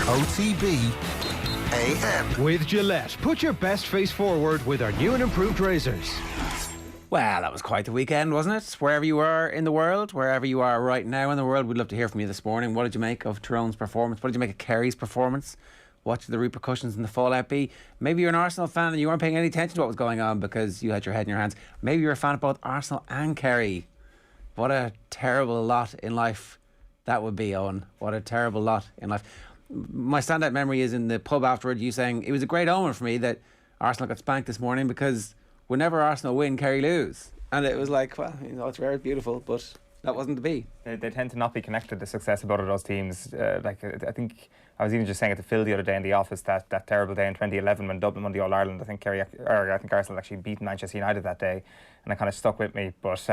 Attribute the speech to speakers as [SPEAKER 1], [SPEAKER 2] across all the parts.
[SPEAKER 1] OTB AM.
[SPEAKER 2] With Gillette, put your best face forward with our new and improved razors.
[SPEAKER 3] Well, that was quite the weekend, wasn't it? Wherever you are in the world, wherever you are right now in the world, we'd love to hear from you this morning. What did you make of Tyrone's performance? What did you make of Kerry's performance? What should the repercussions and the fallout be? Maybe you're an Arsenal fan and you weren't paying any attention to what was going on because you had your head in your hands. Maybe you're a fan of both Arsenal and Kerry. What a terrible lot in life that would be, Eoin. What a terrible lot in life. My standout memory is in the pub afterward, you saying it was a great omen for me that Arsenal got spanked this morning because whenever Arsenal win, Kerry lose. And it was like, well, you know, it's rare, it's beautiful, but that wasn't to be.
[SPEAKER 4] They tend to not be connected to success of both of those teams. I think I was even just saying it to Phil the other day in the office that terrible day in 2011 when Dublin won the All-Ireland. I think Arsenal actually beat Manchester United that day, and it kind of stuck with me. But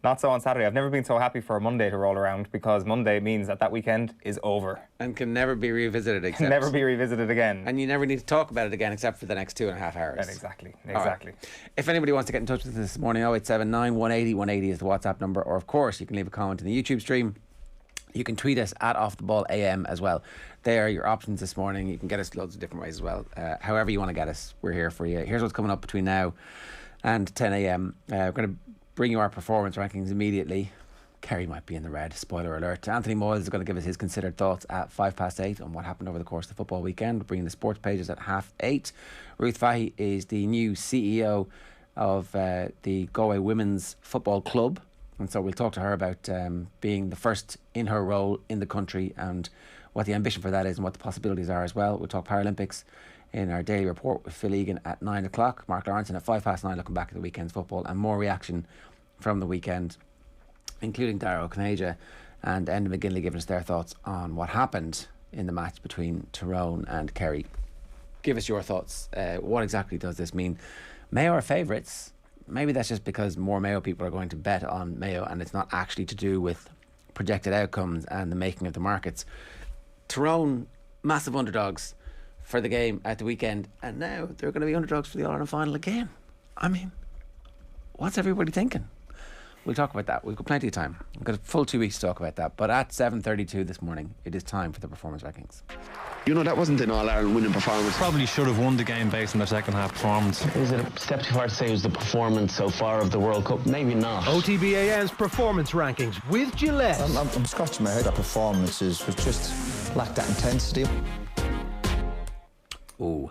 [SPEAKER 4] not so on Saturday. I've never been so happy for a Monday to roll around because Monday means that weekend is over
[SPEAKER 3] and can never be revisited. Except
[SPEAKER 4] never be revisited again.
[SPEAKER 3] And you never need to talk about it again except for the next 2.5 hours.
[SPEAKER 4] Exactly.
[SPEAKER 3] Right. If anybody wants to get in touch with us this morning, 0879 180 180 is the WhatsApp number, or of course you can leave a comment in the YouTube stream. You can tweet us at Off The Ball AM as well. They are your options this morning. You can get us loads of different ways as well. However you want to get us, we're here for you. Here's what's coming up between now and 10 a.m. We're going to bring you our performance rankings immediately. Kerry might be in the red, spoiler alert. Anthony Moyles is going to give us his considered thoughts at 8:05 on what happened over the course of the football weekend. We're bringing the sports pages at 8:30. Ruth Fahy is the new CEO of the Galway Women's Football Club. And so we'll talk to her about being the first in her role in the country and what the ambition for that is and what the possibilities are as well. We'll talk Paralympics in our daily report with Phil Egan at 9 o'clock. Mark Lawrenson at 9:05 looking back at the weekend's football and more reaction from the weekend, including Dara O'Connor and Enda McGinley giving us their thoughts on what happened in the match between Tyrone and Kerry. Give us your thoughts. What exactly does this mean? Mayo are favourites. Maybe that's just because more Mayo people are going to bet on Mayo and it's not actually to do with projected outcomes and the making of the markets. Tyrone, massive underdogs for the game at the weekend, and now they're going to be underdogs for the All-Ireland final again. I mean, what's everybody thinking? We'll talk about that. We've got plenty of time. We've got a full 2 weeks to talk about that. But at 7:32 this morning, it is time for the performance rankings.
[SPEAKER 5] You know, that wasn't an All-Ireland winning performance.
[SPEAKER 6] Probably should have won the game based on their second half performance.
[SPEAKER 5] Is it a step too far to say it was the performance so far of the World Cup? Maybe not.
[SPEAKER 2] OTB AM's performance rankings with Gillette.
[SPEAKER 7] I'm scratching my head. That performance was just lacked that intensity.
[SPEAKER 3] Ooh.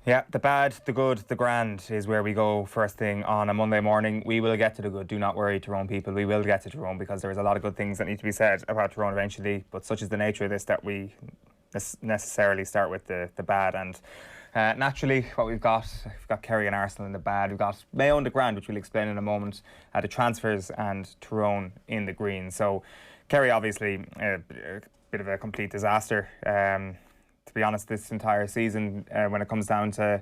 [SPEAKER 4] Yeah, the bad, the good, the grand is where we go first thing on a Monday morning. We will get to the good. Do not worry, Tyrone people. We will get to Tyrone because there is a lot of good things that need to be said about Tyrone eventually. But such is the nature of this that we necessarily start with the bad. And naturally, what we've got Kerry and Arsenal in the bad. We've got Mayo in the grand, which we'll explain in a moment. The transfers and Tyrone in the green. So Kerry, obviously, a bit of a complete disaster. To be honest, this entire season, when it comes down to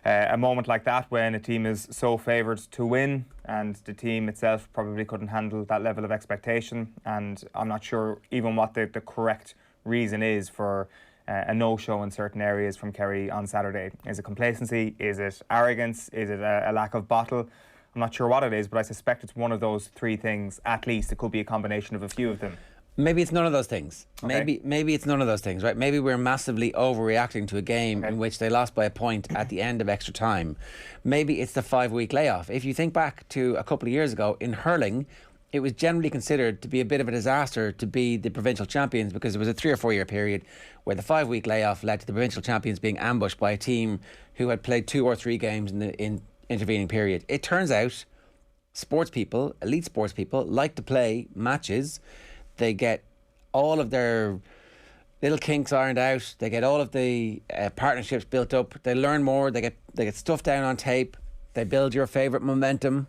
[SPEAKER 4] a moment like that, when a team is so favoured to win and the team itself probably couldn't handle that level of expectation, and I'm not sure even what the correct reason is for a no-show in certain areas from Kerry on Saturday. Is it complacency? Is it arrogance? Is it a lack of bottle? I'm not sure what it is, but I suspect it's one of those three things at least. It could be a combination of a few of them.
[SPEAKER 3] Maybe it's none of those things.
[SPEAKER 4] Okay.
[SPEAKER 3] Maybe it's none of those things, right? Maybe we're massively overreacting to a game in which they lost by a point at the end of extra time. Maybe it's the 5-week layoff. If you think back to a couple of years ago in hurling, it was generally considered to be a bit of a disaster to be the provincial champions because it was a 3 or 4 year period where the 5-week layoff led to the provincial champions being ambushed by a team who had played 2 or 3 games in the intervening period. It turns out sports people, elite sports people, like to play matches. They get all of their little kinks ironed out. They get all of the partnerships built up. They learn more. They get stuff down on tape. They build your favourite momentum,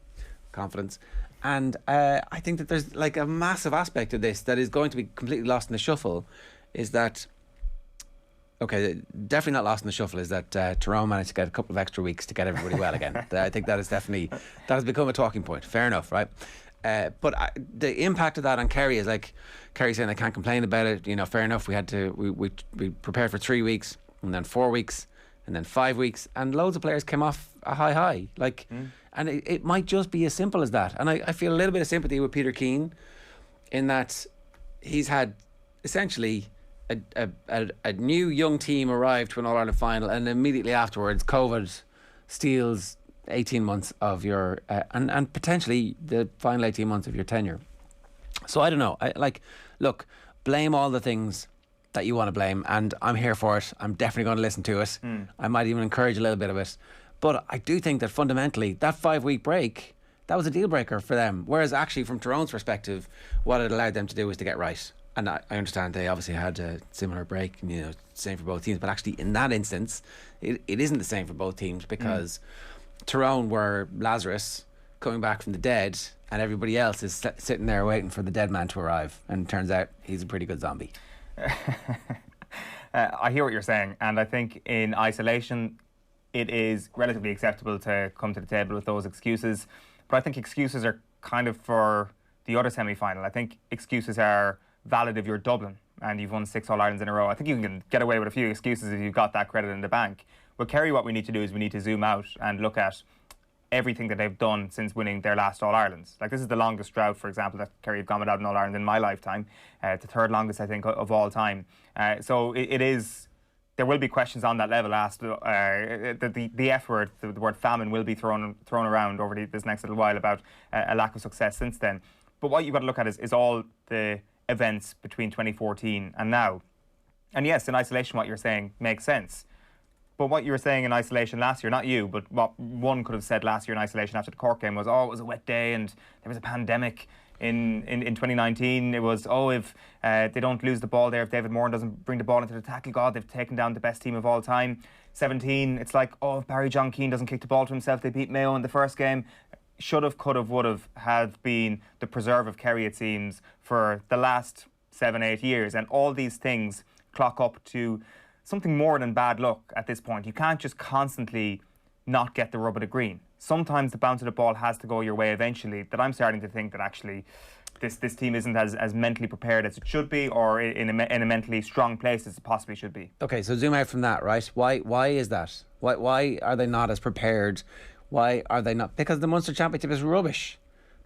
[SPEAKER 3] confidence. And I think that there's like a massive aspect of this that is going to be completely lost in the shuffle. Is that okay? Definitely not lost in the shuffle. Is that Tyrone managed to get a couple of extra weeks to get everybody well again? I think that has become a talking point. Fair enough, right? But the impact of that on Kerry is like Kerry saying they can't complain about it. You know, fair enough. We prepared for 3 weeks and then 4 weeks and then 5 weeks, and loads of players came off a high. And it might just be as simple as that. And I feel a little bit of sympathy with Peter Keane in that he's had essentially a new young team arrive to an All-Ireland final, and immediately afterwards COVID steals 18 months of your and potentially the final 18 months of your tenure. So I don't know. Look, blame all the things that you want to blame, and I'm here for it. I'm definitely going to listen to it. I might even encourage a little bit of it. But I do think that fundamentally, that 5-week break, that was a deal breaker for them. Whereas actually, from Tyrone's perspective, what it allowed them to do was to get right. And I understand they obviously had a similar break, and, you know, same for both teams. But actually, in that instance, it isn't the same for both teams, because Tyrone were Lazarus coming back from the dead, and everybody else is sitting there waiting for the dead man to arrive. And it turns out he's a pretty good zombie.
[SPEAKER 4] I hear what you're saying, and I think in isolation it is relatively acceptable to come to the table with those excuses, but I think excuses are kind of for the other semi-final. I think excuses are valid if you're Dublin and you've won 6 All-Irelands in a row. I think you can get away with a few excuses if you've got that credit in the bank. With Kerry, what we need to do is we need to zoom out and look at everything that they've done since winning their last All-Irelands. Like, this is the longest drought, for example, that Kerry have gone without an All-Ireland in my lifetime. The third longest, I think, of all time. So it is, there will be questions on that level asked. The F word, the word famine, will be thrown around over this next little while about a lack of success since then. But what you've got to look at is all the events between 2014 and now. And yes, in isolation, what you're saying makes sense. But what you were saying in isolation last year, not you, but what one could have said last year in isolation after the Cork game was, it was a wet day and there was a pandemic. In 2019, it was, if they don't lose the ball there, if David Moran doesn't bring the ball into the tackle, God, they've taken down the best team of all time. 17, it's like, if Barry John Keane doesn't kick the ball to himself, they beat Mayo in the first game. Should have, could have, would have had been the preserve of Kerry, it seems, for the last 7-8 years. And all these things clock up to something more than bad luck at this point. You can't just constantly not get the rub of the green. Sometimes the bounce of the ball has to go your way eventually, that I'm starting to think that actually this team isn't as mentally prepared as it should be, or in a mentally strong place as it possibly should be.
[SPEAKER 3] Okay, so zoom out from that, right? Why is that? Why are they not as prepared? Why are they not? Because the Munster Championship is rubbish.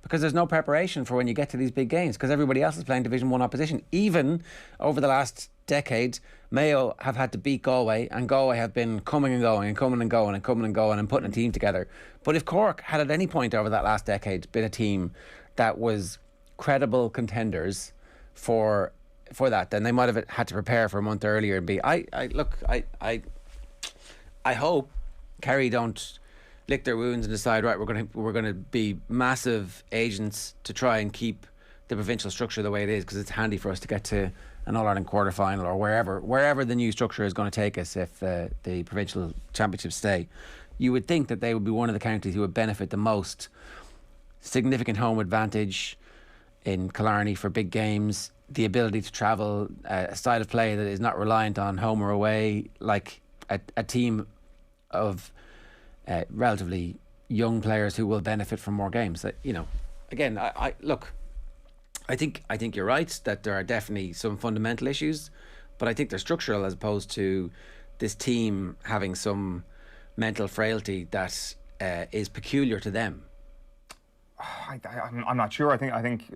[SPEAKER 3] Because there's no preparation for when you get to these big games, because everybody else is playing Division 1 opposition. Even over the last decade, Mayo have had to beat Galway, and Galway have been coming and going and coming and going and coming and going and putting a team together. But if Cork had at any point over that last decade been a team that was credible contenders for that, then they might have had to prepare for a month earlier and be. I hope Kerry don't lick their wounds and decide, right, we're going to be massive agents to try and keep the provincial structure the way it is, because it's handy for us to get to an All-Ireland quarter-final or wherever the new structure is going to take us if the provincial championships stay. You would think that they would be one of the counties who would benefit the most. Significant home advantage in Killarney for big games, the ability to travel, a style of play that is not reliant on home or away, like a team of relatively young players who will benefit from more games. Again, I think you're right that there are definitely some fundamental issues, but I think they're structural as opposed to this team having some mental frailty that is peculiar to them.
[SPEAKER 4] I'm not sure. I think,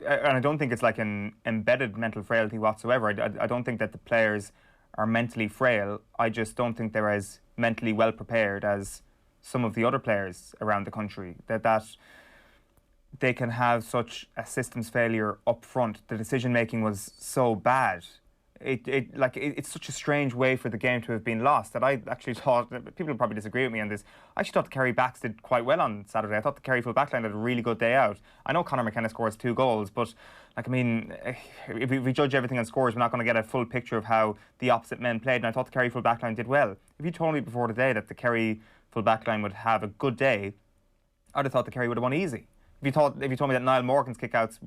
[SPEAKER 4] and I don't think it's like an embedded mental frailty whatsoever. I don't think that the players are mentally frail. I just don't think they're as mentally well prepared as some of the other players around the country, that they can have such a systems failure up front. The decision making was so bad. It's such a strange way for the game to have been lost that I actually thought, people will probably disagree with me on this, I actually thought the Kerry backs did quite well on Saturday. I thought the Kerry full backline had a really good day out. I know Conor McKenna scores 2 goals, but if we judge everything on scores, we're not going to get a full picture of how the opposite men played, and I thought the Kerry full backline did well. If you told me before today that the Kerry full backline would have a good day, I'd have thought the Kerry would have won easy. If you told me that Niall Morgan's kickouts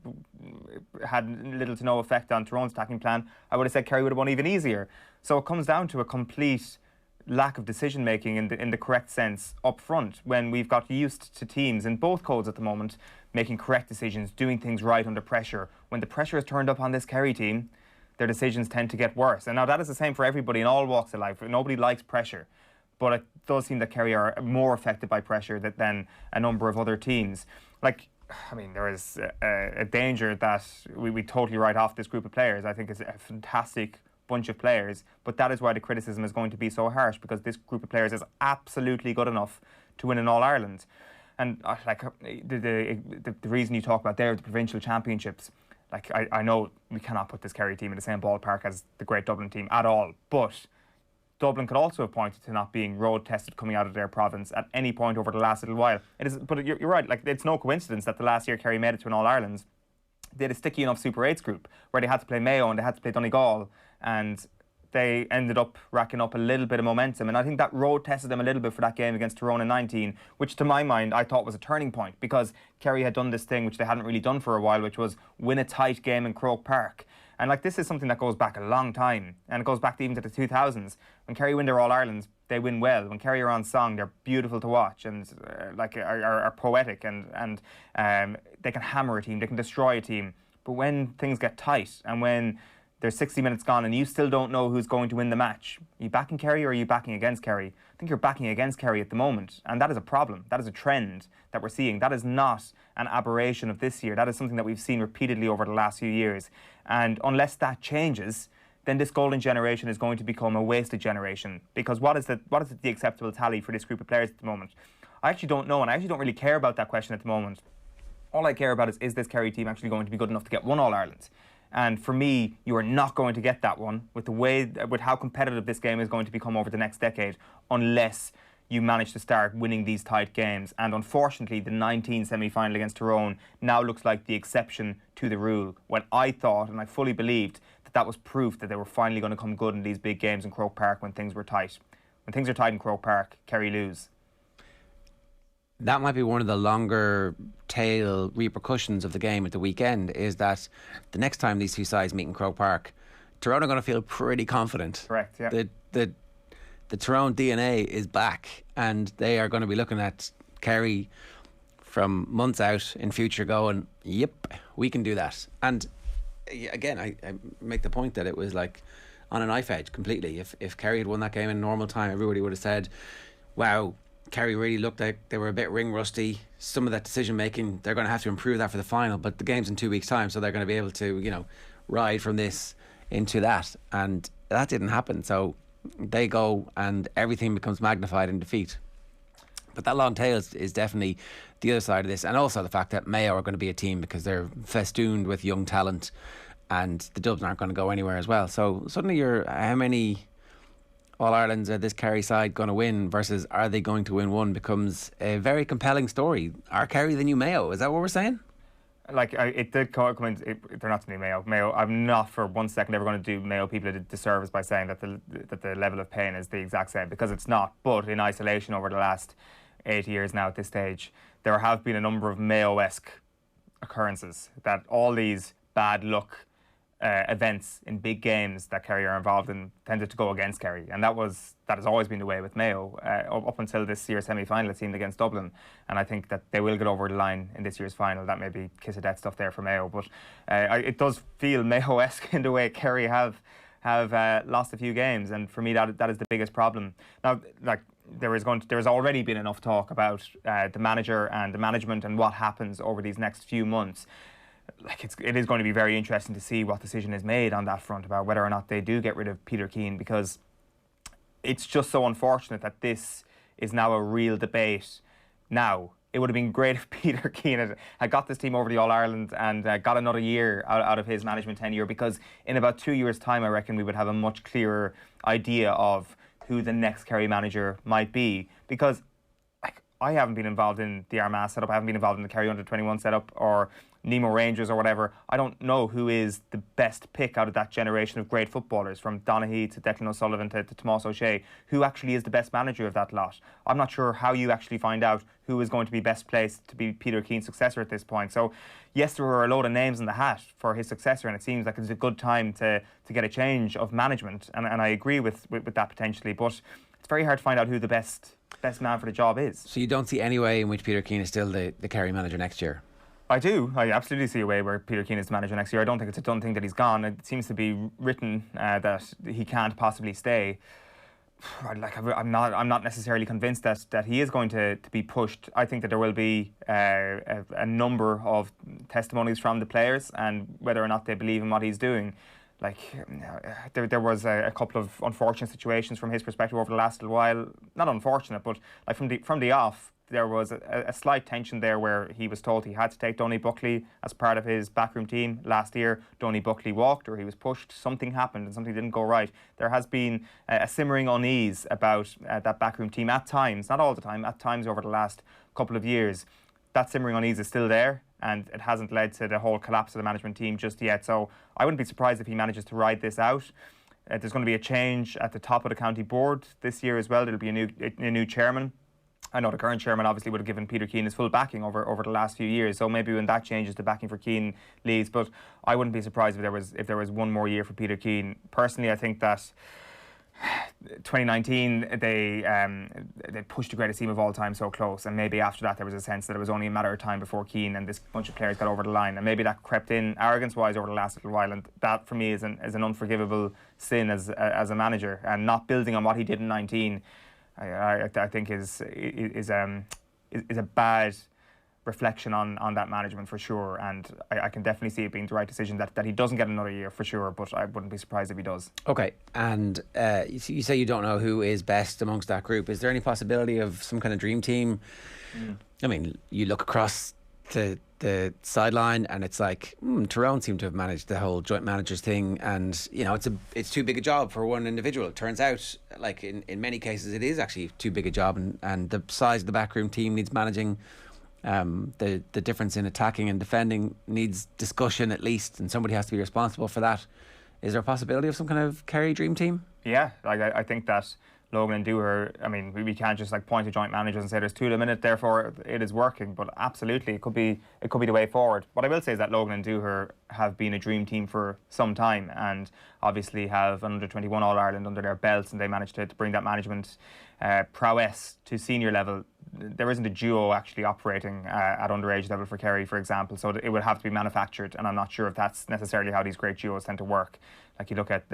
[SPEAKER 4] had little to no effect on Tyrone's attacking plan, I would have said Kerry would have won even easier. So it comes down to a complete lack of decision making in the correct sense up front, when we've got used to teams in both codes at the moment making correct decisions, doing things right under pressure. When the pressure is turned up on this Kerry team, their decisions tend to get worse. And now that is the same for everybody in all walks of life. Nobody likes pressure. But it does seem that Kerry are more affected by pressure than a number of other teams. There is a danger that we totally write off this group of players. I think it's a fantastic bunch of players, but that is why the criticism is going to be so harsh, because this group of players is absolutely good enough to win an All-Ireland. And the reason you talk about there, the provincial championships, like I know we cannot put this Kerry team in the same ballpark as the great Dublin team at all, but Dublin could also have pointed to not being road tested coming out of their province at any point over the last little while. But you're right, like it's no coincidence that the last year Kerry made it to an All-Ireland. They had a sticky enough Super 8s group where they had to play Mayo and they had to play Donegal, and they ended up racking up a little bit of momentum. And I think that road tested them a little bit for that game against Tyrone in 19, which to my mind I thought was a turning point, because Kerry had done this thing which they hadn't really done for a while, which was win a tight game in Croke Park. And like this is something that goes back a long time, and it goes back even to the 2000s. When Kerry win their All-Irelands, they win well. When Kerry are on song, they're beautiful to watch and are poetic, and they can hammer a team, they can destroy a team. But when things get tight and when there's 60 minutes gone and you still don't know who's going to win the match, are you backing Kerry or are you backing against Kerry? I think you're backing against Kerry at the moment, and that is a problem. That is a trend that we're seeing. That is not an aberration of this year. That is something that we've seen repeatedly over the last few years. And unless that changes, then this golden generation is going to become a wasted generation. Because what is the acceptable tally for this group of players at the moment? I actually don't know, and I actually don't really care about that question at the moment. All I care about is this Kerry team actually going to be good enough to get one All-Ireland? And for me, you are not going to get that one with how competitive this game is going to become over the next decade, unless you manage to start winning these tight games. And unfortunately, the 19 semi-final against Tyrone now looks like the exception to the rule, when I thought and I fully believed that was proof that they were finally going to come good in these big games in Croke Park when things were tight. When things are tight in Croke Park, Kerry lose.
[SPEAKER 3] That might be one of the longer tail repercussions of the game at the weekend, is that the next time these two sides meet in Croke Park, Tyrone are going to feel pretty confident.
[SPEAKER 4] Correct, yeah.
[SPEAKER 3] The Tyrone DNA is back, and they are going to be looking at Kerry from months out in future going, yep, we can do that. And again, I make the point that it was like on a knife edge completely. If Kerry had won that game in normal time, everybody would have said, wow, Kerry really looked like they were a bit ring rusty. Some of that decision making, they're going to have to improve that for the final, but the game's in 2 weeks' time, so they're going to be able to, ride from this into that. And that didn't happen. So they go and everything becomes magnified in defeat. But that long tail is definitely the other side of this. And also the fact that Mayo are going to be a team because they're festooned with young talent, and the Dubs aren't going to go anywhere as well. So suddenly how many All-Irelands are this Kerry side going to win versus are they going to win one becomes a very compelling story. Are Kerry the new Mayo? Is that what we're saying?
[SPEAKER 4] It did come in, they're not the new Mayo. Mayo, I'm not for 1 second ever going to do Mayo people a disservice by saying that the level of pain is the exact same, because it's not. But in isolation over the last 8 years now at this stage, there have been a number of Mayo-esque occurrences, that all these bad luck events in big games that Kerry are involved in tended to go against Kerry, and that has always been the way with Mayo up until this year's semi-final, it seemed, against Dublin. And I think that they will get over the line in this year's final. That may be kiss of death stuff there for Mayo, but it does feel Mayo-esque in the way Kerry have lost a few games, and for me that is the biggest problem. Now, there has already been enough talk about the manager and the management and what happens over these next few months. It is going to be very interesting to see what decision is made on that front about whether or not they do get rid of Peter Keane, because it's just so unfortunate that this is now a real debate. Now, it would have been great if Peter Keane had got this team over the All-Ireland and got another year out of his management tenure, because in about 2 years' time, I reckon we would have a much clearer idea of who the next Kerry manager might be. Because I haven't been involved in the Armagh setup, I haven't been involved in the Kerry Under-21 setup or Nemo Rangers or whatever. I don't know who is the best pick out of that generation of great footballers, from Donaghy to Declan O'Sullivan to Tomás O'Shea. Who actually is the best manager of that lot? I'm not sure how you actually find out who is going to be best placed to be Peter Keane's successor at this point. So yes, there were a load of names in the hat for his successor, and it seems like it's a good time to get a change of management, and I agree with that potentially, but it's very hard to find out who the best man for the job is.
[SPEAKER 3] So you don't see any way in which Peter Keane is still the Kerry manager next year?
[SPEAKER 4] I do. I absolutely see a way where Peter Keane is the manager next year. I don't think it's a done thing that he's gone. It seems to be written that he can't possibly stay. I'm not necessarily convinced that he is going to be pushed. I think that there will be a number of testimonies from the players, and whether or not they believe in what he's doing. like there was a couple of unfortunate situations from his perspective over the last little while. Not unfortunate, but like from the off, there was a slight tension there where he was told he had to take Donny Buckley as part of his backroom team last year. Donny Buckley walked, or he was pushed. Something happened and something didn't go right. There has been a simmering unease about that backroom team at times, not all the time, at times over the last couple of years. That simmering unease is still there, and it hasn't led to the whole collapse of the management team just yet. So I wouldn't be surprised if he manages to ride this out. There's going to be a change at the top of the county board this year as well. There'll be a new chairman. I know the current chairman obviously would have given Peter Keane his full backing over the last few years. So maybe when that changes, the backing for Keane leaves. But I wouldn't be surprised if there was one more year for Peter Keane. Personally, I think that 2019 they pushed the greatest team of all time so close, and maybe after that there was a sense that it was only a matter of time before Keane and this bunch of players got over the line, and maybe that crept in arrogance-wise over the last little while, and that for me is an unforgivable sin as a manager, and not building on what he did in 19. I think is a bad reflection on that management for sure, and I can definitely see it being the right decision that he doesn't get another year for sure, but I wouldn't be surprised if he does.
[SPEAKER 3] Okay, and you say you don't know who is best amongst that group. Is there any possibility of some kind of dream team? I mean, you look across the sideline and it's like Tyrone seemed to have managed the whole joint managers thing, and you know it's too big a job for one individual. It turns out, like in many cases, it is actually too big a job, and the size of the backroom team needs managing. The difference in attacking and defending needs discussion at least, and somebody has to be responsible for that. Is there a possibility of some kind of Kerry dream team?
[SPEAKER 4] Yeah, like I think that Logan and Dooher, I mean, we can't just like point to joint managers and say there's two at a minute, therefore it is working. But absolutely, it could be the way forward. What I will say is that Logan and Dooher have been a dream team for some time, and obviously have an under-21 All-Ireland under their belts, and they managed to bring that management prowess to senior level. There isn't a duo actually operating at underage level for Kerry, for example, so it would have to be manufactured, and I'm not sure if that's necessarily how these great duos tend to work. Like you look at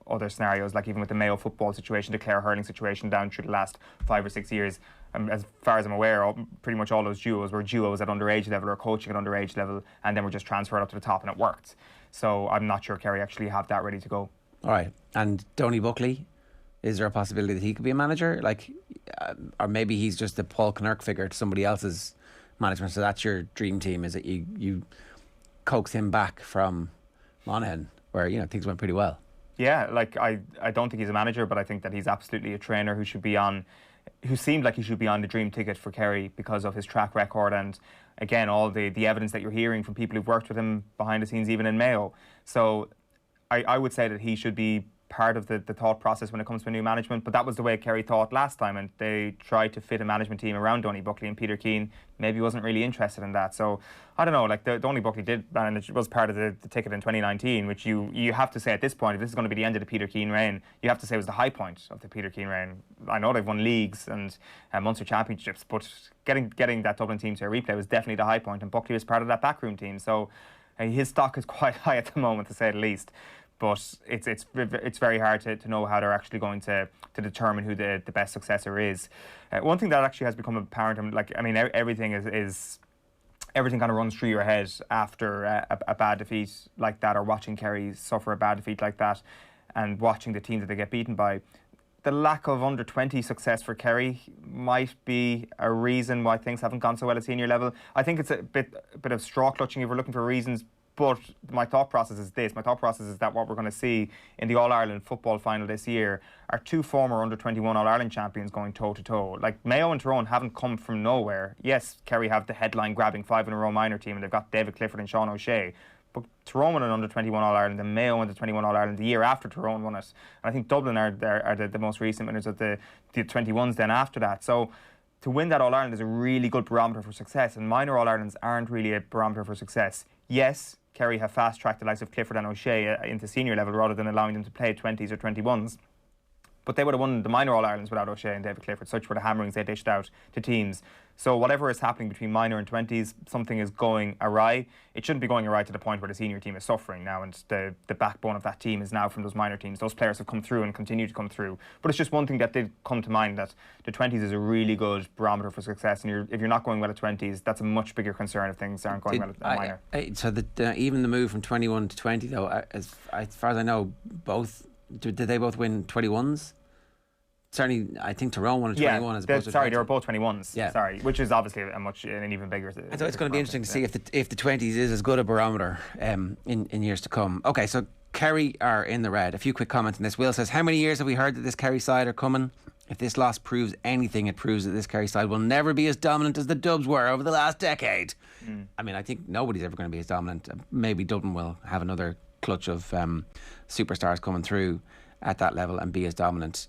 [SPEAKER 4] other scenarios, like even with the Mayo football situation, the Clare hurling situation down through the last 5 or 6 years, as far as I'm aware, pretty much all those duos were duos at underage level or coaching at underage level, and then were just transferred up to the top and it worked. So I'm not sure Kerry actually have that ready to go.
[SPEAKER 3] All right, and Donny Buckley, is there a possibility that he could be a manager? Like, or maybe he's just a Paul Knirk figure to somebody else's management. So that's your dream team, is it? You coax him back from Monaghan, where things went pretty well.
[SPEAKER 4] Yeah, like I don't think he's a manager, but I think that he's absolutely a trainer who seemed like he should be on the dream ticket for Kerry because of his track record, and again all the evidence that you're hearing from people who've worked with him behind the scenes, even in Mayo. So I would say that he should be part of the thought process when it comes to new management, but that was the way Kerry thought last time, and they tried to fit a management team around Donny Buckley, and Peter Keane maybe wasn't really interested in that. So I don't know, like Donny Buckley did manage, was part of the ticket in 2019, which you have to say at this point, if this is going to be the end of the Peter Keane reign, you have to say it was the high point of the Peter Keane reign. I know they've won leagues and Munster championships, but getting that Dublin team to a replay was definitely the high point, and Buckley was part of that backroom team, so his stock is quite high at the moment, to say the least. But it's very hard to know how they're actually going to determine who the best successor is. One thing that actually has become apparent, everything everything kind of runs through your head after a bad defeat like that, or watching Kerry suffer a bad defeat like that, and watching the team that they get beaten by. The lack of under-20 success for Kerry might be a reason why things haven't gone so well at senior level. I think it's a bit of straw clutching if we're looking for reasons. But my thought process is this. My thought process is that what we're going to see in the All-Ireland football final this year are two former under-21 All-Ireland champions going toe-to-toe. Like, Mayo and Tyrone haven't come from nowhere. Yes, Kerry have the headline-grabbing 5-in-a-row minor team, and they've got David Clifford and Sean O'Shea. But Tyrone won an under-21 All-Ireland, and Mayo won the 21 All-Ireland the year after Tyrone won it. And I think Dublin are the most recent winners of the 21s then after that. So to win that All-Ireland is a really good barometer for success, and minor All-Irelands aren't really a barometer for success. Yes, Kerry have fast-tracked the likes of Clifford and O'Shea into senior level rather than allowing them to play 20s or 21s. but they would have won the minor All-Irelands without O'Shea and David Clifford. Such were the hammerings they dished out to teams. So whatever is happening between minor and 20s, something is going awry. It shouldn't be going awry to the point where the senior team is suffering now, and the backbone of that team is now from those minor teams. Those players have come through and continue to come through. But it's just one thing that did come to mind, that the 20s is a really good barometer for success, and if you're not going well at 20s, that's a much bigger concern if things aren't going well at minor.
[SPEAKER 3] So even the move from 21 to 20, though, as far as I know, did they both win 21s? Certainly, I think Tyrone won a 21 as opposed to 20.
[SPEAKER 4] They were both 21s.
[SPEAKER 3] Yeah.
[SPEAKER 4] Sorry, which is obviously an even bigger.
[SPEAKER 3] So it's going to be interesting to see if the 20s is as good a barometer in years to come. Okay, so Kerry are in the red. A few quick comments on this. Will says, how many years have we heard that this Kerry side are coming? If this loss proves anything, it proves that this Kerry side will never be as dominant as the Dubs were over the last decade. I mean, I think nobody's ever going to be as dominant. Maybe Dublin will have another clutch of superstars coming through at that level and be as dominant.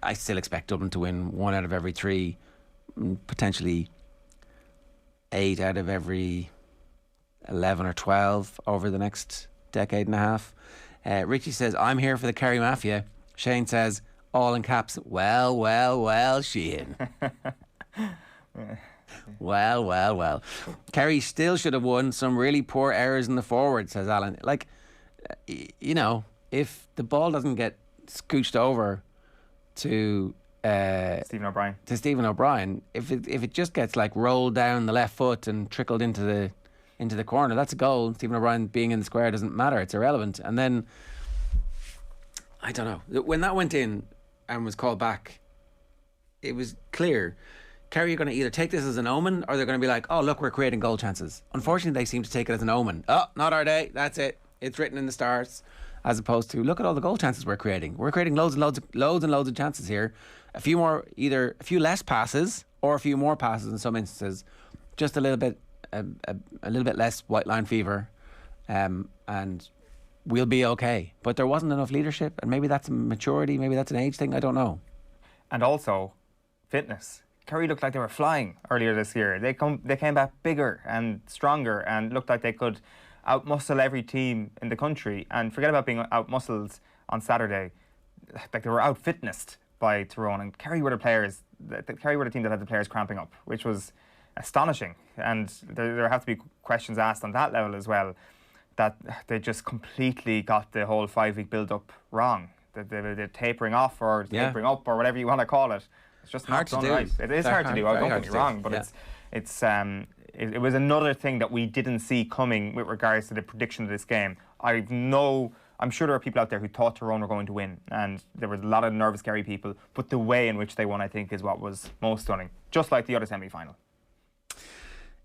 [SPEAKER 3] I still expect Dublin to win 1 out of every 3, potentially 8 out of every 11 or 12 over the next decade and a half. Richie says, I'm here for the Kerry Mafia. Shane says, all in caps, well, Sheahan. Well. Kerry still should have won. Some really poor errors in the forward, says Alan. Like, you know, if the ball doesn't get scooched over to
[SPEAKER 4] Stephen O'Brien.
[SPEAKER 3] If it just gets like rolled down the left foot and trickled into the corner, that's a goal. Stephen O'Brien being in the square doesn't matter; it's irrelevant. And then I don't know, when that went in and was called back, it was clear Kerry are going to either take this as an omen or they're going to be like, oh look, we're creating goal chances. Unfortunately, they seem to take it as an omen. Oh, not our day. That's it. It's written in the stars. As opposed to, look at all the goal chances we're creating. We're creating loads and loads of chances here. A few more, either a few less passes or a few more passes in some instances. Just a little bit less white line fever, and we'll be okay. But there wasn't enough leadership, and maybe that's a maturity, maybe that's an age thing. I don't know.
[SPEAKER 4] And also, fitness. Kerry looked like they were flying earlier this year. They came back bigger and stronger, and looked like they could outmuscle every team in the country. And forget about being outmuscled on Saturday. Like, they were out-fitnessed by Tyrone, and Kerry were the players. Kerry were the team that had the players cramping up, which was astonishing. And there have to be questions asked on that level as well, that they just completely got the whole 5-week build-up wrong. The tapering off or tapering up or whatever you want to call it. It's just
[SPEAKER 3] hard
[SPEAKER 4] not
[SPEAKER 3] to
[SPEAKER 4] done
[SPEAKER 3] do.
[SPEAKER 4] right. It is hard to do. Don't get me wrong, but it was another thing that we didn't see coming with regards to the prediction of this game. I'm sure there are people out there who thought Tyrone were going to win, and there was a lot of nervous Kerry people, but the way in which they won, I think, is what was most stunning, just like the other semi-final.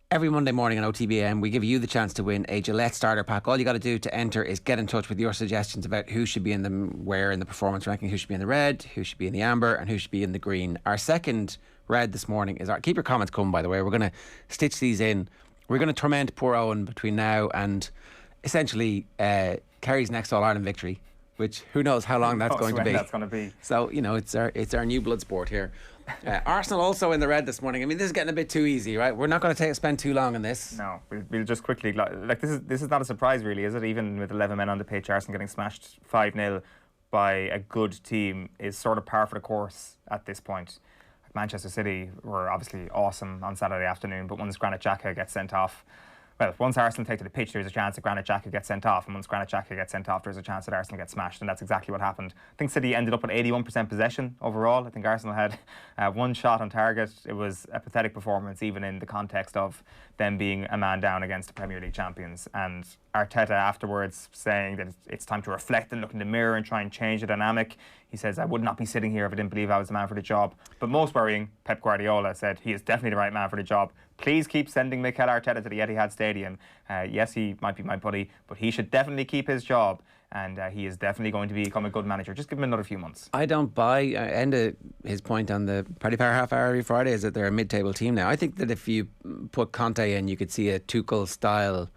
[SPEAKER 3] Every Monday morning on OTB AM, we give you the chance to win a Gillette starter pack. All you got to do to enter is get in touch with your suggestions about who should be in the performance ranking, who should be in the red, who should be in the amber, and who should be in the green. Our second red this morning is keep your comments coming, by the way. We're going to stitch these in. We're going to torment poor Eoin between now and essentially Kerry's next All-Ireland victory, which who knows how long that's going to be.
[SPEAKER 4] That's going to be.
[SPEAKER 3] So, you know, it's our new blood sport here. Arsenal also in the red this morning. I mean, this is getting a bit too easy, right? We're not going to spend too long on this.
[SPEAKER 4] No, we'll just quickly, like, this is not a surprise really, is it? Even with 11 men on the pitch, Arsenal getting smashed 5-0 by a good team is sort of par for the course at this point. Manchester City were obviously awesome on Saturday afternoon, but once Granit Xhaka gets sent off, well, once Arsenal take to the pitch, there's a chance that Granit Xhaka gets sent off, and once Granit Xhaka gets sent off, there's a chance that Arsenal gets smashed, and that's exactly what happened. I think City ended up with 81% possession overall. I think Arsenal had one shot on target. It was a pathetic performance, even in the context of them being a man down against the Premier League champions. And Arteta afterwards saying that it's time to reflect and look in the mirror and try and change the dynamic. He says, I would not be sitting here if I didn't believe I was the man for the job. But most worrying, Pep Guardiola said he is definitely the right man for the job. Please keep sending Mikel Arteta to the Etihad Stadium. Yes, he might be my buddy, but he should definitely keep his job. And he is definitely going to become a good manager. Just give him another few months. I
[SPEAKER 3] don't buy his point on the Party Power half hour every Friday is that they're a mid-table team now. I think that if you put Conte in, you could see a Tuchel-style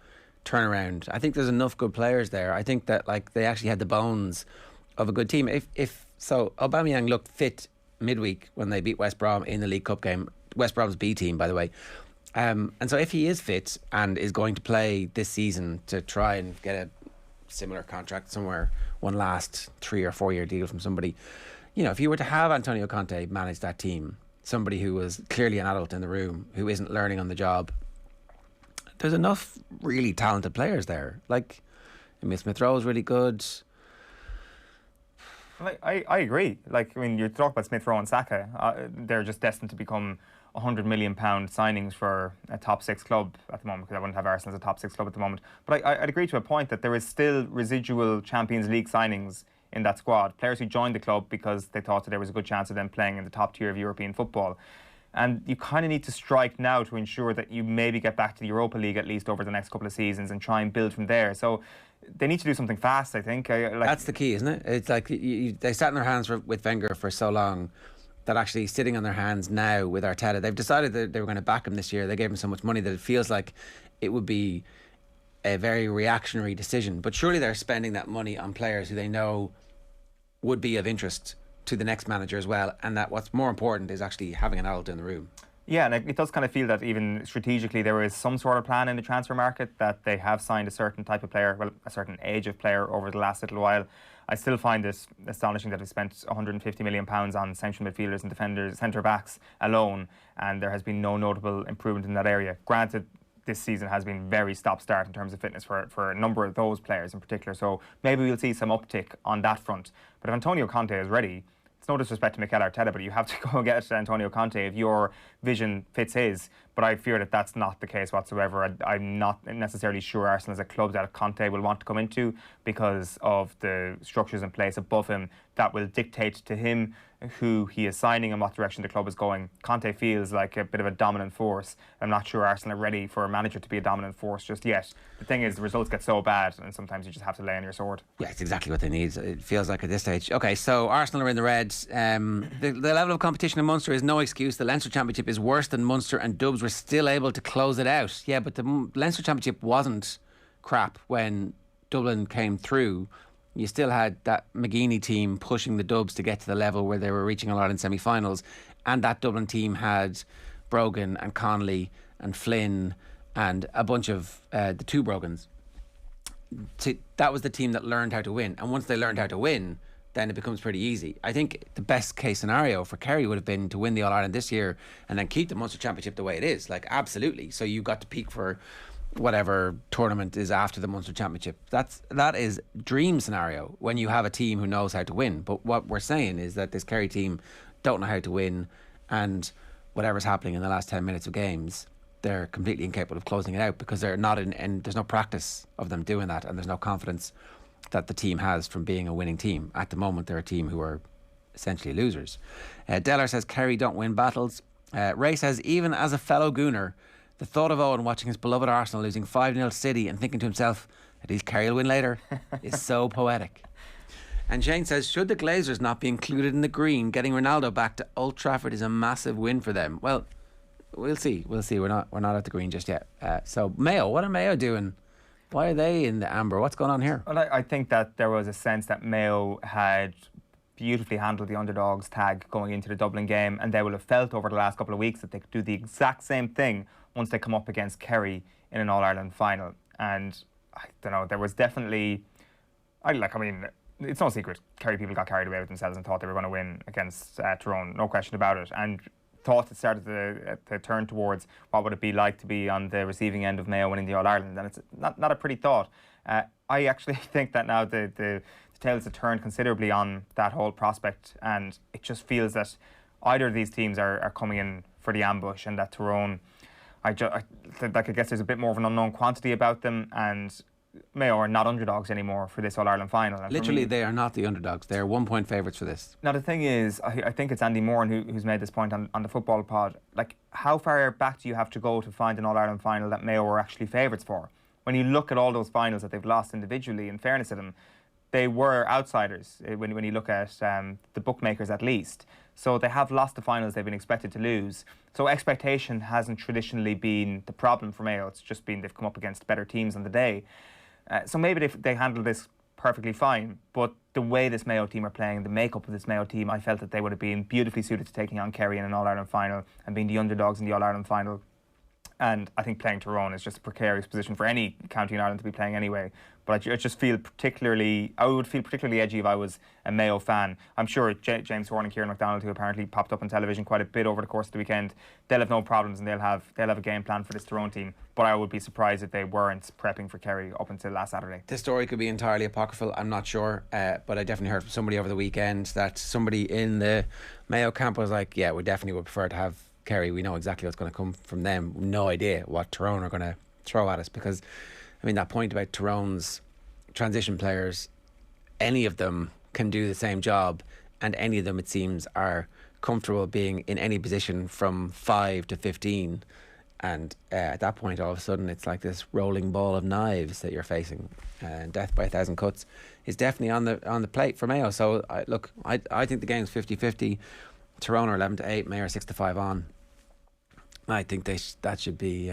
[SPEAKER 3] turnaround. I think there's enough good players there. I think that they actually had the bones of a good team. If so, Aubameyang looked fit midweek when they beat West Brom in the League Cup game. West Brom's B team, by the way. And so if he is fit and is going to play this season to try and get a similar contract somewhere, one last 3 or 4 year deal from somebody, you know, if you were to have Antonio Conte manage that team, somebody who was clearly an adult in the room, who isn't learning on the job, there's enough really talented players there. Like, I mean, Smith Rowe is really good.
[SPEAKER 4] I agree. Like, I mean, you talk about Smith Rowe and Saka. They're just destined to become £100 million signings for a top 6 club at the moment, because I wouldn't have Arsenal as a top 6 club at the moment. But I'd agree to a point that there is still residual Champions League signings in that squad. Players who joined the club because they thought that there was a good chance of them playing in the top tier of European football. And you kind of need to strike now to ensure that you maybe get back to the Europa League at least over the next couple of seasons and try and build from there. So they need to do something fast, I think.
[SPEAKER 3] That's the key, isn't it? It's like they sat in their hands with Wenger for so long that actually sitting on their hands now with Arteta, they've decided that they were going to back him this year. They gave him so much money that it feels like it would be a very reactionary decision. But surely they're spending that money on players who they know would be of interest to the next manager as well, and that what's more important is actually having an adult in the room.
[SPEAKER 4] Yeah, and it does kind of feel that even strategically there is some sort of plan in the transfer market, that they have signed a certain type of player, well, a certain age of player over the last little while. I still find it astonishing that we spent £150 million on central midfielders and defenders, centre-backs alone, and there has been no notable improvement in that area. Granted, this season has been very stop-start in terms of fitness for a number of those players in particular, so maybe we'll see some uptick on that front. But if Antonio Conte is ready, it's no disrespect to Mikel Arteta, but you have to go and get Antonio Conte if your vision fits his. But I fear that that's not the case whatsoever. I'm not necessarily sure Arsenal as a club that Conte will want to come into, because of the structures in place above him that will dictate to him who he is signing and what direction the club is going. Conte feels like a bit of a dominant force. I'm not sure Arsenal are ready for a manager to be a dominant force just yet. The thing is, the results get so bad, and sometimes you just have to lay on your sword.
[SPEAKER 3] Yeah, it's exactly what they need, it feels like at this stage. Okay, so Arsenal are in the reds. The level of competition in Munster is no excuse. The Leinster Championship is worse than Munster, and Dubs were still able to close it out. Yeah, but the Leinster Championship wasn't crap when Dublin came through. You still had that McGeaney team pushing the Dubs to get to the level where they were reaching All-Ireland semi-finals, and that Dublin team had Brogan and Connolly and Flynn and a bunch of the two Brogans. That was the team that learned how to win, and once they learned how to win, then it becomes pretty easy. I think the best case scenario for Kerry would have been to win the All-Ireland this year and then keep the Munster Championship the way it is. Like, absolutely. So you got to peak for whatever tournament is after the Munster Championship. That is dream scenario when you have a team who knows how to win. But what we're saying is that this Kerry team don't know how to win, and whatever's happening in the last 10 minutes of games, they're completely incapable of closing it out, because they're not and there's no practice of them doing that, and there's no confidence that the team has from being a winning team. At the moment, they're a team who are essentially losers. Deller says Kerry don't win battles. Ray says, even as a fellow Gooner, the thought of Eoin watching his beloved Arsenal losing 5-0 City and thinking to himself, at least Kerry will win later, is so poetic. And Shane says, should the Glazers not be included in the green? Getting Ronaldo back to Old Trafford is a massive win for them. Well, we'll see. We're not at the green just yet. So Mayo, what are Mayo doing? Why are they in the amber? What's going on here?
[SPEAKER 4] Well, I think that there was a sense that Mayo had beautifully handled the underdogs tag going into the Dublin game, and they will have felt over the last couple of weeks that they could do the exact same thing once they come up against Kerry in an All-Ireland final. And I don't know, there was definitely, I mean, it's no secret, Kerry people got carried away with themselves and thought they were going to win against Tyrone, no question about it, and thought it started to turn towards what would it be like to be on the receiving end of Mayo winning the All-Ireland, and it's not a pretty thought. I actually think that now the tails have turned considerably on that whole prospect, and it just feels that either of these teams are coming in for the ambush, and that Tyrone, I guess there's a bit more of an unknown quantity about them, and Mayo are not underdogs anymore for this All-Ireland final. And
[SPEAKER 3] literally, they are not the underdogs. They are 1-point favourites for this.
[SPEAKER 4] Now, the thing is, I think it's Andy Moran who's made this point on the football pod. Like, how far back do you have to go to find an All-Ireland final that Mayo were actually favourites for? When you look at all those finals that they've lost individually, in fairness to them, they were outsiders when you look at the bookmakers at least. So they have lost the finals they've been expected to lose. So expectation hasn't traditionally been the problem for Mayo. It's just been they've come up against better teams on the day. So maybe they handled this perfectly fine, but the way this Mayo team are playing, the makeup of this Mayo team, I felt that they would have been beautifully suited to taking on Kerry in an All-Ireland final and being the underdogs in the All-Ireland final. And I think playing Tyrone is just a precarious position for any county in Ireland to be playing anyway. But I just feel I would feel particularly edgy if I was a Mayo fan. I'm sure James Horn and Kieran McDonald, who apparently popped up on television quite a bit over the course of the weekend, they'll have no problems and they'll have a game plan for this Tyrone team. But I would be surprised if they weren't prepping for Kerry up until last Saturday.
[SPEAKER 3] This story could be entirely apocryphal, I'm not sure, but I definitely heard from somebody over the weekend that somebody in the Mayo camp was like, yeah, we definitely would prefer to have Kerry. We know exactly what's going to come from them. No idea what Tyrone are going to throw at us, because I mean, that point about Tyrone's transition players, any of them can do the same job, and any of them, it seems, are comfortable being in any position from 5 to 15. And at that point, all of a sudden, it's like this rolling ball of knives that you're facing. And death by a thousand cuts is definitely on the plate for Mayo. So I think the game's 50-50. Tyrone are 11-8, Mayo are 6-5 on. I think that should be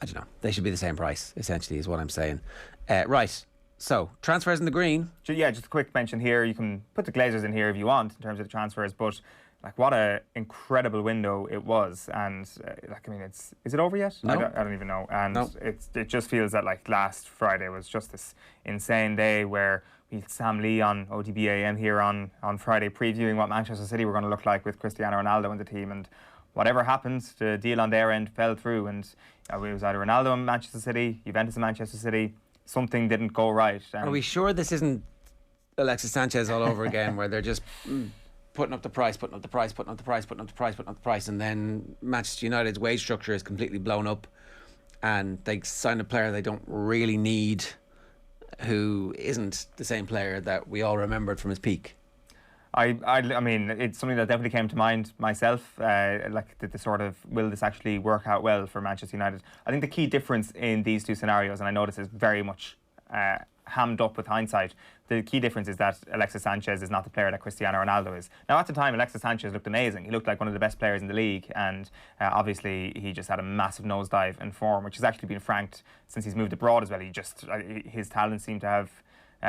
[SPEAKER 3] I don't know, they should be the same price, essentially, is what I'm saying. Right, so transfers in the green.
[SPEAKER 4] Yeah, just a quick mention here. You can put the Glazers in here if you want in terms of the transfers, but like, what a incredible window it was. And like, I mean, is it over yet?
[SPEAKER 3] No.
[SPEAKER 4] I don't even know. And
[SPEAKER 3] no.
[SPEAKER 4] It just feels that like last Friday was just this insane day where we had Sam Lee on OTB AM here on Friday previewing what Manchester City were going to look like with Cristiano Ronaldo in the team, and whatever happened, the deal on their end fell through, and it was either Ronaldo in Manchester City, Juventus in Manchester City. Something didn't go right.
[SPEAKER 3] Are we sure this isn't Alexis Sanchez all over again, where they're just putting up the price, and then Manchester United's wage structure is completely blown up, and they sign a player they don't really need, who isn't the same player that we all remembered from his peak?
[SPEAKER 4] I mean, it's something that definitely came to mind myself, like the sort of, will this actually work out well for Manchester United? I think the key difference in these two scenarios, and I know this is very much hammed up with hindsight, the key difference is that Alexis Sanchez is not the player that Cristiano Ronaldo is. Now, at the time, Alexis Sanchez looked amazing. He looked like one of the best players in the league, and obviously he just had a massive nosedive in form, which has actually been franked since he's moved abroad as well. His talent seemed to have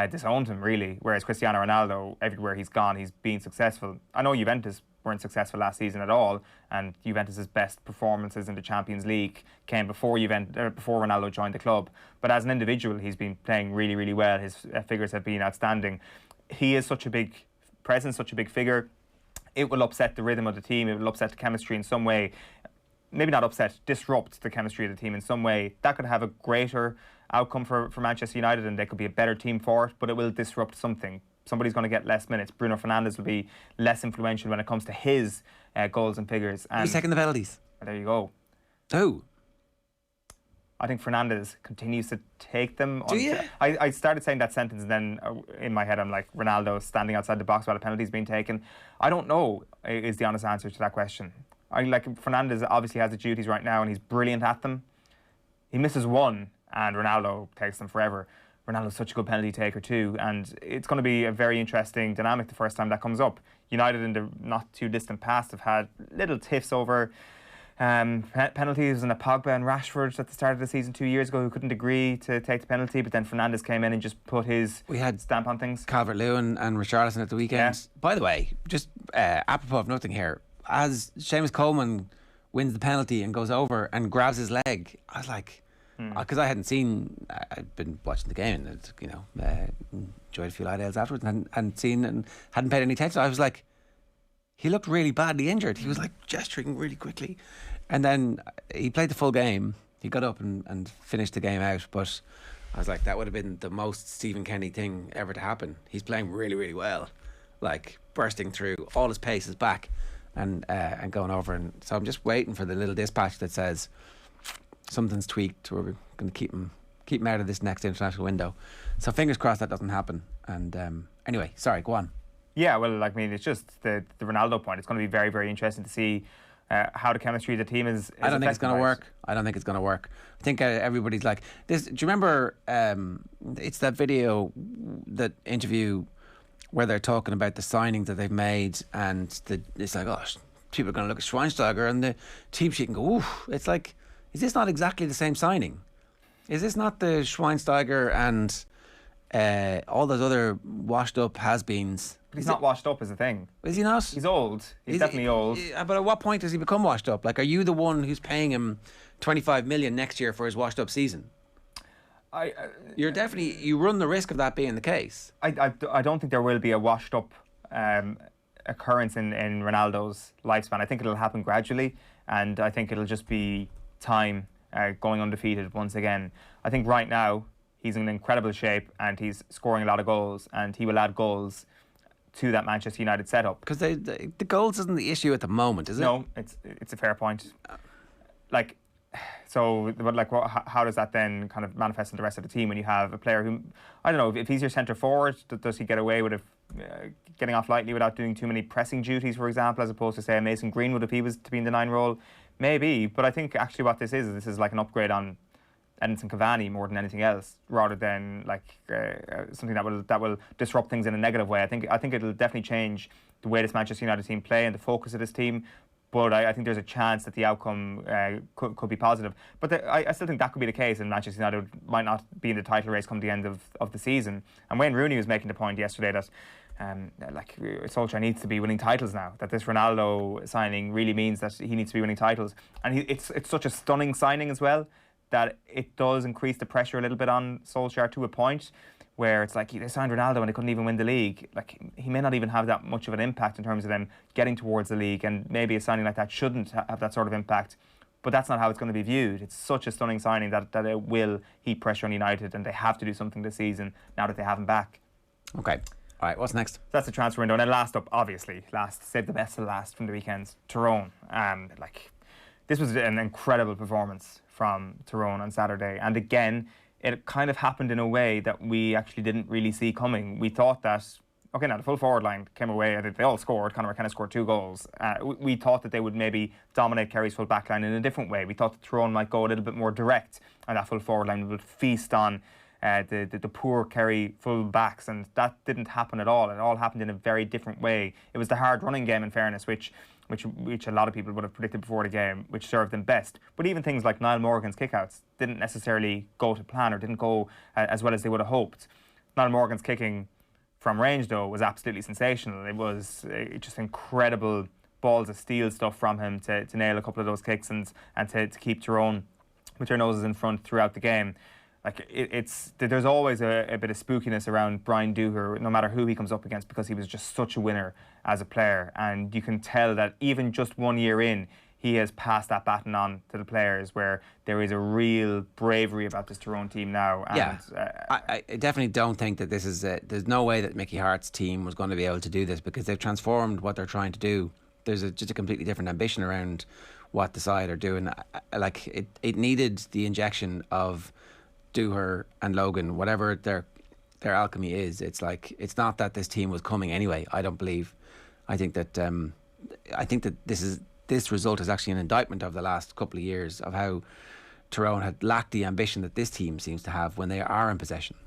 [SPEAKER 4] disowned him, really, whereas Cristiano Ronaldo, everywhere he's gone, he's been successful. I know Juventus weren't successful last season at all, and Juventus's best performances in the Champions League came before Ronaldo joined the club. But as an individual, he's been playing really, really well. His figures have been outstanding. He is such a big presence, such a big figure. It will upset the rhythm of the team. It will upset the chemistry in some way. Maybe not upset, disrupt the chemistry of the team in some way. That could have a greater outcome for Manchester United, and they could be a better team for it, but it will disrupt something. Somebody's going to get less minutes. Bruno Fernandes will be less influential when it comes to his goals and figures. And
[SPEAKER 3] he's taking the penalties.
[SPEAKER 4] There you go.
[SPEAKER 3] Oh.
[SPEAKER 4] I think Fernandes continues to take them.
[SPEAKER 3] Do you?
[SPEAKER 4] I started saying that sentence, and then in my head I'm like, Ronaldo standing outside the box while a penalty's being taken. I don't know is the honest answer to that question. Fernandes obviously has the duties right now, and he's brilliant at them. He misses one, and Ronaldo takes them forever. Ronaldo's such a good penalty taker too, and it's going to be a very interesting dynamic the first time that comes up. United in the not too distant past have had little tiffs over penalties, and Pogba and Rashford at the start of the season 2 years ago who couldn't agree to take the penalty, but then Fernandes came in and just put his stamp on things.
[SPEAKER 3] Calvert-Lewin and Richarlison at the weekend. Yeah. By the way, just apropos of nothing here, as Seamus Coleman wins the penalty and goes over and grabs his leg, I was like, because I'd been watching the game and enjoyed a few light ales afterwards, and hadn't paid any attention. I was like, he looked really badly injured. He was like gesturing really quickly, and then he played the full game. He got up and finished the game out, but I was like, that would have been the most Stephen Kenny thing ever to happen. He's playing really, really well, like bursting through, all his pace is back, and going over. And so I'm just waiting for the little dispatch that says something's tweaked, or we're going to keep him out of this next international window. So fingers crossed that doesn't happen. And anyway, sorry, go on.
[SPEAKER 4] Yeah, well, it's just the Ronaldo point. It's going to be very, very interesting to see how the chemistry of the team is
[SPEAKER 3] I don't think it's going to work. I think everybody's like this. Do you remember it's that video, that interview where they're talking about the signings that they've made, and it's like, oh, people are going to look at Schweinsteiger and the team sheet and go, ooh. It's like, is this not exactly the same signing? Is this not the Schweinsteiger and all those other washed up has-beens.
[SPEAKER 4] But he's not washed up is the thing.
[SPEAKER 3] Is he not?
[SPEAKER 4] He's old. He's definitely old.
[SPEAKER 3] But at what point does he become washed up? Like, are you the one who's paying him 25 million next year for his washed up season? You're definitely, you run the risk of that being the case.
[SPEAKER 4] I don't think there will be a washed up occurrence in Ronaldo's lifespan. I think it'll happen gradually, and I think it'll just be time going undefeated once again. I think right now he's in incredible shape and he's scoring a lot of goals, and he will add goals to that Manchester United setup.
[SPEAKER 3] Because the goals isn't the issue at the moment, is it?
[SPEAKER 4] No, it's a fair point. Like, so, but like, how does that then kind of manifest in the rest of the team when you have a player who, I don't know, if he's your centre forward, does he get away with getting off lightly without doing too many pressing duties, for example, as opposed to, say, a Mason Greenwood if he was to be in the 9 role? Maybe, but I think actually what this is like an upgrade on Edinson Cavani more than anything else, rather than like something that will disrupt things in a negative way. I think it'll definitely change the way this Manchester United team play and the focus of this team. But I think there's a chance that the outcome could be positive. But I still think that could be the case, and Manchester United might not be in the title race come the end of the season. And Wayne Rooney was making the point yesterday that like Solskjaer needs to be winning titles now, that this Ronaldo signing really means that he needs to be winning titles. And it's such a stunning signing as well, that it does increase the pressure a little bit on Solskjaer to a point where it's like they signed Ronaldo and they couldn't even win the league. Like, he may not even have that much of an impact in terms of them getting towards the league, and maybe a signing like that shouldn't have that sort of impact. But that's not how it's going to be viewed. It's such a stunning signing that it will heap pressure on United, and they have to do something this season now that they have him back.
[SPEAKER 3] Okay. All right, what's next?
[SPEAKER 4] That's the transfer window. And then last up, obviously, save the best for last from the weekend, Tyrone. This was an incredible performance from Tyrone on Saturday. And again, it kind of happened in a way that we actually didn't really see coming. We thought that, okay, now the full forward line came away. They all scored. Conor McKenna scored 2 goals. We thought that they would maybe dominate Kerry's full back line in a different way. We thought that Tyrone might go a little bit more direct, and that full forward line would feast on the poor Kerry full backs, and that didn't happen at all. It all happened in a very different way. It was the hard running game, in fairness, which a lot of people would have predicted before the game, which served them best. But even things like Niall Morgan's kickouts didn't necessarily go to plan, or didn't go as well as they would have hoped. Niall Morgan's kicking from range, though, was absolutely sensational. It was just incredible balls of steel stuff from him to nail a couple of those kicks and to keep Tyrone with their noses in front throughout the game. Like, there's always a bit of spookiness around Brian Dooher, no matter who he comes up against, because he was just such a winner as a player. And you can tell that even just 1 year in, he has passed that baton on to the players, where there is a real bravery about this Tyrone team now. And,
[SPEAKER 3] yeah, I definitely don't think that this is... there's no way that Mickey Hart's team was going to be able to do this, because they've transformed what they're trying to do. There's just a completely different ambition around what the side are doing. Like, it needed the injection of Dooher and Logan, whatever their alchemy is. It's like, it's not that this team was coming anyway. I don't believe. I think that this result is actually an indictment of the last couple of years of how Tyrone had lacked the ambition that this team seems to have when they are in possession.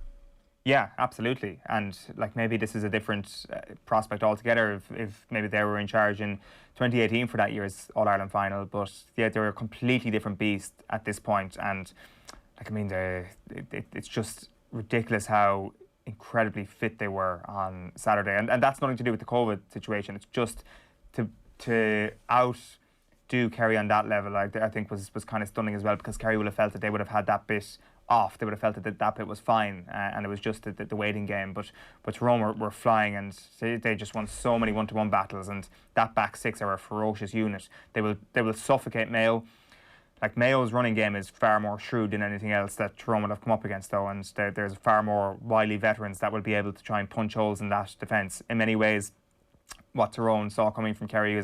[SPEAKER 4] Yeah, absolutely. And like, maybe this is a different prospect altogether if maybe they were in charge in 2018 for that year's All-Ireland final. But yeah, they're a completely different beast at this point. And like, I mean, it's just ridiculous how incredibly fit they were on Saturday. And that's nothing to do with the COVID situation. It's just to outdo Kerry on that level, I think was kind of stunning as well, because Kerry would have felt that they would have had that bit off. They would have felt that bit was fine, and it was just the waiting game. But Tyrone were flying, and they just won so many one-to-one battles, and that back six are a ferocious unit. They will suffocate Mayo. Like, Mayo's running game is far more shrewd than anything else that Tyrone would have come up against, though, and there's far more wily veterans that will be able to try and punch holes in that defence. In many ways, what Tyrone saw coming from Kerry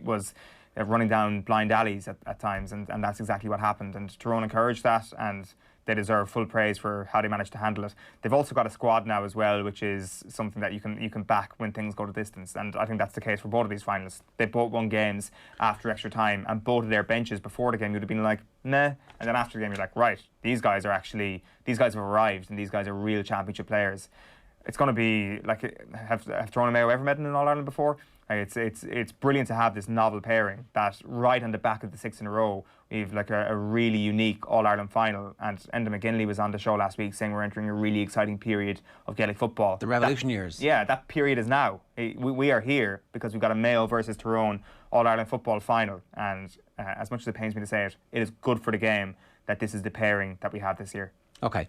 [SPEAKER 4] was running down blind alleys at times, and that's exactly what happened. And Tyrone encouraged that, and they deserve full praise for how they managed to handle it. They've also got a squad now as well, which is something that you can back when things go the distance, and I think that's the case for both of these finalists. They both won games after extra time, and both of their benches before the game you'd have been like, nah, and then after the game you're like, right, these guys have arrived, and these guys are real championship players. it's going to be like, have Tyrone and Mayo ever met in an All-Ireland before? It's brilliant to have this novel pairing that right on the back of the 6 in a row, we've like a really unique All-Ireland final. And Enda McGinley was on the show last week saying we're entering a really exciting period of Gaelic football.
[SPEAKER 3] The revolution years.
[SPEAKER 4] Yeah, that period is now. We are here because we've got a Mayo versus Tyrone All-Ireland football final. And as much as it pains me to say it, it is good for the game that this is the pairing that we have this year.
[SPEAKER 3] Okay.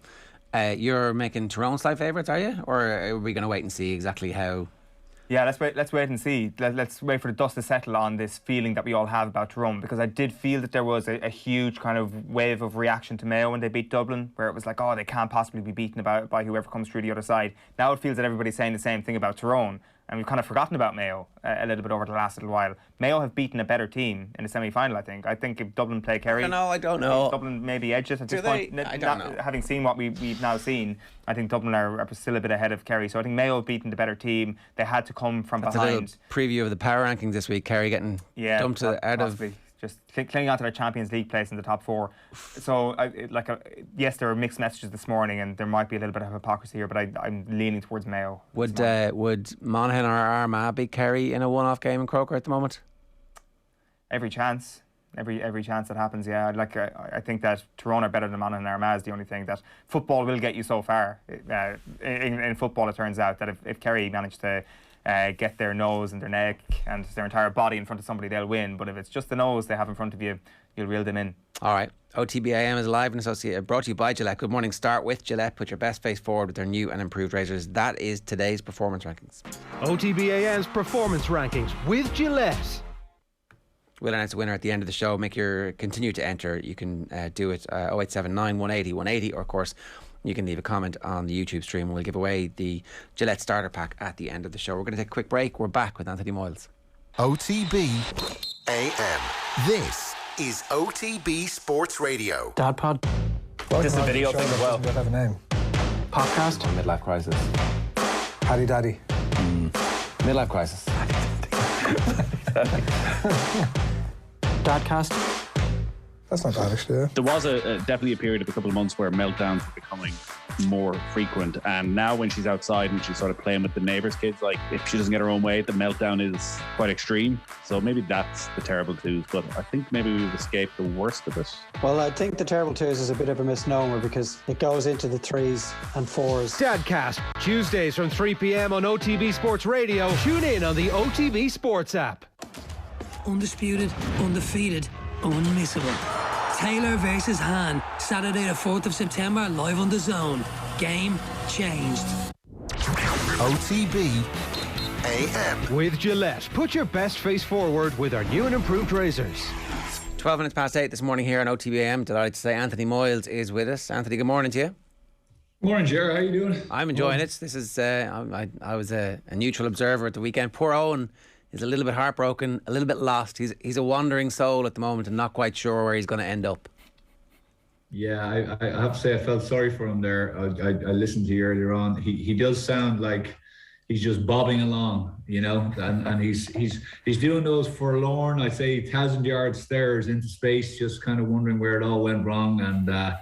[SPEAKER 3] You're making Tyrone slight favourites, are you? Or are we going to wait and see exactly how?
[SPEAKER 4] Yeah, let's wait and see. Let's wait for the dust to settle on this feeling that we all have about Tyrone, because I did feel that there was a huge kind of wave of reaction to Mayo when they beat Dublin, where it was like, oh, they can't possibly be beaten by whoever comes through the other side. Now it feels that everybody's saying the same thing about Tyrone, and we've kind of forgotten about Mayo a little bit over the last little while. Mayo have beaten a better team in the semi-final, I think. I think if Dublin play Kerry...
[SPEAKER 3] I don't know.
[SPEAKER 4] Dublin maybe edge it at this point.
[SPEAKER 3] I don't know.
[SPEAKER 4] Having seen what we've now seen, I think Dublin are still a bit ahead of Kerry. So I think Mayo have beaten the better team. They had to come from
[SPEAKER 3] That's
[SPEAKER 4] behind.
[SPEAKER 3] A little preview of the power rankings this week. Kerry getting dumped out
[SPEAKER 4] possibly.
[SPEAKER 3] of...
[SPEAKER 4] Just clinging on to their Champions League place in the top 4. So, yes, there were mixed messages this morning, and there might be a little bit of hypocrisy here, but I'm leaning towards Mayo.
[SPEAKER 3] Would Monaghan or Armagh beat Kerry in a one-off game in Croker at the moment? Every
[SPEAKER 4] chance that happens. Yeah, I think that Tyrone are better than Monaghan and Armagh is the only thing that football will get you so far. In football, it turns out that if Kerry manage to get their nose and their neck and their entire body in front of somebody, they'll win. But if it's just the nose they have in front of you, you'll reel them in.
[SPEAKER 3] All right. OTB AM is live and brought to you by Gillette. Good morning. Start with Gillette. Put your best face forward with their new and improved razors. That is today's performance rankings.
[SPEAKER 2] OTB AM's performance rankings with Gillette.
[SPEAKER 3] We'll announce the winner at the end of the show. Continue to enter. You can do it 0879 180 180, or of course you can leave a comment on the YouTube stream. We'll give away the Gillette starter pack at the end of the show. We're going to take a quick break. We're back with Anthony Moyles.
[SPEAKER 1] OTB AM. This is OTB Sports Radio.
[SPEAKER 8] Dad Pod.
[SPEAKER 4] This is a video thing as well.
[SPEAKER 8] Does have a name? Podcast.
[SPEAKER 3] Midlife crisis.
[SPEAKER 8] Paddy Daddy.
[SPEAKER 3] Midlife crisis.
[SPEAKER 8] Dadcast.
[SPEAKER 7] That's not bad, actually. Yeah.
[SPEAKER 9] There was definitely a period of a couple of months where meltdowns were becoming more frequent, and now when she's outside and she's sort of playing with the neighbours' kids, like if she doesn't get her own way, the meltdown is quite extreme. So maybe that's the terrible twos, but I think maybe we've escaped the worst of it.
[SPEAKER 10] Well, I think the terrible twos is a bit of a misnomer because it goes into the 3s and 4s.
[SPEAKER 2] Dadcast, Tuesdays from 3 p.m. on OTB Sports Radio. Tune in on the OTB Sports app.
[SPEAKER 11] Undisputed, undefeated, unmissable. Taylor versus Han, Saturday the 4th of September, live on The Zone. Game changed.
[SPEAKER 1] OTB AM.
[SPEAKER 2] With Gillette. Put your best face forward with our new and improved razors.
[SPEAKER 3] 12 minutes past 8 this morning here on OTB AM. Delighted to say Anthony Moyles is with us. Anthony, good morning to you.
[SPEAKER 12] Morning, Ger. How you doing?
[SPEAKER 3] I'm enjoying it. This is I was a neutral observer at the weekend. Poor Eoin is a little bit heartbroken, a little bit lost. He's a wandering soul at the moment and not quite sure where he's going to end up.
[SPEAKER 12] Yeah, I have to say I felt sorry for him there. I listened to you earlier on. He does sound like he's just bobbing along, you know, and he's doing those forlorn, I say, 1,000-yard stares into space, just kind of wondering where it all went wrong. And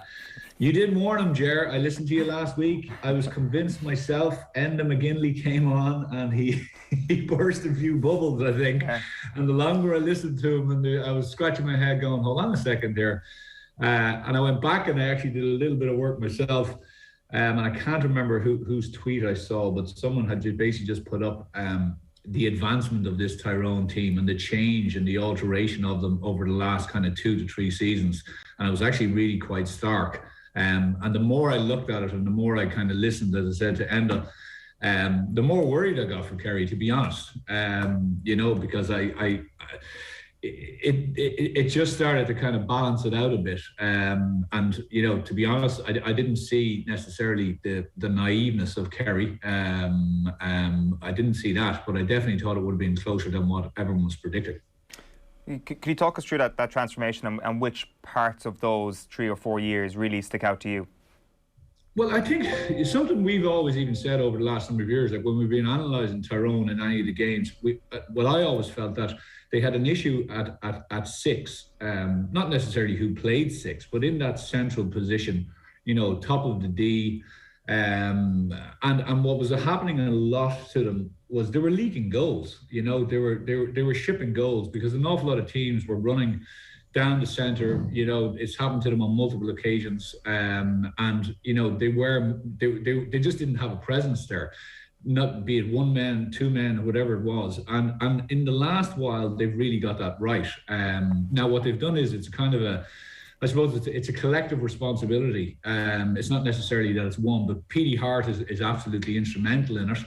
[SPEAKER 12] you did warn him, Ger. I listened to you last week. I was convinced myself. Enda McGinley came on and he burst a few bubbles, I think. Okay. And the longer I listened to him, and I was scratching my head going, hold on a second there. And I went back and I actually did a little bit of work myself. And I can't remember whose tweet I saw, but someone had basically just put up the advancement of this Tyrone team and the change and the alteration of them over the last kind of 2 to 3 seasons. And it was actually really quite stark. And the more I looked at it and the more I kind of listened, as I said, to Enda, the more worried I got for Kerry, to be honest. You know, because it just started to kind of balance it out a bit. And, you know, to be honest, I didn't see necessarily the naiveness of Kerry. I didn't see that, but I definitely thought it would have been closer than what everyone was predicting.
[SPEAKER 4] Can you talk us through that transformation and which parts of those 3 or 4 years really stick out to you?
[SPEAKER 12] Well, I think it's something we've always even said over the last number of years, like when we've been analysing Tyrone in any of the games, I always felt that they had an issue at 6, not necessarily who played 6, but in that central position, you know, top of the D, And what was happening a lot to them was they were leaking goals. You know, they were shipping goals because an awful lot of teams were running down the centre. You know, it's happened to them on multiple occasions, and you know they just didn't have a presence there. Not be it one man, two men, whatever it was. And in the last while, they've really got that right. Now what they've done is it's kind of I suppose it's a collective responsibility. It's not necessarily that it's one, but PD Hart is absolutely instrumental in it,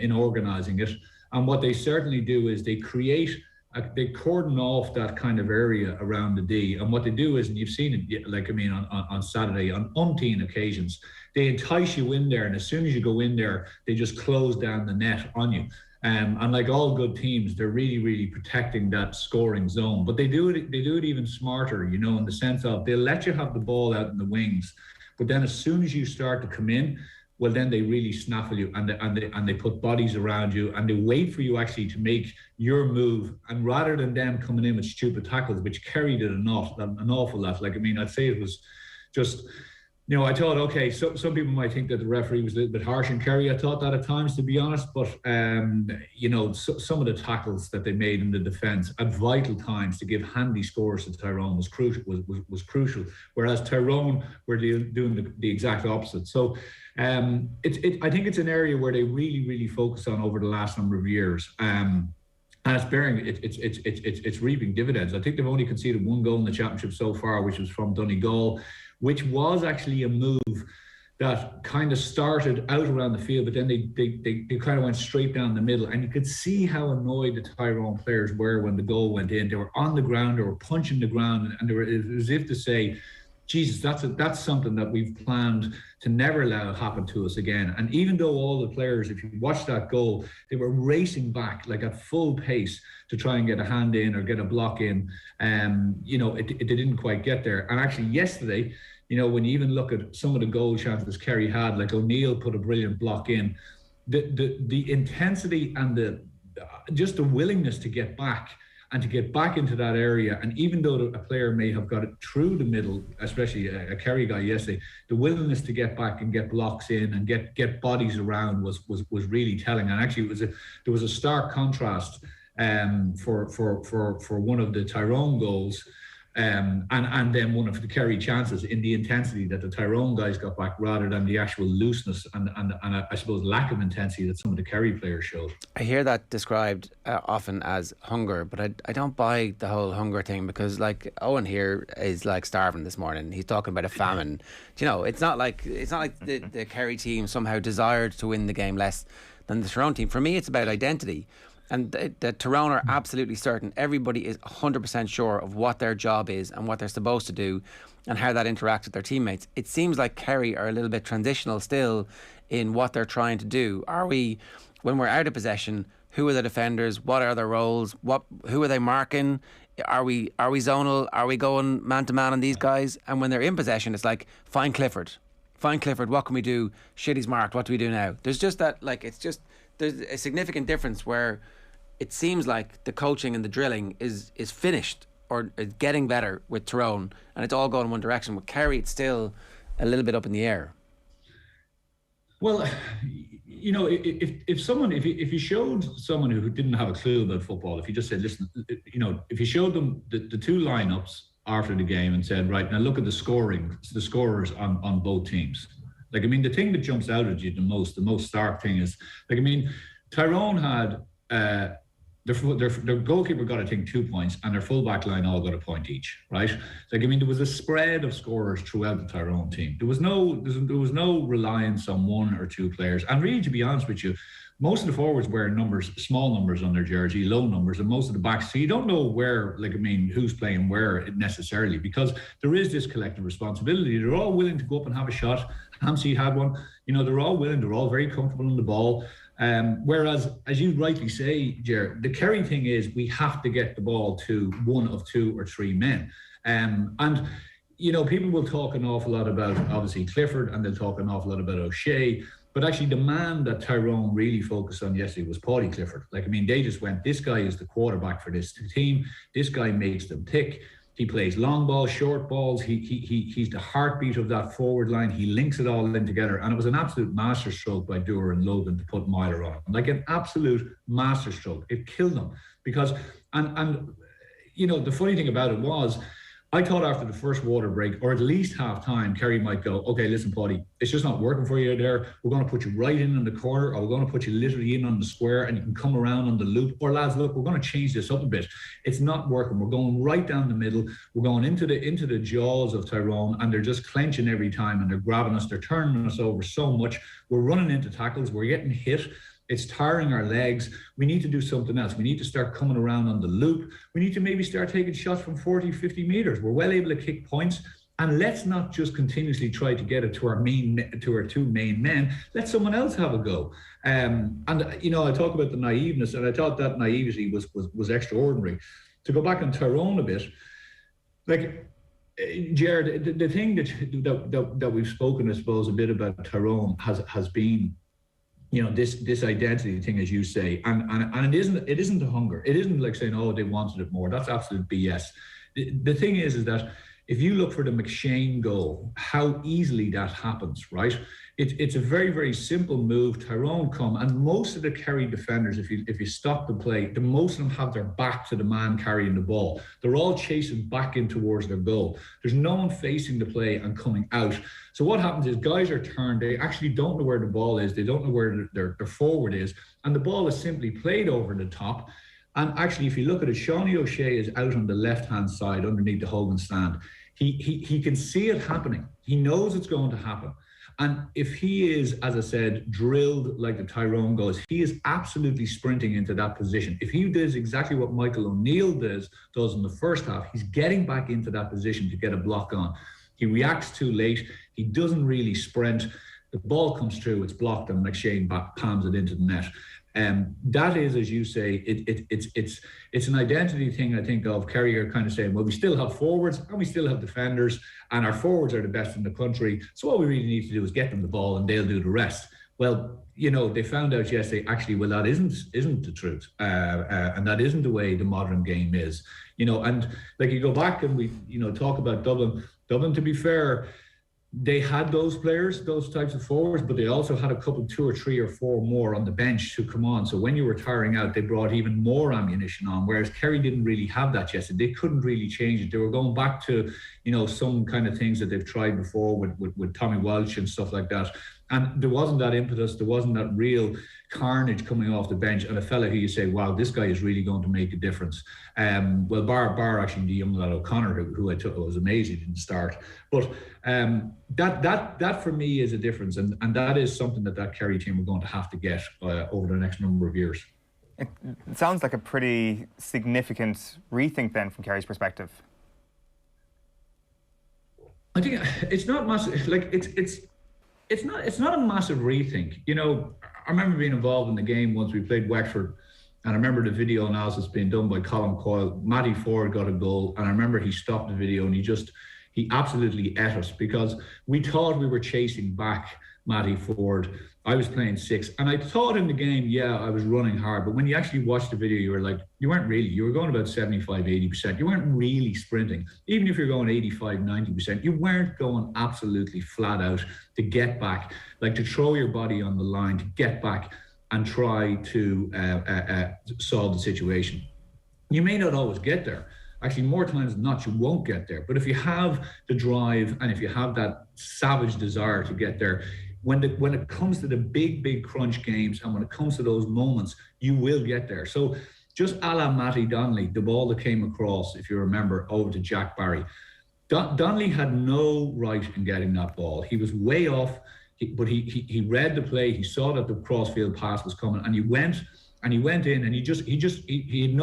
[SPEAKER 12] in organising it. And what they certainly do is they cordon off that kind of area around the D. And what they do is, and you've seen it, like, I mean, on Saturday, on umpteen occasions, they entice you in there. And as soon as you go in there, they just close down the net on you. And like all good teams, they're really, really protecting that scoring zone. But they do it even smarter, you know, in the sense of they'll let you have the ball out in the wings. But then as soon as you start to come in, well, then they really snaffle you and they put bodies around you and they wait for you actually to make your move. And rather than them coming in with stupid tackles, which Kerry did an awful lot. Like, I mean, I'd say it was just, you know, I thought, okay, so some people might think that the referee was a little bit harsh on Kerry. I thought that at times, to be honest, but, you know, some of the tackles that they made in the defence at vital times to give handy scores to Tyrone was crucial, whereas Tyrone were doing the exact opposite. So I think it's an area where they really, really focus on over the last number of years. And it's reaping dividends. I think they've only conceded one goal in the championship so far, which was from Donegal, which was actually a move that kind of started out around the field, but then they kind of went straight down the middle. And you could see how annoyed the Tyrone players were when the goal went in. They were on the ground, they were punching the ground, and they were as if to say, Jesus, that's something that we've planned to never allow happen to us again. And even though all the players, if you watch that goal, they were racing back like at full pace to try and get a hand in or get a block in, you know, it didn't quite get there. And actually yesterday, you know, when you even look at some of the goal chances Kerry had, like O'Neill put a brilliant block in, the intensity and just the willingness to get back and to get back into that area. And even though a player may have got it through the middle, especially a Kerry guy yesterday, the willingness to get back and get blocks in and get bodies around was really telling. And actually there was a stark contrast for one of the Tyrone goals and then one of the Kerry chances in the intensity that the Tyrone guys got back rather than the actual looseness and I suppose lack of intensity that some of the Kerry players showed. I hear that described often as hunger, but I don't buy the whole hunger thing because like Eoin here is like starving this morning. He's talking about a famine. You know, it's not like the Kerry team somehow desired to win the game less than the Tyrone team. For me, it's about identity. And the Tyrone are absolutely certain. Everybody is 100% sure of what their job is and what they're supposed to do and how that interacts with their teammates. It seems like Kerry are a little bit transitional still in what they're trying to do. Are we, when we're out of possession, who are the defenders? What are their roles? Who are they marking? Are we zonal? Are we going man-to-man on these guys? And when they're in possession, it's like, find Clifford. What can we do? Shit, he's marked. What do we do now? There's just that, like, it's just, there's a significant difference where it seems like the coaching and the drilling is finished or is getting better with Tyrone and it's all going in one direction. With Kerry, it's still a little bit up in the air. Well, you know, if you showed someone who didn't have a clue about football, if you just said, listen, you know, if you showed them the two lineups after the game and said, right, now look at the scorers on both teams. Like, I mean, the thing that jumps out at you the most stark thing is, like, I mean, Tyrone had their goalkeeper got, I think, 2 points, and their full back line all got a point each, right? Like, I mean, there was a spread of scorers throughout the Tyrone team. There was no reliance on one or two players. And really, to be honest with you, most of the forwards wear small numbers on their jersey, low numbers, and most of the backs. So you don't know where, like, I mean, who's playing where necessarily, because there is this collective responsibility. They're all willing to go up and have a shot. Hampsey had one. You know, they're all willing. They're all very comfortable on the ball. Whereas, as you rightly say, Ger, the Kerry thing is we have to get the ball to one of two or three men. And, you know, people will talk an awful lot about, obviously, Clifford, and they'll talk an awful lot about O'Shea. But actually, the man that Tyrone really focused on yesterday was Paudie Clifford. Like, I mean, they just went, this guy is the quarterback for this team. This guy makes them tick. He plays long balls, short balls. He's the heartbeat of that forward line. He links it all in together. And it was an absolute masterstroke by Dura and Logan to put Myler on him. Like an absolute masterstroke. It killed them because, and you know, the funny thing about it was, I thought after the first water break, or at least half time, Kerry might go, okay, listen, Paddy, it's just not working for you there. We're going to put you right in the corner, or we're going to put you literally in on the square, and you can come around on the loop. Or lads, look, we're going to change this up a bit. It's not working. We're going right down the middle. We're going into the jaws of Tyrone, and they're just clenching every time, and they're grabbing us. They're turning us over so much. We're running into tackles. We're getting hit. It's tiring our legs. We need to do something else. We need to start coming around on the loop. We need to maybe start taking shots from 40, 50 metres. We're well able to kick points. And let's not just continuously try to get it to our two main men. Let someone else have a go. And, you know, I talk about the naiveness, and I thought that naivety was extraordinary. To go back on Tyrone a bit, like, Jared, the thing that we've spoken, I suppose, a bit about Tyrone has been, you know, this identity thing, as you say, and it isn't a hunger. It isn't like saying, oh, they wanted it more. That's absolute BS. The thing is that if you look for the McShane goal, how easily that happens, right? It's a very, very simple move. Tyrone come, and most of the Kerry defenders, if you stop the play, the most of them have their back to the man carrying the ball. They're all chasing back in towards their goal. There's no one facing the play and coming out. So what happens is guys are turned. They actually don't know where the ball is. They don't know where their forward is. And the ball is simply played over the top. And actually, if you look at it, Shawnee O'Shea is out on the left-hand side underneath the Hogan stand. He can see it happening. He knows it's going to happen. And if he is, as I said, drilled like the Tyrone goes, he is absolutely sprinting into that position. If he does exactly what Michael O'Neill does in the first half, he's getting back into that position to get a block on. He reacts too late. He doesn't really sprint. The ball comes through, it's blocked, and McShane palms it into the net. That is, as you say, it's an identity thing. I think of Kerry are kind of saying, well, we still have forwards and we still have defenders, and our forwards are the best in the country. So what we really need to do is get them the ball, and they'll do the rest. Well, you know, they found out yesterday, actually, well, that isn't the truth, and that isn't the way the modern game is. You know, and like you go back and we, you know, talk about Dublin. Dublin, to be fair, they had those players, those types of forwards, but they also had a couple, 2 or 3 or 4 more on the bench to come on. So when you were tiring out, they brought even more ammunition on, whereas Kerry didn't really have that yesterday. They couldn't really change it. They were going back to, you know, some kind of things that they've tried before with Tommy Walsh and stuff like that. And there wasn't that impetus, there wasn't that real carnage coming off the bench, and a fella who you say, wow, this guy is really going to make a difference. Well, bar actually the young lad O'Connor, who I took, was amazing, didn't start. But that for me is a difference, and that is something that Kerry team are going to have to get over the next number of years.
[SPEAKER 4] It sounds like a pretty significant rethink then from Kerry's perspective.
[SPEAKER 12] I think it's not massive. Like it's not a massive rethink. You know, I remember being involved in the game once we played Wexford, and I remember the video analysis being done by Colin Coyle. Matty Ford got a goal, and I remember he stopped the video and he absolutely ate us, because we thought we were chasing back Matty Ford. I was playing 6, and I thought in the game, yeah, I was running hard, but when you actually watched the video, you were like, you weren't really. You were going about 75, 80%. You weren't really sprinting. Even if you're going 85, 90%, you weren't going absolutely flat out to get back, like to throw your body on the line, to get back and try to solve the situation. You may not always get there. Actually, more times than not, you won't get there. But if you have the drive, and if you have that savage desire to get there, when it comes to the big crunch games, and when it comes to those moments, you will get there. So just a la Matty Donnelly, the ball that came across, if you remember, over to Jack Barry. Donnelly had no right in getting that ball. He was way off, but he read the play. He saw that the crossfield pass was coming, and he went in, and he had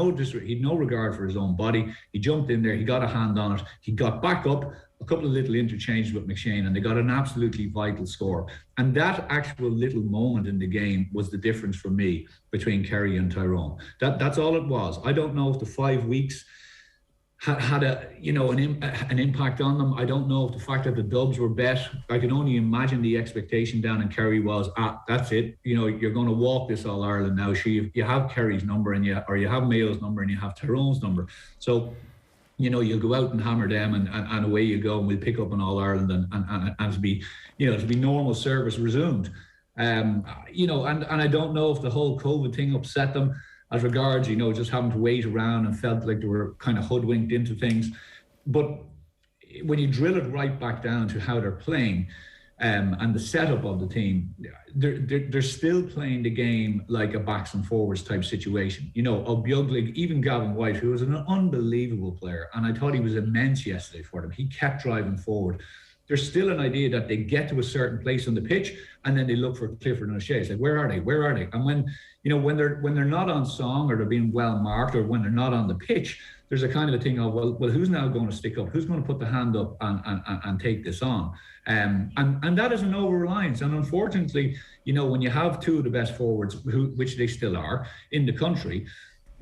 [SPEAKER 12] no regard for his own body. He jumped in there, he got a hand on it, he got back up, a couple of little interchanges with McShane, and they got an absolutely vital score. And that actual little moment in the game was the difference for me between Kerry and Tyrone. That's all it was. I don't know if the 5 weeks had an impact on them. I don't know if the fact that the Dubs were bet. I can only imagine the expectation down in Kerry was, that's it. You know, you're going to walk this All Ireland now. So you have Kerry's number, or you have Mayo's number, and you have Tyrone's number. So you'll go out and hammer them and away you go, and we'll pick up an All-Ireland and it'll be, it'll be normal service resumed. And I don't know if the whole COVID thing upset them as regards, just having to wait around and felt like they were kind of hoodwinked into things. But when you drill it right back down to how they're playing, and the setup of the team, they're still playing the game like a backs and forwards type situation. Obiuglig, even Gavin White, who was an unbelievable player, and I thought he was immense yesterday for them. He kept driving forward. There's still an idea that they get to a certain place on the pitch and then they look for Clifford and O'Shea. It's like, where are they? Where are they? And when they're not on song, or they're being well marked, or when they're not on the pitch, there's a kind of a thing of, well, who's now going to stick up? Who's going to put the hand up and take this on? And that is an over-reliance. And unfortunately, when you have two of the best forwards, which they still are, in the country,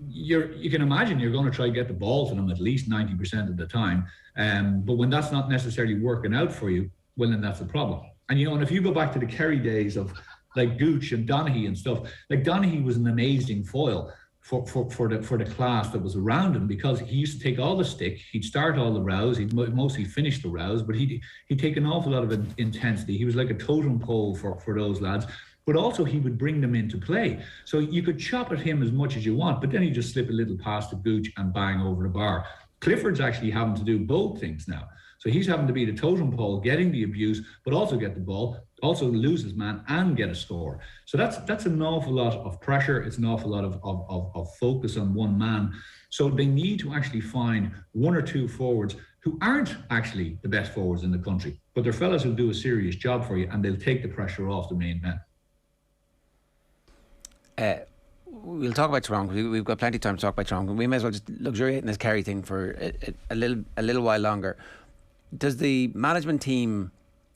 [SPEAKER 12] you can imagine you're going to try to get the ball to them at least 90% of the time. But when that's not necessarily working out for you, well, then that's the problem. And, and if you go back to the Kerry days of like Gooch and Donaghy and stuff, like Donaghy was an amazing foil for the class that was around him, because he used to take all the stick, he'd start all the rows, he'd mostly finish the rows, but he'd take an awful lot of intensity. He was like a totem pole for those lads, but also he would bring them into play. So you could chop at him as much as you want, but then you just slip a little past the Gooch and bang over the bar. Clifford's actually having to do both things now. So he's having to be the totem pole, getting the abuse, but also get the ball, also lose his man and get a score. So that's an awful lot of pressure. It's an awful lot of focus on one man. So they need to actually find one or two forwards who aren't actually the best forwards in the country, but they're fellas who'll do a serious job for you, and they'll take the pressure off the main men.
[SPEAKER 3] We'll talk about Tyrone. We've got plenty of time to talk about Tyrone. We may as well just luxuriate in this Kerry thing for a little while longer. Does the management team,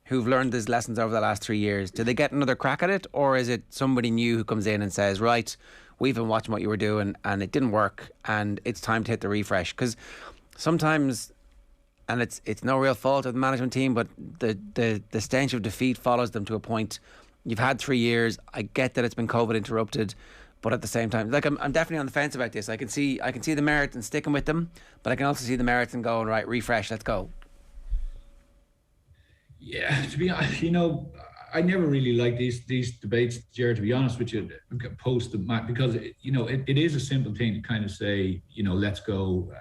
[SPEAKER 3] who've learned these lessons over the last 3 years, do they get another crack at it, or is it somebody new who comes in and says, right, we've been watching what you were doing and it didn't work and it's time to hit the refresh? Because sometimes, and it's no real fault of the management team, but the stench of defeat follows them to a point. You've had 3 years. I get that it's been COVID interrupted, but at the same time, like I'm definitely on the fence about this. I can see the merit in sticking with them, but I can also see the merit in going, right, refresh, let's go.
[SPEAKER 12] Yeah, to be honest, I never really like these debates, Jared, to be honest with you, post the match, because it is a simple thing to kind of say, let's go.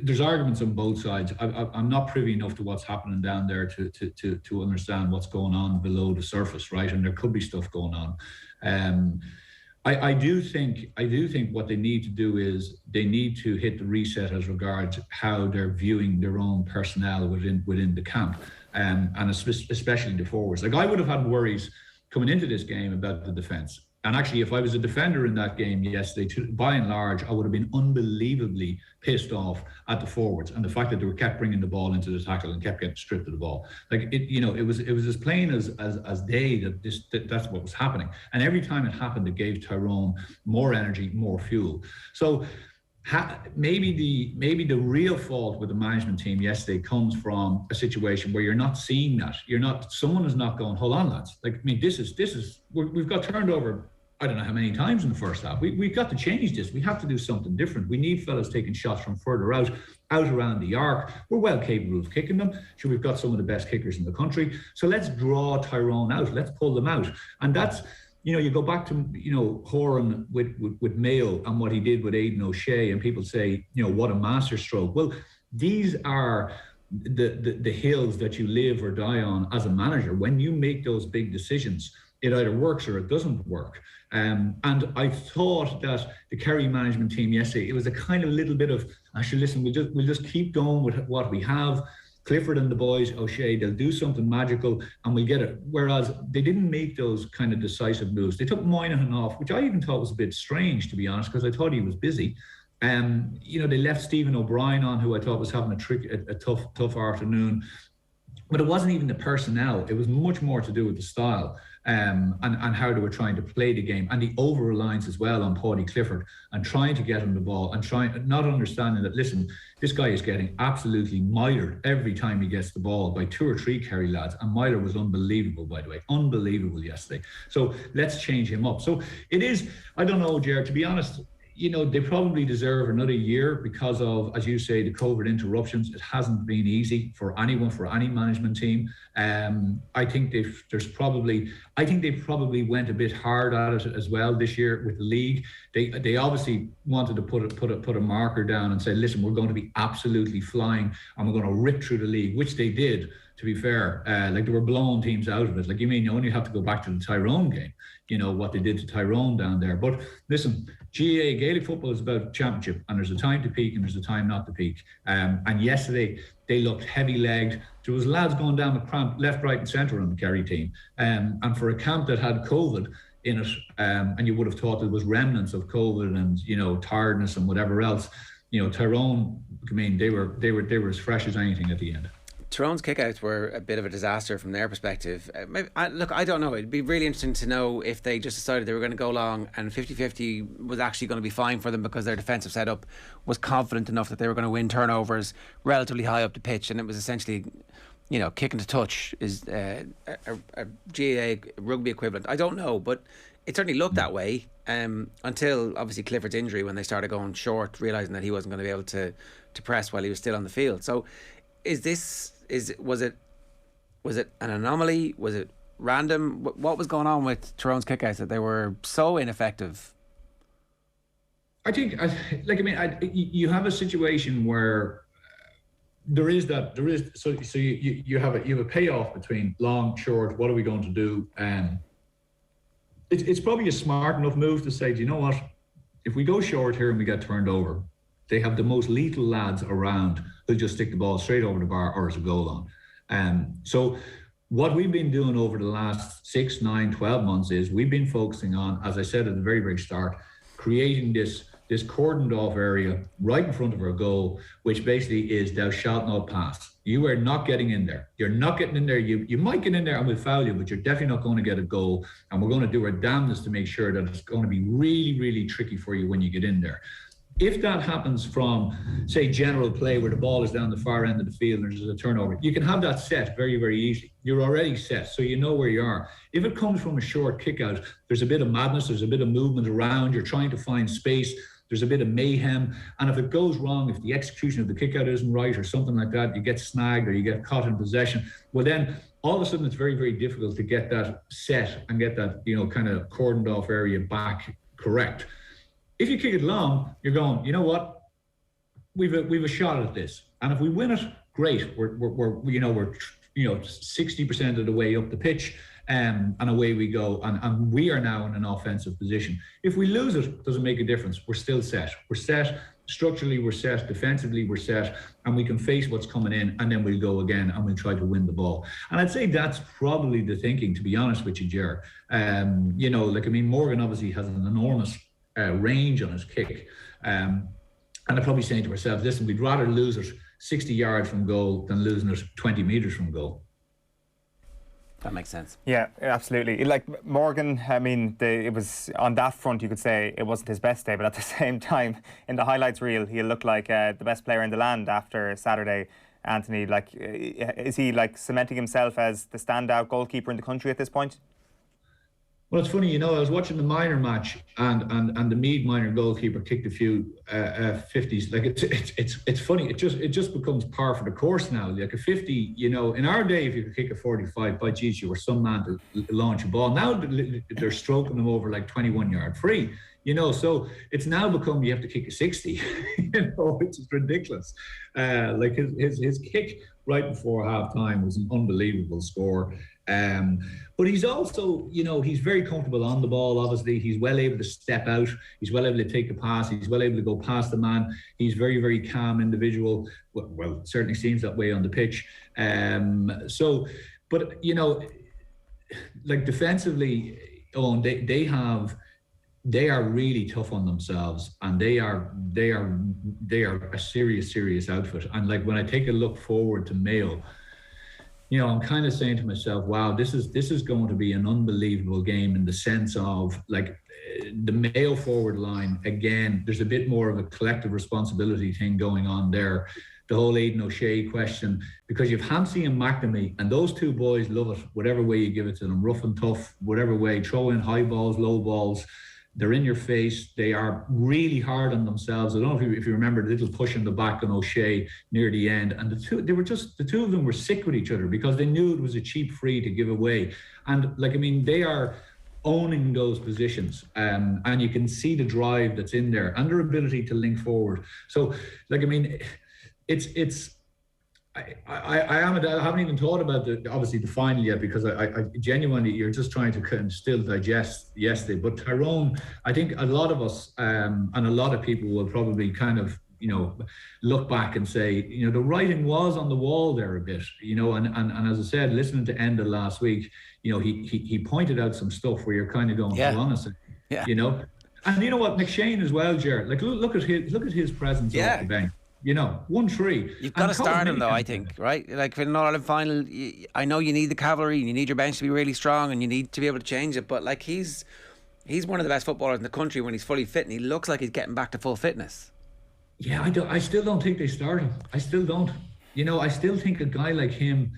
[SPEAKER 12] There's arguments on both sides. I'm not privy enough to what's happening down there to understand what's going on below the surface, right? And there could be stuff going on. I do think what they need to do is they need to hit the reset as regards how they're viewing their own personnel within the camp, and especially the forwards. Like, I would have had worries coming into this game about the defence. And actually, if I was a defender in that game yesterday, by and large, I would have been unbelievably pissed off at the forwards and the fact that they kept bringing the ball into the tackle and kept getting stripped of the ball. Like, it was as plain as day that's what was happening. And every time it happened, it gave Tyrone more energy, more fuel. So maybe the real fault with the management team yesterday comes from a situation where you're not seeing that. Someone is not going, hold on, lads. Like, I mean, we've got turned over, I don't know how many times in the first half. We've got to change this. We have to do something different. We need fellas taking shots from further out around the arc. We're well capable of kicking them. Sure, we've got some of the best kickers in the country. So let's draw Tyrone out. Let's pull them out. And that's, you go back to, Horan with Mayo and what he did with Aidan O'Shea, and people say, what a masterstroke. Well, these are the hills that you live or die on as a manager. When you make those big decisions, it either works or it doesn't work. And I thought that the Kerry management team yesterday, it was a kind of little bit of, actually, listen, we'll just keep going with what we have. Clifford and the boys, O'Shea, they'll do something magical and we'll get it. Whereas they didn't make those kind of decisive moves. They took Moynihan off, which I even thought was a bit strange, to be honest, because I thought he was busy. They left Stephen O'Brien on, who I thought was having a tough afternoon. But it wasn't even the personnel. It was much more to do with the style and how they were trying to play the game, and the over-reliance as well on Paudie Clifford and trying to get him the ball and not understanding that, listen, this guy is getting absolutely mired every time he gets the ball by 2 or 3 Kerry lads. And Myler was unbelievable, by the way, unbelievable yesterday. So let's change him up. So it is, I don't know, Jared, to be honest, they probably deserve another year because of, as you say, the COVID interruptions. It hasn't been easy for anyone, for any management team. I think they probably went a bit hard at it as well this year with the league. They obviously wanted to put a marker down and say, listen, we're going to be absolutely flying and we're going to rip through the league, which they did. To be fair, they were blowing teams out of it. You only have to go back to the Tyrone game, what they did to Tyrone down there. But listen, Gaelic football is about championship, and there's a time to peak and there's a time not to peak. And yesterday they looked heavy-legged. There was lads going down with cramp left, right, and centre on the Kerry team. And for a camp that had COVID in it, and you would have thought there was remnants of COVID and tiredness and whatever else. Tyrone, they were as fresh as anything at the end.
[SPEAKER 3] Tyrone's kickouts were a bit of a disaster from their perspective. I don't know. It'd be really interesting to know if they just decided they were going to go long and 50-50 was actually going to be fine for them because their defensive setup was confident enough that they were going to win turnovers relatively high up the pitch, and it was essentially, kicking to touch is a GAA rugby equivalent. I don't know, but it certainly looked that way until obviously Clifford's injury when they started going short, realising that he wasn't going to be able to press while he was still on the field. So was it an anomaly? Was it random? What was going on with Tyrone's kickouts that they were so ineffective?
[SPEAKER 12] I think, you have a situation where you have a payoff between long, short. What are we going to do? It's probably a smart enough move to say, do you know what? If we go short here and we get turned over, they have the most lethal lads around who'll just stick the ball straight over the bar or as a goal on. So what we've been doing over the last 6, 9, 12 months is we've been focusing on, as I said at the very, very start, creating this cordoned off area right in front of our goal, which basically is thou shalt not pass. You are not getting in there. You're not getting in there. You might get in there and we'll foul you, but you're definitely not going to get a goal. And we're going to do our damnedest to make sure that it's going to be really, really tricky for you when you get in there. If that happens from, say, general play where the ball is down the far end of the field and there's a turnover, you can have that set very, very easily. You're already set, so you know where you are. If it comes from a short kick out, there's a bit of madness, there's a bit of movement around, you're trying to find space, there's a bit of mayhem. And if it goes wrong, if the execution of the kick out isn't right or something like that, you get snagged or you get caught in possession, well then all of a sudden it's very, very difficult to get that set and get that, kind of cordoned off area back correct. If you kick it long, you're going, you know what? We've a shot at this, and if we win it, great. We're 60% of the way up the pitch, and away we go. And we are now in an offensive position. If we lose it doesn't make a difference. We're still set. We're set structurally. We're set defensively. We're set, and we can face what's coming in, and then we'll go again and we'll try to win the ball. And I'd say that's probably the thinking, to be honest with you, Ger. Morgan obviously has an enormous range on his kick, and they're probably saying to ourselves, listen, we'd rather lose it 60 yards from goal than losing it 20 metres from goal.
[SPEAKER 3] That makes sense.
[SPEAKER 4] Yeah, absolutely. Like Morgan, it was on that front, you could say it wasn't his best day, but at the same time, in the highlights reel, he looked like the best player in the land after Saturday. Anthony, is he cementing himself as the standout goalkeeper in the country at this point?
[SPEAKER 12] Well, it's funny, I was watching the minor match and the Meath minor goalkeeper kicked a few 50s. It's funny. It just becomes par for the course now. Like a 50, in our day, if you could kick a 45, by geez, you were some man to launch a ball. Now they're stroking them over 21-yard free. So it's now become you have to kick a 60. Which is ridiculous. His kick right before half time was an unbelievable score. But he's also, he's very comfortable on the ball, obviously. He's well able to step out. He's well able to take a pass. He's well able to go past the man. He's very, very calm individual. Well, certainly seems that way on the pitch. Defensively, Eoin, they are really tough on themselves, and they are a serious outfit. And when I take a look forward to Mayo, I'm kind of saying to myself, wow, this is going to be an unbelievable game in the sense of the Mayo forward line. Again, there's a bit more of a collective responsibility thing going on there. The whole Aidan O'Shea question, because you've Hampsey and McNamee, and those two boys love it, whatever way you give it to them, rough and tough, whatever way, throw in high balls, low balls. They're in your face. They are really hard on themselves. I don't know if you remember the little push in the back on O'Shea near the end. And the two of them were sick with each other because they knew it was a cheap free to give away. And they are owning those positions, and you can see the drive that's in there and their ability to link forward. So, I haven't even thought about the final yet, because I genuinely, you're just trying to kind of still digest yesterday. But Tyrone, I think a lot of us and a lot of people will probably kind of, look back and say, the writing was on the wall there a bit, and as I said, listening to Enda last week, he pointed out some stuff where you're kind of going, honestly, and you know what, McShane as well, Jared, look at his presence off the bench. 1-3.
[SPEAKER 3] You've got to start him though, I think, right? Like for an All-Ireland final, I know you need the cavalry, you need your bench to be really strong, and you need to be able to change it. But he's one of the best footballers in the country when he's fully fit, and he looks like he's getting back to full fitness.
[SPEAKER 12] Yeah, I still don't think they start him. I still don't. I still think a guy like him.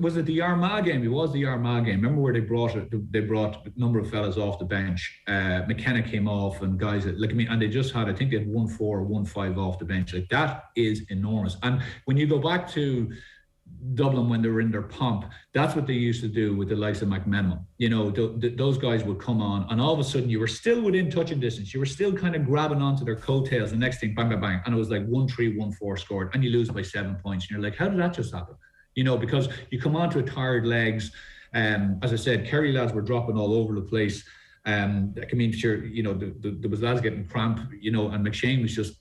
[SPEAKER 12] Was it the Armagh game? It was the Armagh game. Remember where they brought a number of fellas off the bench. McKenna came off, and guys and they just had, I think they had 1-4 or 1-5 off the bench. That is enormous. And when you go back to Dublin when they were in their pomp, that's what they used to do with the likes of McMenamin. Those guys would come on, and all of a sudden you were still within touching distance. You were still kind of grabbing onto their coattails. The next thing, bang, bang, bang, and it was like 1-3, 1-4 scored, and you lose by 7 points. And you're like, how did that just happen? Because you come onto a tired legs. As I said, Kerry lads were dropping all over the place. Sure, there was lads getting cramp. And McShane was just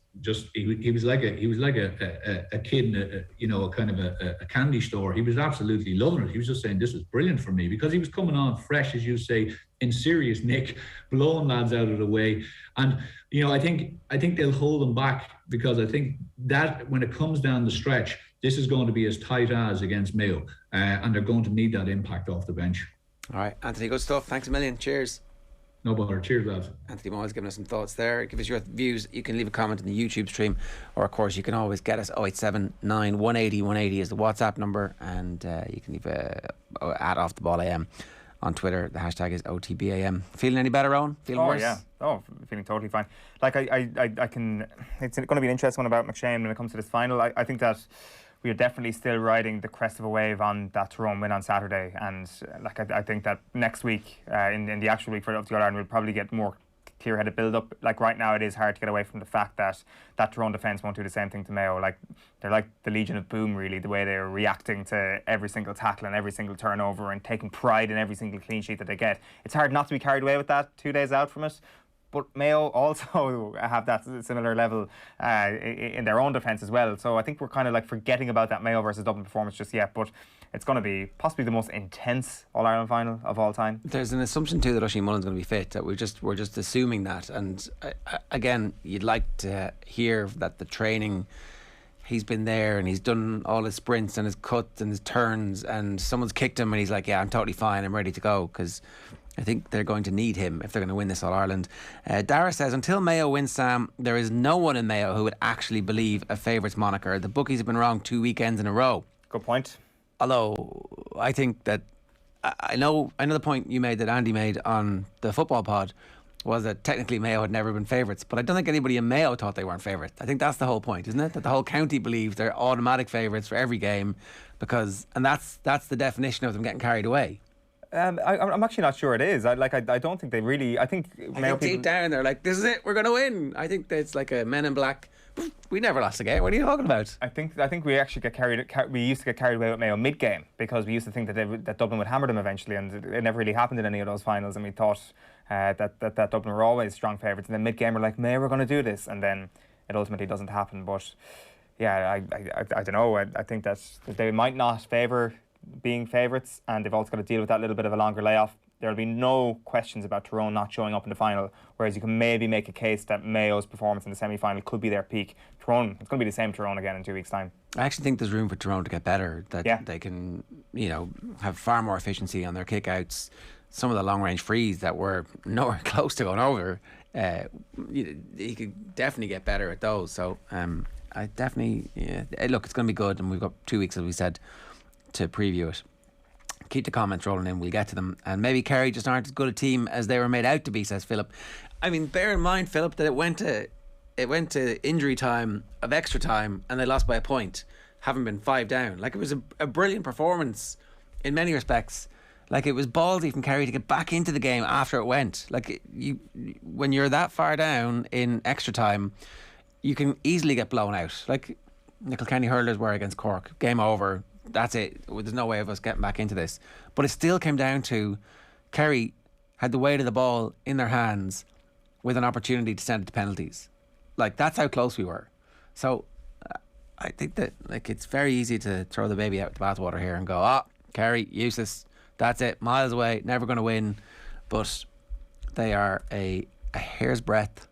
[SPEAKER 12] he was like a kid in a kind of a candy store. He was absolutely loving it. He was just saying, this is brilliant for me, because he was coming on fresh, as you say, in serious nick, blowing lads out of the way. And I think they'll hold them back, because I think that when it comes down the stretch, this is going to be as tight as against Mayo, and they're going to need that impact off the bench.
[SPEAKER 3] All right, Anthony, good stuff. Thanks a million. Cheers.
[SPEAKER 12] No bother. Cheers, lads.
[SPEAKER 3] Anthony Moyles giving us some thoughts there. Give us your views. You can leave a comment in the YouTube stream, or of course you can always get us 0879 180 180 is the WhatsApp number, and you can leave at Off the Ball AM on Twitter. The hashtag is OTB AM. Feeling any better, Eoin? Feeling worse?
[SPEAKER 4] Yeah. Feeling totally fine. I can. It's going to be an interesting one about McShane when it comes to this final. I think that we are definitely still riding the crest of a wave on that Tyrone win on Saturday, and I think that next week, in the actual week for the All-Ireland, we'll probably get more clear-headed build-up. Right now, it is hard to get away from the fact that Tyrone defence won't do the same thing to Mayo. They're like the Legion of Boom, really, the way they're reacting to every single tackle and every single turnover, and taking pride in every single clean sheet that they get. It's hard not to be carried away with that 2 days out from it. But Mayo also have that similar level in their own defence as well. So I think we're kind of forgetting about that Mayo versus Dublin performance just yet. But it's going to be possibly the most intense All-Ireland final of all time.
[SPEAKER 3] There's an assumption too that Oisin Mullen's going to be fit. That we're just assuming that. And again, you'd like to hear that the training, he's been there and he's done all his sprints and his cuts and his turns, and someone's kicked him and he's like, yeah, I'm totally fine, I'm ready to go, because I think they're going to need him if they're going to win this All-Ireland. Dara says, until Mayo wins, Sam, there is no one in Mayo who would actually believe a favourites moniker. The bookies have been wrong 2 weekends in a row.
[SPEAKER 4] Good point.
[SPEAKER 3] Although I think that I know the point you made, that Andy made on the football pod, was that technically Mayo had never been favourites, but I don't think anybody in Mayo thought they weren't favourites. I think that's the whole point, isn't it? That the whole county believes they're automatic favourites for every game, and that's the definition of them getting carried away.
[SPEAKER 4] I'm actually not sure it is. I don't think they really. I think Mayo
[SPEAKER 3] deep down they're like, this is it, we're going to win. I think that it's like a Men in Black. We never lost a game. What are you talking about?
[SPEAKER 4] I think we actually we used to get carried away with Mayo mid-game, because we used to think that Dublin would hammer them eventually, and it never really happened in any of those finals. And we thought that Dublin were always strong favourites, and then mid-game we're like, Mayo, we're going to do this, and then it ultimately doesn't happen. But yeah, I don't know. I think that they might not favour being favourites, and they've also got to deal with that little bit of a longer layoff. There'll be no questions about Tyrone not showing up in the final, whereas you can maybe make a case that Mayo's performance in the semi-final could be their peak. Tyrone, it's going to be the same Tyrone again in 2 weeks' time.
[SPEAKER 3] I actually think there's room for Tyrone to get better, that they can, have far more efficiency on their kick-outs. Some of the long-range frees that were nowhere close to going over, he could definitely get better at those. So I definitely, look, it's going to be good, and we've got 2 weeks, as we said, to preview it. Keep the comments rolling in, we'll get to them. And maybe Kerry just aren't as good a team as they were made out to be, says Philip. I mean, bear in mind, Philip, that it went to injury time of extra time and they lost by a point, having been 5 down. Like, it was a brilliant performance in many respects. Like, it was ballsy from Kerry to get back into the game after it went. Like, when you're that far down in extra time, you can easily get blown out. Like Nickel County hurlers were against Cork. Game over. That's it. There's no way of us getting back into this. But it still came down to Kerry had the weight of the ball in their hands with an opportunity to send it to penalties. Like, that's how close we were. So I think that, like, it's very easy to throw the baby out with the bathwater here and go, Kerry, useless. That's it. Miles away. Never going to win. But they are a hair's breadth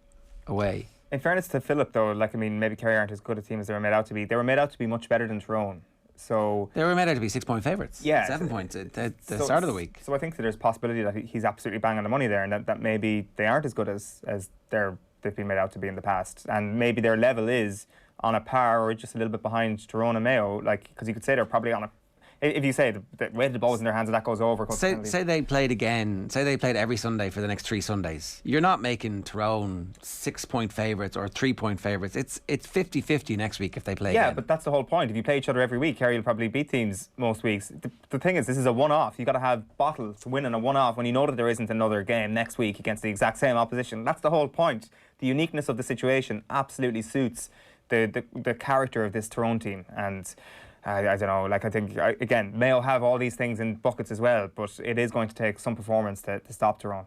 [SPEAKER 3] away.
[SPEAKER 4] In fairness to Philip, though, like, I mean, maybe Kerry aren't as good a team as they were made out to be. They were made out to be much better than Tyrone. So
[SPEAKER 3] they were made out to be 6-point favourites.
[SPEAKER 4] Yeah,
[SPEAKER 3] 7 points at the start of the week.
[SPEAKER 4] So I think that there's a possibility that he's absolutely bang on the money there, and that maybe they aren't as good as they've been made out to be in the past, and maybe their level is on a par or just a little bit behind Tyrone and Mayo. Like, because you could say they're probably on a. If you say the weight of the ball is in their hands and that goes over.
[SPEAKER 3] Say they played again. Say they played every Sunday for the next 3 Sundays. You're not making Tyrone 6-point favourites or 3-point favourites. It's 50-50 next week if they play again.
[SPEAKER 4] Yeah, but that's the whole point. If you play each other every week, Kerry will probably beat teams most weeks. The thing is, this is a one-off. You've got to have bottles to win in a one-off when you know that there isn't another game next week against the exact same opposition. That's the whole point. The uniqueness of the situation absolutely suits the character of this Tyrone team. And I don't know, like, I think, again, Mayo have all these things in buckets as well, but it is going to take some performance to stop Tyrone.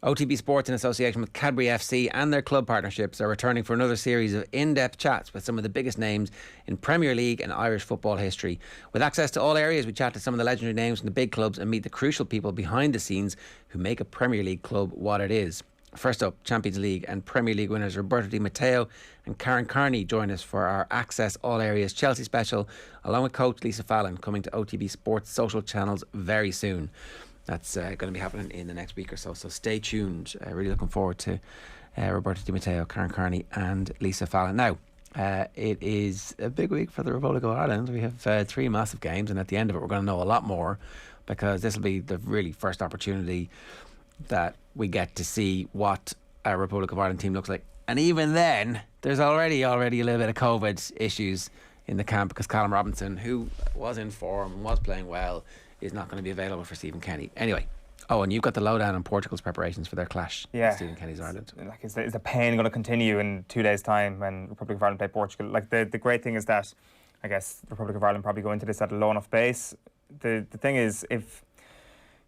[SPEAKER 3] OTB Sports, in association with Cadbury FC and their club partnerships, are returning for another series of in-depth chats with some of the biggest names in Premier League and Irish football history. With access to all areas, we chat to some of the legendary names from the big clubs and meet the crucial people behind the scenes who make a Premier League club what it is. First up, Champions League and Premier League winners Roberto Di Matteo and Karen Carney join us for our Access All Areas Chelsea special, along with coach Lisa Fallon, coming to OTB Sports social channels very soon. That's going to be happening in the next week or so stay tuned. Really looking forward to Roberto Di Matteo, Karen Carney and Lisa Fallon. Now, it is a big week for the Republic of Ireland. We have 3 massive games, and at the end of it we're going to know a lot more, because this will be the really first opportunity that we get to see what a Republic of Ireland team looks like. And even then, there's already a little bit of COVID issues in the camp, because Callum Robinson, who was in form and was playing well, is not going to be available for Stephen Kenny. Anyway, and you've got the lowdown on Portugal's preparations for their clash with Stephen Kenny's Ireland.
[SPEAKER 4] Like, is the pain going to continue in 2 days' time when Republic of Ireland play Portugal? Like, the great thing is that, I guess, the Republic of Ireland probably go into this at a low enough base. The thing is, if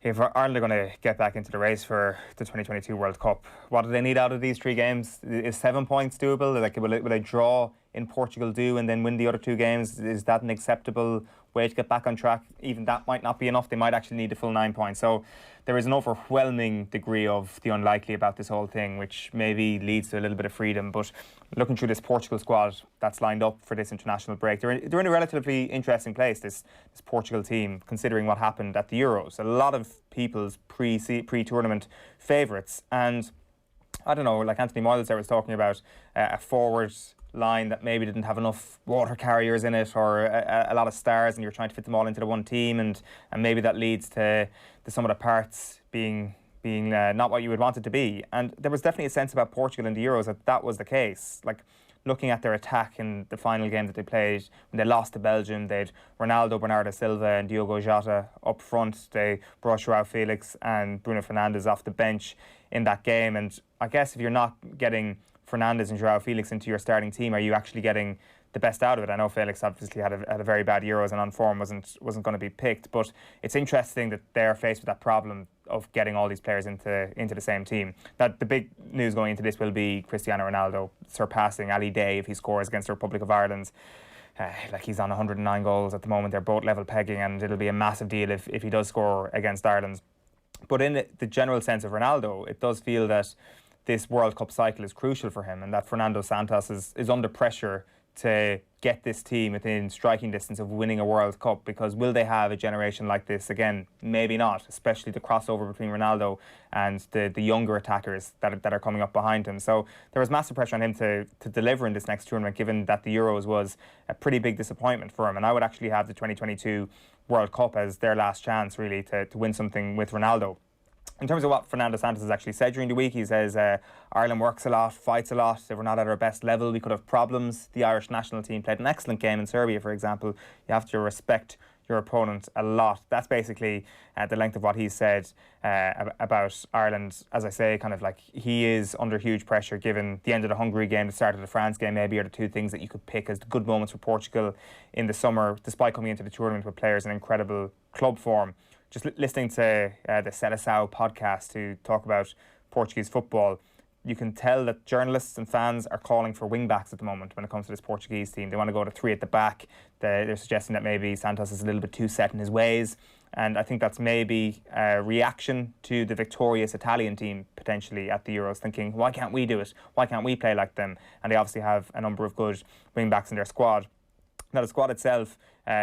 [SPEAKER 4] Ireland are going to get back into the race for the 2022 World Cup, what do they need out of these 3 games? Is 7 points doable? Like, will they draw in Portugal and then win the other 2 games? Is that an acceptable way to get back on track? Even that might not be enough. They might actually need the full 9 points. So there is an overwhelming degree of the unlikely about this whole thing, which maybe leads to a little bit of freedom. But looking through this Portugal squad that's lined up for this international break, they're in a relatively interesting place, this Portugal team, considering what happened at the Euros. A lot of people's pre-tournament favourites. And I don't know, like Anthony Moyles there was talking about a forward line that maybe didn't have enough water carriers in it, or a lot of stars, and you're trying to fit them all into the one team, and maybe that leads to the sum of the parts being not what you would want it to be. And there was definitely a sense about Portugal in the Euros that was the case. Like, looking at their attack in the final game that they played, when they lost to Belgium, they had Ronaldo, Bernardo Silva and Diogo Jota up front. They brought João Felix and Bruno Fernandes off the bench in that game. And I guess if you're not getting Fernandes and João Felix into your starting team, are you actually getting the best out of it? I know Felix obviously had a very bad Euros and on form wasn't going to be picked, but it's interesting that they're faced with that problem of getting all these players into the same team. That the big news going into this will be Cristiano Ronaldo surpassing Ali Day if he scores against the Republic of Ireland. Like, he's on 109 goals at the moment. They're both level pegging, and it'll be a massive deal if he does score against Ireland. But in the general sense of Ronaldo, it does feel that this World Cup cycle is crucial for him, and that Fernando Santos is under pressure to get this team within striking distance of winning a World Cup, because will they have a generation like this again? Maybe not, especially the crossover between Ronaldo and the younger attackers that are coming up behind him. So there was massive pressure on him to deliver in this next tournament, given that the Euros was a pretty big disappointment for him. And I would actually have the 2022 World Cup as their last chance, really, to win something with Ronaldo. In terms of what Fernando Santos has actually said during the week, he says Ireland works a lot, fights a lot. If we're not at our best level, we could have problems. The Irish national team played an excellent game in Serbia, for example. You have to respect your opponent a lot. That's basically the length of what he said about Ireland. As I say, kind of like he is under huge pressure given the end of the Hungary game, the start of the France game maybe are the two things that you could pick as the good moments for Portugal in the summer, despite coming into the tournament with players in incredible club form. Just listening to the Seleção podcast to talk about Portuguese football, you can tell that journalists and fans are calling for wing-backs at the moment when it comes to this Portuguese team. They want to go to three at the back. They're suggesting that maybe Santos is a little bit too set in his ways. And I think that's maybe a reaction to the victorious Italian team potentially at the Euros, thinking, why can't we do it? Why can't we play like them? And they obviously have a number of good wing-backs in their squad. Now, the squad itself,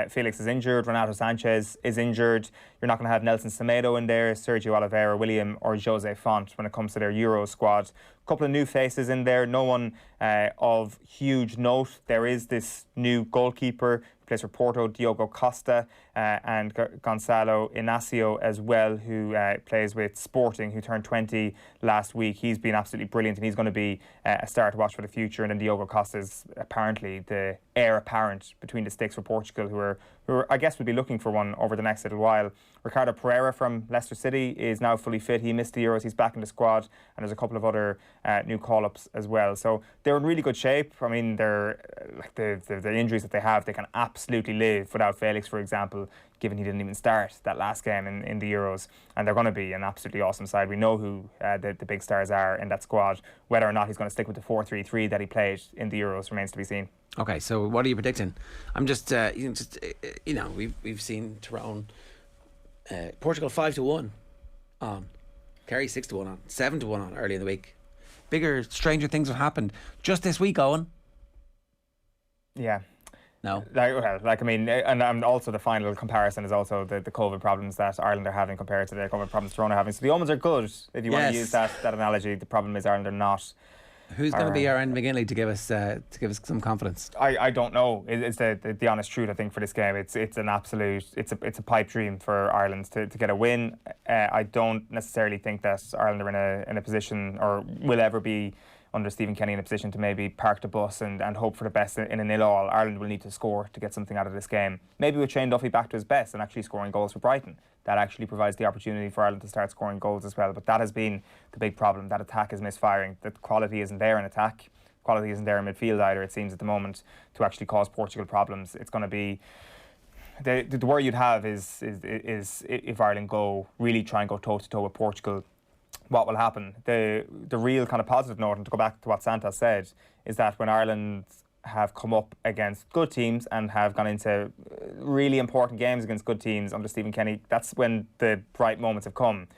[SPEAKER 4] Felix is injured, Renato Sanchez is injured. You're not going to have Nelson Semedo in there, Sergio Oliveira, William or Jose Font when it comes to their Euro squad. A couple of new faces in there, no one of huge note. There is this new goalkeeper who plays for Porto, Diogo Costa, and Gonçalo Inácio as well, who plays with Sporting, who turned 20 last week. He's been absolutely brilliant and he's going to be a star to watch for the future. And then Diogo Costa is apparently the heir apparent between the sticks for Portugal, who are I guess will be looking for one over the next little while. Ricardo Pereira from Leicester City is now fully fit. He missed the Euros. He's back in the squad, and there's a couple of other new call-ups as well. So they're in really good shape. I mean, they're like the injuries that they have, they can absolutely live without Felix, for example, given he didn't even start that last game in the Euros. And they're going to be an absolutely awesome side. We know who the big stars are in that squad. Whether or not he's going to stick with the 4-3-3 that he played in the Euros remains to be seen.
[SPEAKER 3] Okay, so what are you predicting? I'm just we've seen Tyrone, Portugal 5-1 on, Kerry 6-1 on, 7-1 on early in the week. Bigger, stranger things have happened just this week, Eoin.
[SPEAKER 4] Yeah.
[SPEAKER 3] No.
[SPEAKER 4] And also the final comparison is also the COVID problems that Ireland are having compared to the COVID problems Tyrone are having. So the omens are good, if you want to use that analogy. The problem is Ireland are not.
[SPEAKER 3] Who's going to be our Aaron McGinley to give us some confidence?
[SPEAKER 4] I don't know. It's the honest truth. I think for this game, it's an absolute it's a pipe dream for Ireland to get a win. I don't necessarily think that Ireland are in a position or will ever be under Stephen Kenny in a position to maybe park the bus and hope for the best in a 0-0. Ireland will need to score to get something out of this game. Maybe with Shane Duffy back to his best and actually scoring goals for Brighton. That actually provides the opportunity for Ireland to start scoring goals as well. But that has been the big problem. That attack is misfiring. The quality isn't there in attack. Quality isn't there in midfield either, it seems, at the moment, to actually cause Portugal problems. It's going to be... The worry you'd have is if Ireland really try and go toe-to-toe with Portugal, what will happen? The real kind of positive note, and to go back to what Santos said, is that when Ireland have come up against good teams and have gone into really important games against good teams under Stephen Kenny, that's when the bright moments have come.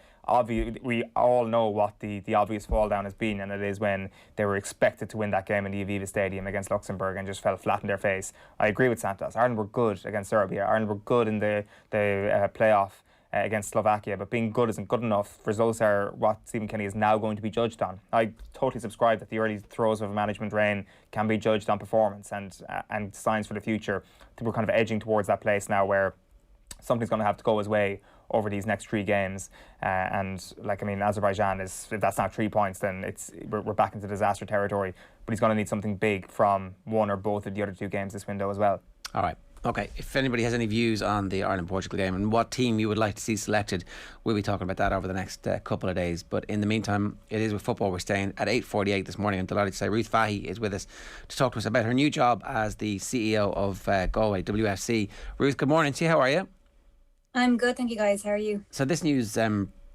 [SPEAKER 4] We all know what the obvious fall down has been, and it is when they were expected to win that game in the Aviva Stadium against Luxembourg and just fell flat in their face. I agree with Santos. Ireland were good against Serbia. Ireland were good in the playoff against Slovakia, but being good isn't good enough. Results are what Stephen Kenny is now going to be judged on. I totally subscribe that the early throes of a management reign can be judged on performance and signs for the future. I think we're kind of edging towards that place now where something's going to have to go his way over these next 3 games. Azerbaijan if that's not 3 points, then we're back into disaster territory. But he's going to need something big from one or both of the other 2 games this window as well.
[SPEAKER 3] All right. Okay, if anybody has any views on the Ireland-Portugal game and what team you would like to see selected, we'll be talking about that over the next couple of days. But in the meantime, it is with football we're staying. At 8:48 this morning, I'm delighted to say Ruth Fahy is with us to talk to us about her new job as the CEO of Galway WFC. Ruth, good morning to you. How are you?
[SPEAKER 13] I'm good, thank you guys. How are you?
[SPEAKER 3] So this news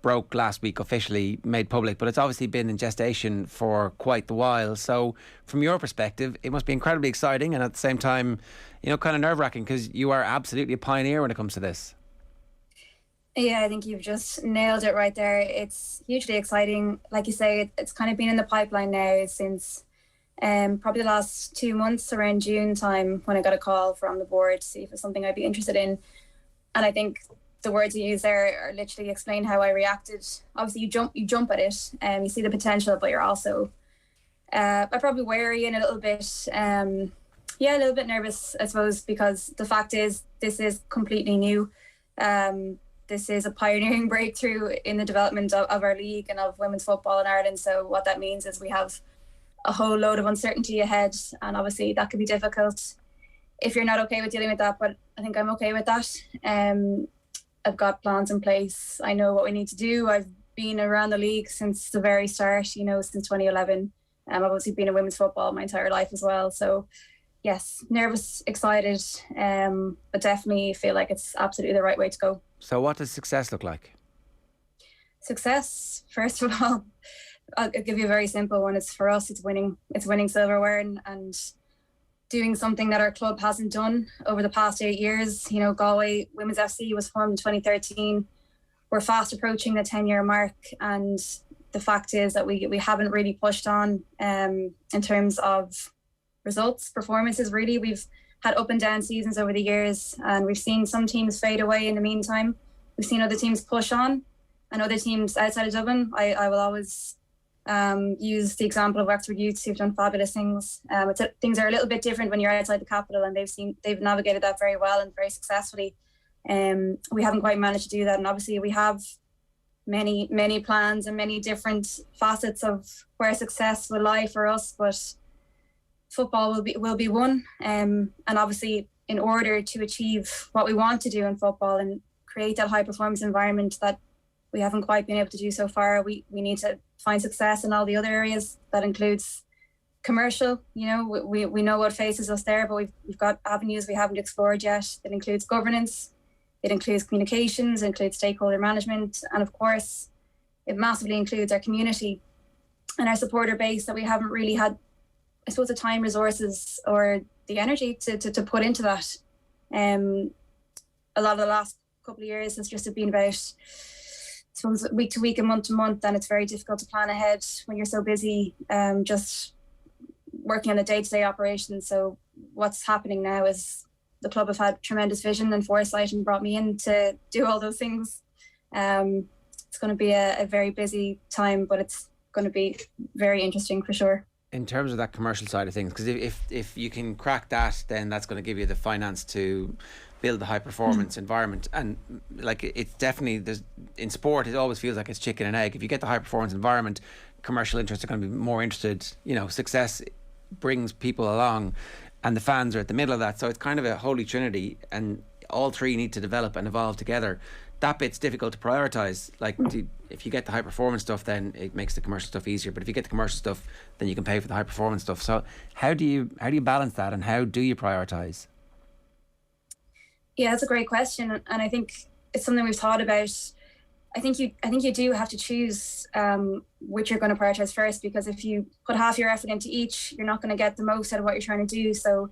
[SPEAKER 3] broke last week, officially made public, but it's obviously been in gestation for quite the while. So from your perspective, it must be incredibly exciting and at the same time, kind of nerve-wracking, because you are absolutely a pioneer when it comes to this.
[SPEAKER 13] Yeah, I think you've just nailed it right there. It's hugely exciting. Like you say, it's kind of been in the pipeline now since probably the last 2 months, around June time, when I got a call from the board to see if it's something I'd be interested in. And I think the words you use there are literally explain how I reacted. Obviously, you jump at it, and you see the potential, but you're also I'm probably wary and a little bit, a little bit nervous, I suppose, because the fact is this is completely new. This is a pioneering breakthrough in the development of our league and of women's football in Ireland. So what that means is we have a whole load of uncertainty ahead, and obviously that can be difficult if you're not okay with dealing with that, but I think I'm okay with that. I've got plans in place. I know what we need to do. I've been around the league since the very start, since 2011. I've obviously been in women's football my entire life as well. So yes, nervous, excited, but definitely feel like it's absolutely the right way to go.
[SPEAKER 3] So what does success look like?
[SPEAKER 13] Success, first of all, I'll give you a very simple one. It's for us, it's winning silverware and doing something that our club hasn't done over the past 8 years. Galway WFC was formed in 2013. We're fast approaching the 10-year mark, and the fact is that we haven't really pushed on in terms of results, performances. Really, we've had up and down seasons over the years, and we've seen some teams fade away in the meantime. We've seen other teams push on, and other teams outside of Dublin. I will always use the example of Wexford Youths, who've done fabulous things. Things are a little bit different when you're outside the capital, and they've navigated that very well and very successfully. We haven't quite managed to do that, and obviously we have many plans and many different facets of where success will lie for us, but football will be one. And obviously, in order to achieve what we want to do in football and create that high performance environment that we haven't quite been able to do so far, we need to find success in all the other areas. That includes commercial. We know what faces us there, but we've got avenues we haven't explored yet. It includes governance, it includes communications, it includes stakeholder management, and of course, it massively includes our community and our supporter base that we haven't really had, I suppose, the time, resources, or the energy to put into that. A lot of the last couple of years has just been about, I suppose, week to week and month to month, and it's very difficult to plan ahead when you're so busy just working on the day-to-day operations. So what's happening now is the club have had tremendous vision and foresight and brought me in to do all those things. It's going to be a very busy time, but it's going to be very interesting for sure.
[SPEAKER 3] In terms of that commercial side of things, because if you can crack that, then that's going to give you the finance to build the high performance environment. And like, it's definitely, in sport it always feels like it's chicken and egg. If you get the high performance environment, commercial interests are going to be more interested. Success brings people along, and the fans are at the middle of that. So it's kind of a holy trinity, and all three need to develop and evolve together. That bit's difficult to prioritise. If you get the high performance stuff, then it makes the commercial stuff easier. But if you get the commercial stuff, then you can pay for the high performance stuff. So how do you balance that, and how do you prioritise?
[SPEAKER 13] Yeah, that's a great question, and I think it's something we've thought about. I think you do have to choose which you're going to prioritise first, because if you put half your effort into each, you're not going to get the most out of what you're trying to do. So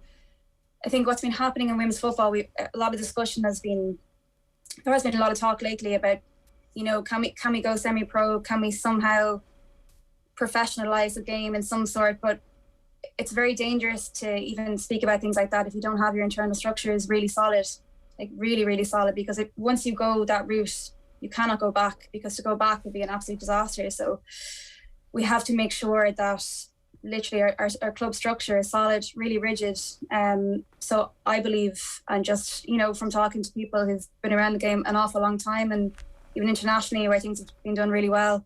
[SPEAKER 13] I think what's been happening in women's football, a lot of discussion has been. There has been a lot of talk lately about, can we go semi-pro? Can we somehow professionalise the game in some sort? But it's very dangerous to even speak about things like that if you don't have your internal structures really solid, really, really solid. Because once you go that route, you cannot go back, because to go back would be an absolute disaster. So we have to make sure that literally our club structure is solid, really rigid. So I believe, and just, from talking to people who've been around the game an awful long time, and even internationally where things have been done really well,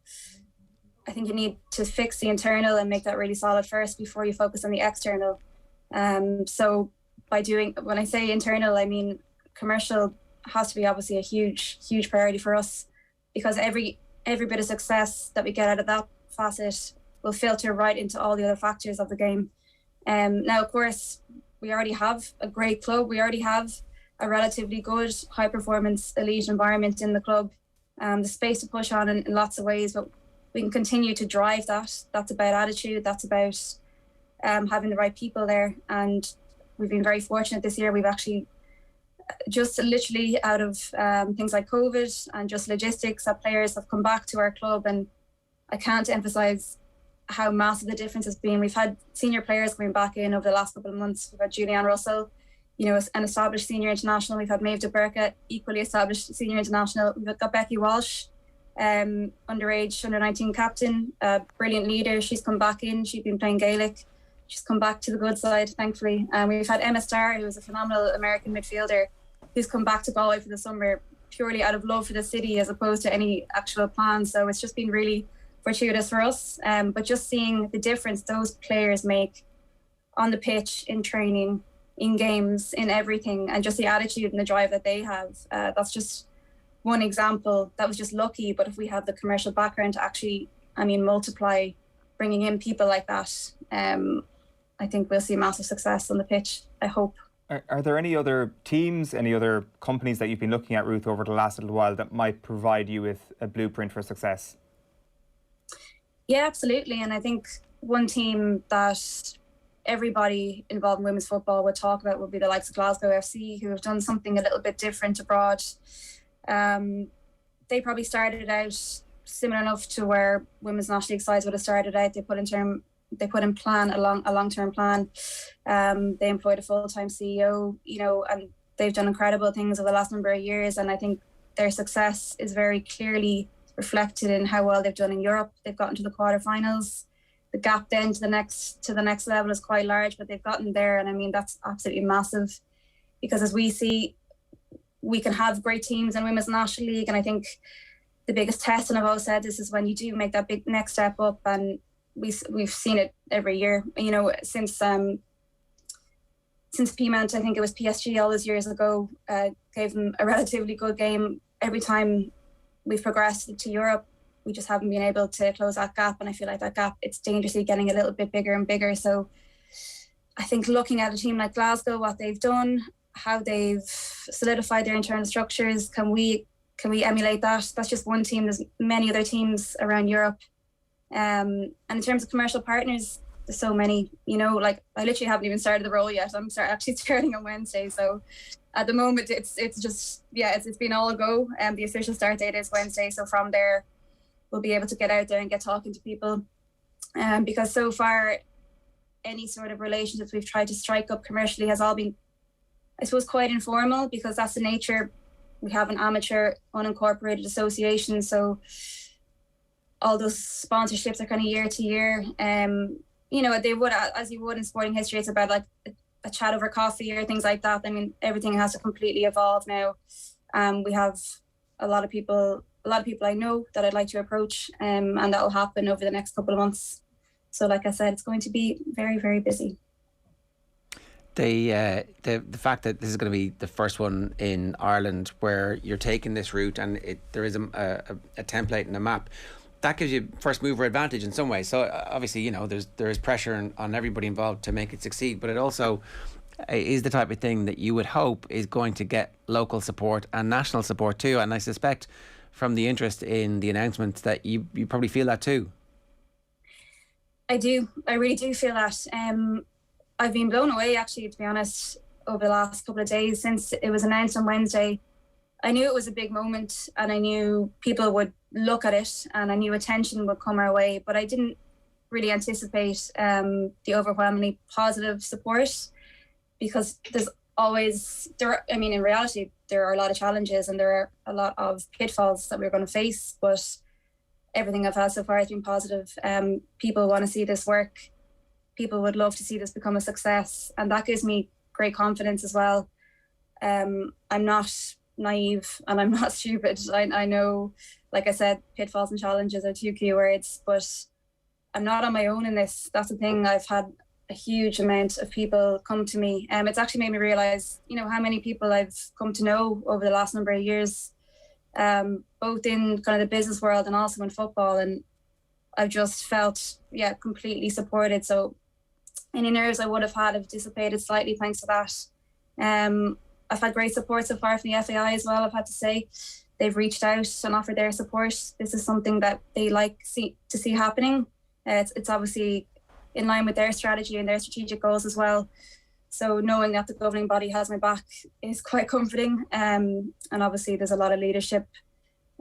[SPEAKER 13] I think you need to fix the internal and make that really solid first before you focus on the external. So when I say internal, I mean commercial has to be obviously a huge, huge priority for us, because every bit of success that we get out of that facet will filter right into all the other factors of the game. Now, of course, we already have a great club. We already have a relatively good, high-performance, elite environment in the club. The space to push on in lots of ways, but we can continue to drive that. That's about attitude. That's about having the right people there. And we've been very fortunate this year. We've actually just literally out of things like COVID and just logistics, that players have come back to our club. And I can't emphasize how massive the difference has been. We've had senior players coming back in over the last couple of months. We've had Julianne Russell, you know, an established senior international. We've had Maeve de Burka, equally established senior international. We've got Becky Walsh, underage under-19 captain, a brilliant leader. She's come back in. She's been playing Gaelic. She's come back to the good side, thankfully. We've had Emma Starr, who is a phenomenal American midfielder, who's come back to Galway for the summer purely out of love for the city as opposed to any actual plan. So it's just been really fortuitous for us. But just seeing the difference those players make on the pitch, in training, in games, in everything, and just the attitude and the drive that they have, that's just one example. That was just lucky, but if we have the commercial background to actually, multiply bringing in people like that, I think we'll see massive success on the pitch, I hope.
[SPEAKER 4] Are there any other teams, any other companies that you've been looking at, Ruth, over the last little while that might provide you with a blueprint for success?
[SPEAKER 13] Yeah, absolutely. And I think one team that everybody involved in women's football would talk about would be the likes of Glasgow FC, who have done something a little bit different abroad. They probably started out similar enough to where women's national league sides would have started out. They put in a long-term plan. They employed a full-time CEO, and they've done incredible things over the last number of years. And I think their success is very clearly reflected in how well they've done in Europe. They've gotten to the quarterfinals. The gap then to the next level is quite large, but they've gotten there. And that's absolutely massive, because as we see, we can have great teams in women's national league. And I think the biggest test, and I've always said this, is when you do make that big next step up. And we've seen it every year, since Piemont, I think it was PSG all those years ago, gave them a relatively good game. Every time we've progressed to Europe, we just haven't been able to close that gap. And I feel like that gap, it's dangerously getting a little bit bigger and bigger. So I think looking at a team like Glasgow, what they've done, how they've solidified their internal structures, can we emulate that? That's just one team. There's many other teams around Europe. And in terms of commercial partners, there's so many, I literally haven't even started the role yet. I'm actually starting on Wednesday. So at the moment, it's been all a go. The official start date is Wednesday. So from there, we'll be able to get out there and get talking to people. Because so far, any sort of relationships we've tried to strike up commercially has all been, I suppose, quite informal, because that's the nature. We have an amateur unincorporated association. So all those sponsorships are kind of year to year. They would, as you would in sporting history, it's about like a chat over coffee or things like that. Everything has to completely evolve now. We have a lot of people I know that I'd like to approach, and that will happen over the next couple of months. So like I said, it's going to be very, very busy.
[SPEAKER 3] The fact that this is going to be the first one in Ireland where you're taking this route, and there is a template and a map, that gives you first mover advantage in some ways. So obviously, there is pressure on everybody involved to make it succeed, but it also is the type of thing that you would hope is going to get local support and national support too. And I suspect from the interest in the announcements that you probably feel that too.
[SPEAKER 13] I do. I really do feel that. I've been blown away, actually, to be honest, over the last couple of days since it was announced on Wednesday. I knew it was a big moment, and I knew people would look at it, and I knew attention would come our way, but I didn't really anticipate the overwhelmingly positive support, because there's always, in reality, there are a lot of challenges and there are a lot of pitfalls that we're going to face, but everything I've had so far has been positive. People want to see this work. People would love to see this become a success, and that gives me great confidence as well. I'm not naive and I'm not stupid. I know, like I said, pitfalls and challenges are two key words, but I'm not on my own in this. That's the thing. I've had a huge amount of people come to me. It's actually made me realise, how many people I've come to know over the last number of years, both in kind of the business world and also in football. And I've just felt, completely supported. So any nerves I would have had have dissipated slightly thanks to that. I've had great support so far from the FAI as well, I've had to say. They've reached out and offered their support. This is something that they like to see happening. It's obviously in line with their strategy and their strategic goals as well. So knowing that the governing body has my back is quite comforting. And obviously there's a lot of leadership,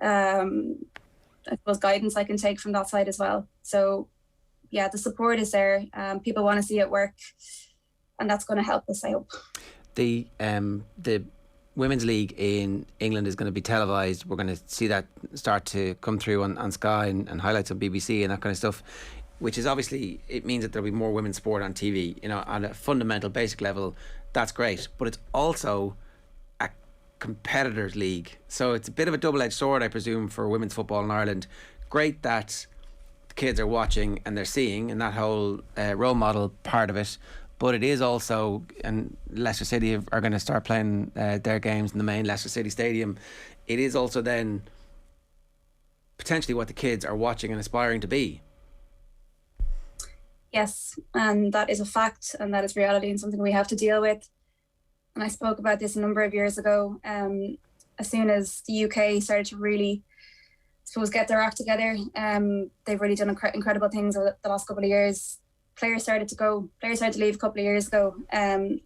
[SPEAKER 13] I suppose, guidance I can take from that side as well. So yeah, the support is there. People want to see it work, and that's going to help us, I hope.
[SPEAKER 3] The Women's League in England is going to be televised. We're going to see that start to come through on Sky and highlights on BBC and that kind of stuff, which is obviously, it means that there'll be more women's sport on TV. You know, on a fundamental, basic level, that's great. But it's also a competitors' league. So it's a bit of a double-edged sword, I presume, for women's football in Ireland. Great that the kids are watching and they're seeing, and that whole role model part of it. But it is also, and Leicester City are going to start playing their games in the main Leicester City Stadium. It is also then potentially what the kids are watching and aspiring to be.
[SPEAKER 13] Yes, and that is a fact, and that is reality and something we have to deal with. And I spoke about this a number of years ago. As soon as the UK started to really, I suppose, get their act together, they've really done incredible things over the last couple of years. Players started to leave a couple of years ago, and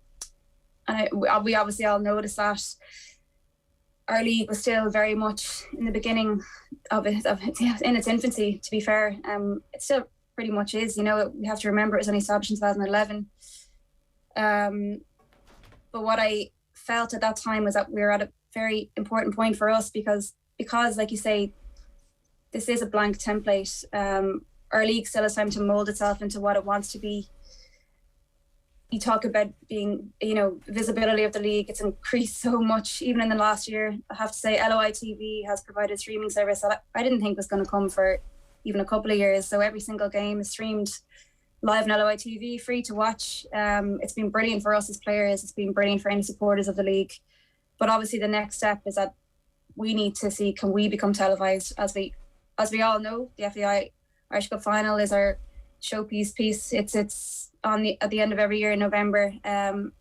[SPEAKER 13] we obviously all noticed that our league was still very much in the beginning of it, in its infancy, to be fair. It still pretty much is, you know. We have to remember it was only established in 2011. But what I felt at that time was that we were at a very important point for us because like you say, this is a blank template. Our league still has time to mould itself into what it wants to be. You talk about being, you know, visibility of the league. It's increased so much, even in the last year. I have to say, LOI TV has provided a streaming service that I didn't think was going to come for even a couple of years. So every single game is streamed live on LOI TV, free to watch. It's been brilliant for us as players. It's been brilliant for any supporters of the league. But obviously the next step is that we need to see, can we become televised? As we all know, the FAI Irish Cup final is our showpiece piece. It's on at the end of every year in November. And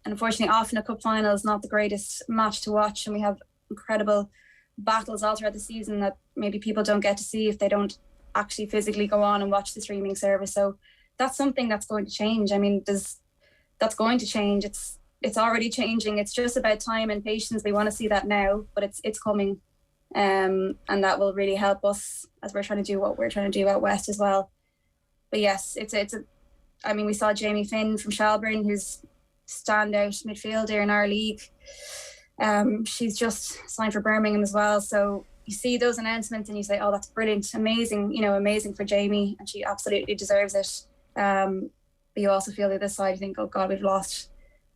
[SPEAKER 13] unfortunately, often a cup final is not the greatest match to watch, and we have incredible battles all throughout the season that maybe people don't get to see if they don't actually physically go on and watch the streaming service. So that's something that's going to change. I mean, that's going to change. It's already changing. It's just about time and patience. We want to see that now, but it's coming. And that will really help us as we're trying to do what we're trying to do out west as well. But yes, I mean, we saw Jamie Finn from Shelburne, who's standout midfielder in our league. She's just signed for Birmingham as well. So you see those announcements and you say, oh, that's brilliant, amazing, you know, amazing for Jamie, and she absolutely deserves it. But you also feel the other side, you think, oh God, we've lost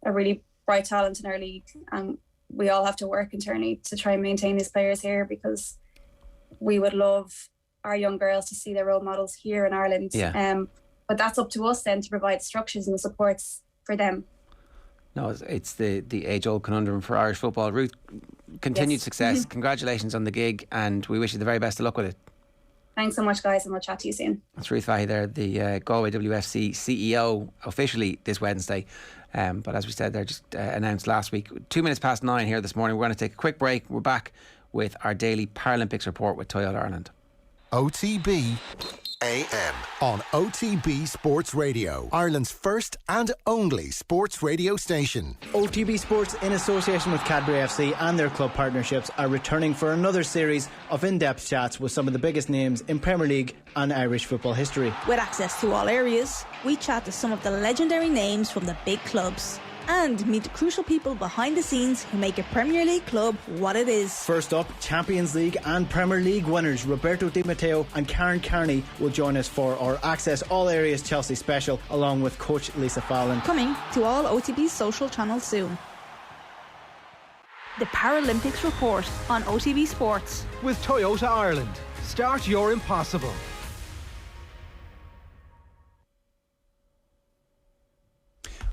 [SPEAKER 13] a really bright talent in our league, and we all have to work internally to try and maintain these players here, because we would love our young girls to see their role models here in Ireland. Yeah. But that's up to us then to provide structures and the supports for them.
[SPEAKER 3] No, it's the age-old conundrum for Irish football. Ruth, continued success. Congratulations on the gig, and we wish you the very best of luck with it.
[SPEAKER 13] Thanks so much, guys, and we'll chat to you soon.
[SPEAKER 3] That's Ruth Fahy there, the Galway WFC CEO, officially this Wednesday. But as we said, they're just announced last week. 2 minutes past 9 here this morning. We're going to take a quick break. We're back with our daily Paralympics report with Toyota Ireland.
[SPEAKER 1] OTB AM on OTB Sports Radio, Ireland's first and only sports radio station.
[SPEAKER 14] OTB Sports, in association with Cadbury FC and their club partnerships, are returning for another series of in-depth chats with some of the biggest names in Premier League and Irish football history.
[SPEAKER 15] With access to all areas, we chat to some of the legendary names from the big clubs and meet the crucial people behind the scenes who make a Premier League club what it is.
[SPEAKER 14] First up, Champions League and Premier League winners Roberto Di Matteo and Karen Carney will join us for our Access All Areas Chelsea special, along with coach Lisa Fallon.
[SPEAKER 15] Coming to all OTB's social channels soon. The Paralympics report on OTB Sports.
[SPEAKER 2] With Toyota Ireland. Start your impossible.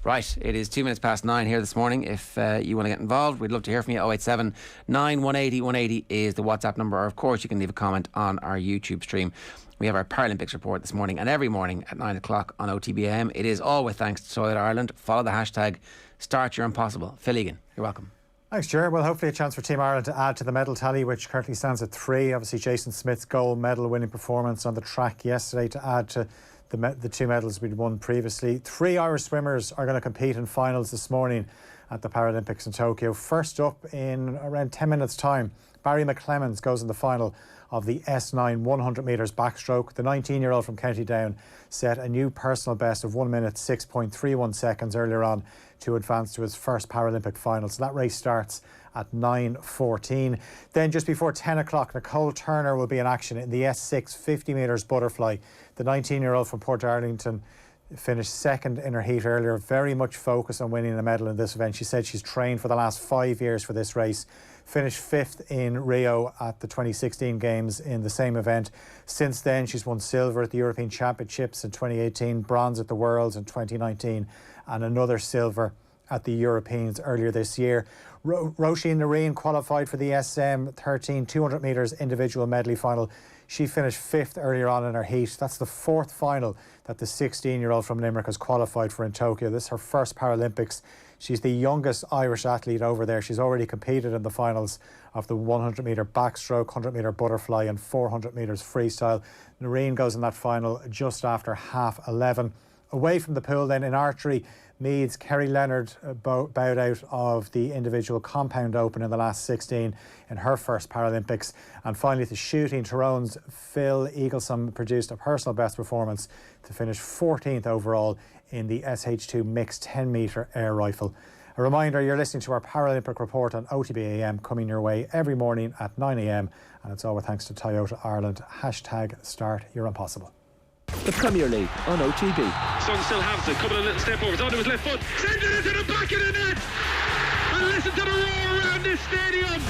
[SPEAKER 3] Right, it is 2 minutes past 9 here this morning. If you want to get involved, we'd love to hear from you. 087 9180 180 is the WhatsApp number. Or of course, you can leave a comment on our YouTube stream. We have our Paralympics report this morning, and every morning at 9 o'clock on OTB AM. It is all with thanks to Toyota Ireland. Follow the hashtag Start Your Impossible. Phil Egan, you're welcome.
[SPEAKER 16] Thanks, Ger. Well, hopefully a chance for Team Ireland to add to the medal tally, which currently stands at 3. Obviously, Jason Smith's gold medal winning performance on the track yesterday to add to the 2 medals we'd won previously. 3 Irish swimmers are going to compete in finals this morning at the Paralympics in Tokyo. First up in around 10 minutes' time, Barry McClemens goes in the final of the S9 100 metres backstroke. The 19-year-old from County Down set a new personal best of 1 minute 6.31 seconds earlier on to advance to his first Paralympic final. So that race starts at 9:14. Then just before 10 o'clock, Nicole Turner will be in action in the S6 50 metres butterfly. The 19-year-old from Portarlington finished second in her heat earlier, very much focused on winning a medal in this event. She said she's trained for the last 5 years for this race. Finished fifth in Rio at the 2016 Games in the same event. Since then, she's won silver at the European Championships in 2018, bronze at the Worlds in 2019, and another silver at the Europeans earlier this year. Roisin Nareen qualified for the SM13 200 metres individual medley final. She finished fifth earlier on in her heat. That's the fourth final that the 16-year-old from Limerick has qualified for in Tokyo. This is her first Paralympics. She's the youngest Irish athlete over there. She's already competed in the finals of the 100 metre backstroke, 100 metre butterfly and 400 metres freestyle. Nareen goes in that final just after 11:30. Away from the pool then in archery, Meath's Kerry Leonard bowed out of the individual compound open in the last 16 in her first Paralympics. And finally to shooting, Tyrone's Phil Eagleson produced a personal best performance to finish 14th overall in the SH2 mixed 10 metre air rifle. A reminder, you're listening to our Paralympic report on OTB AM, coming your way every morning at 9 AM, and it's all with thanks to Toyota Ireland. #start your impossible.
[SPEAKER 17] The Premier League on OTB.
[SPEAKER 18] Son still has it, couple of little step overs onto his left foot, sends it into the back of the net, and listen to the roar around this stadium.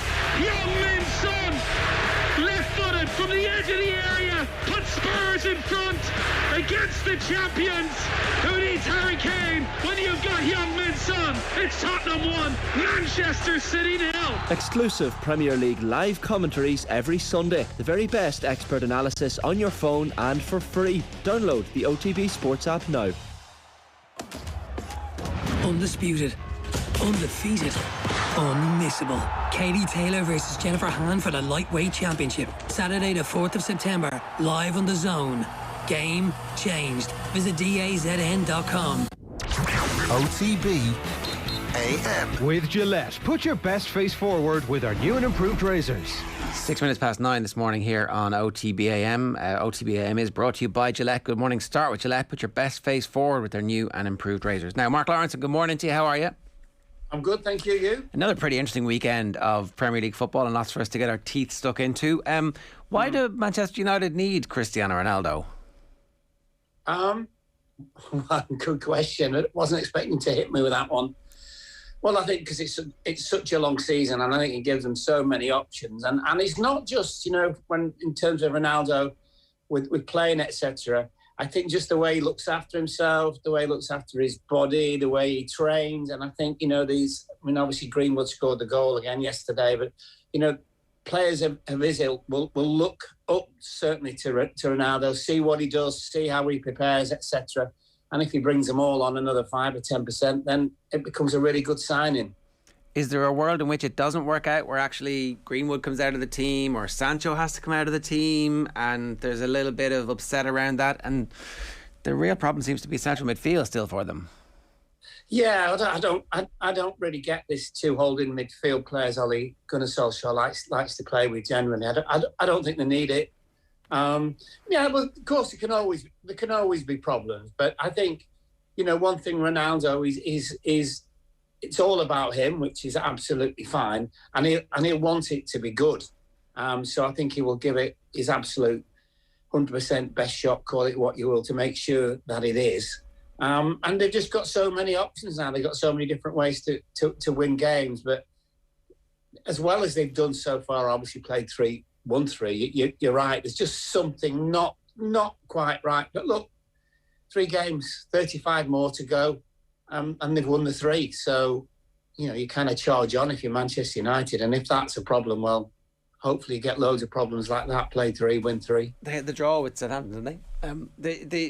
[SPEAKER 18] Young Min's Son, left-footed from the edge of the area, put Spurs in front against the champions. Who needs Harry Kane when you've got Young Min's Son? It's Tottenham 1, Manchester City 0.
[SPEAKER 17] Exclusive Premier League live commentaries every Sunday. The very best expert analysis on your phone and for free. Download the OTB Sports app now.
[SPEAKER 11] Undisputed, undefeated, unmissable. Katie Taylor versus Jennifer Han for the Lightweight Championship. Saturday the 4th of September, live on The Zone. Game changed. Visit DAZN.com.
[SPEAKER 1] OTB AM.
[SPEAKER 2] With Gillette, put your best face forward with our new and improved razors.
[SPEAKER 3] 6 minutes past 9 this morning here on OTB AM. OTB AM is brought to you by Gillette. Good morning. Start with Gillette. Put your best face forward with their new and improved razors. Now, Mark Lawrenson, good morning to you. How are you?
[SPEAKER 19] I'm good, thank you. You?
[SPEAKER 3] Another pretty interesting weekend of Premier League football and lots for us to get our teeth stuck into. Why do Manchester United need Cristiano Ronaldo?
[SPEAKER 19] Good question. I wasn't expecting to hit me with that one. Well, I think because it's such a long season, and I think it gives them so many options. And it's not just, when in terms of Ronaldo with playing, etc. I think just the way he looks after himself, the way he looks after his body, the way he trains. And I think, obviously Greenwood scored the goal again yesterday, but, players of his ilk will look up certainly to Ronaldo, see what he does, see how he prepares, etc. And if he brings them all on another 5 or 10%, then it becomes a really good signing.
[SPEAKER 3] Is there a world in which it doesn't work out, where actually Greenwood comes out of the team or Sancho has to come out of the team, and there's a little bit of upset around that, and the real problem seems to be central midfield still for them?
[SPEAKER 19] Yeah, I don't really get this two holding midfield players Ole Gunnar Solskjaer likes to play with generally. I don't think they need it. Well, of course there can always be problems, but I think one thing Ronaldo is it's all about him, which is absolutely fine, and he'll want it to be good. So I think he will give it his absolute 100% best shot, call it what you will, to make sure that it is. And they've just got so many options now. They've got so many different ways to win games. But as well as they've done so far, obviously played 3-1-3. You're right. There's just something not quite right. But look, 3 games, 35 more to go, and they've won the 3. So, you kind of charge on if you're Manchester United. And if that's a problem, well, hopefully you get loads of problems like that. Play 3, win 3.
[SPEAKER 3] They had the draw with Southampton, didn't they?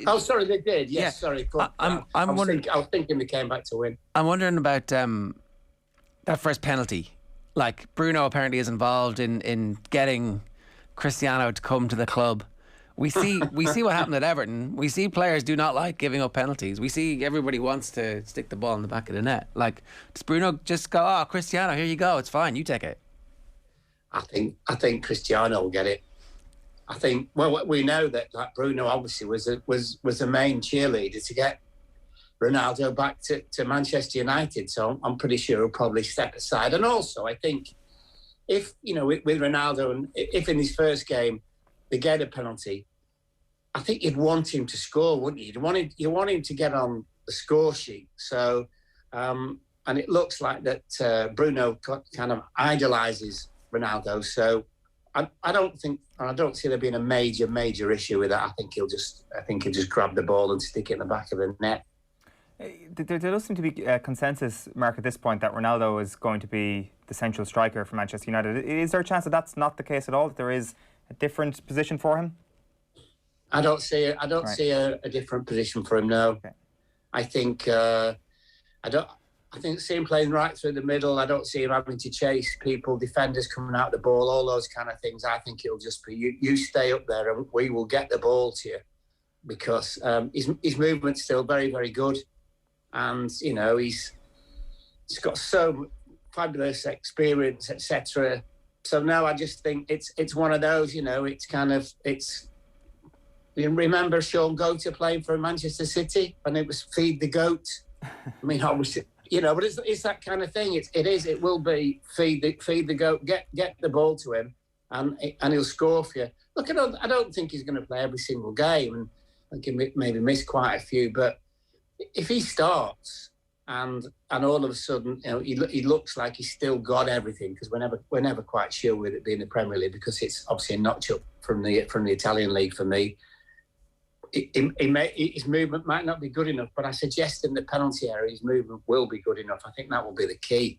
[SPEAKER 19] Oh, sorry, they did. Yes, yeah. Sorry.
[SPEAKER 3] I
[SPEAKER 19] was thinking they came back to win.
[SPEAKER 3] I'm wondering about that first penalty. Like, Bruno apparently is involved in getting Cristiano to come to the club. We see what happened at Everton. We see players do not like giving up penalties. We see everybody wants to stick the ball in the back of the net. Like, does Bruno just go, "Oh, Cristiano, here you go. It's fine. You take it."
[SPEAKER 19] I think Cristiano will get it. I think, well, we know that like Bruno obviously was the main cheerleader to get Ronaldo back to Manchester United. So I'm pretty sure he'll probably step aside. And also, I think if, with Ronaldo, and if in his first game they get a penalty, I think you'd want him to score, wouldn't you? You want him to get on the score sheet. So, and it looks like that Bruno kind of idolises Ronaldo. So I don't see there being a major issue with that. I think he'll just grab the ball and stick it in the back of the net.
[SPEAKER 4] There does seem to be a consensus, Mark, at this point that Ronaldo is going to be the central striker for Manchester United. Is there a chance that that's not the case at all, that there is a different position for him?
[SPEAKER 19] I don't see a different position for him, no. Okay. I think see him playing right through the middle. I don't see him having to chase people, defenders coming out the ball, all those kind of things. I think it'll just be you stay up there and we will get the ball to you, because his movement's still very, very good. And, he's got so fabulous experience, etc. So no, I just think it's one of those, you remember Sean Goater playing for Manchester City when it was feed the goat? I mean, obviously, but it's that kind of thing. It will be feed the goat, get the ball to him, and he'll score for you. Look, I don't think he's going to play every single game, and can maybe miss quite a few. But if he starts and all of a sudden, he looks like he's still got everything, because we're never quite sure with it being the Premier League, because it's obviously a notch up from the Italian league for me. His movement might not be good enough, but I suggest in the penalty area his movement will be good enough. I think that will be the key.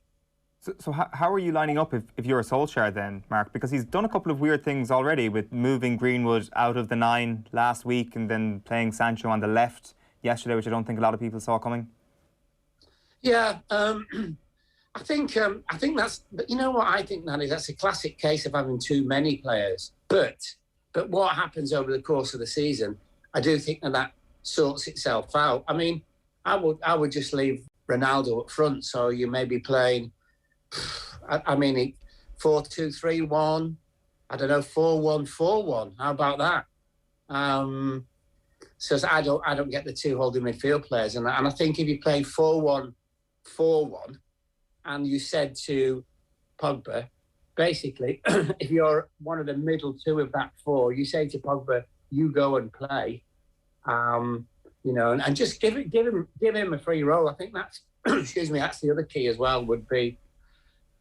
[SPEAKER 4] So how are you lining up if you're a Solskjaer then, Mark? Because he's done a couple of weird things already, with moving Greenwood out of the 9 last week and then playing Sancho on the left yesterday, which I don't think a lot of people saw coming.
[SPEAKER 19] Yeah, I think that's, what I think that is, that's a classic case of having too many players. But what happens over the course of the season, I do think that sorts itself out. I mean, I would just leave Ronaldo up front. So you may be playing, 4-2-3-1. I don't know, 4-1-4-1. How about that? So I don't get the two holding midfield players, and I think if you play 4-1-4-1, and you said to Pogba, basically, if you're one of the middle two of that four, you say to Pogba, you go and play, and just give him a free roll. I think that's that's the other key as well. Would be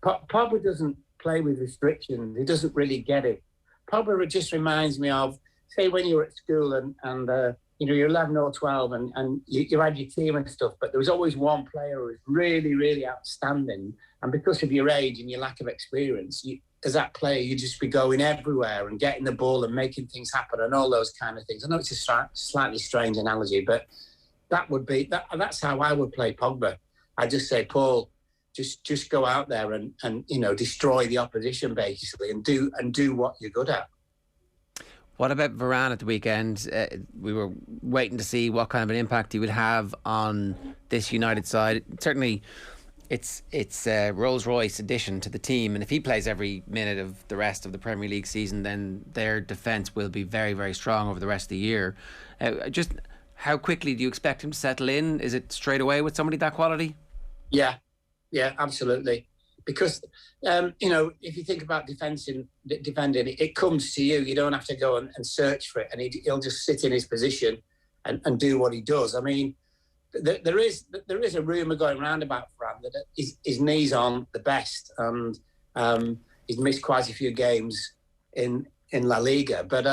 [SPEAKER 19] Pogba doesn't play with restrictions. He doesn't really get it. Pogba just reminds me of, say, when you were at school and you're 11 or 12 and you had your team and stuff, but there was always one player who was really, really outstanding. And because of your age and your lack of experience, as that player, you'd just be going everywhere and getting the ball and making things happen and all those kind of things. I know it's a slightly strange analogy, but that's how I would play Pogba. I'd just say, Paul, just go out there and destroy the opposition basically, and do what you're good at.
[SPEAKER 3] What about Varane at the weekend? We were waiting to see what kind of an impact he would have on this United side. Certainly, it's a Rolls-Royce addition to the team, and if he plays every minute of the rest of the Premier League season, then their defence will be very, very strong over the rest of the year. Just how quickly do you expect him to settle in? Is it straight away with somebody that quality?
[SPEAKER 19] Yeah, absolutely. Because, if you think about defending, it comes to you. You don't have to go and search for it. And he'll just sit in his position and do what he does. I mean, there is a rumour going around about Varane that his knees aren't the best. And he's missed quite a few games in La Liga. But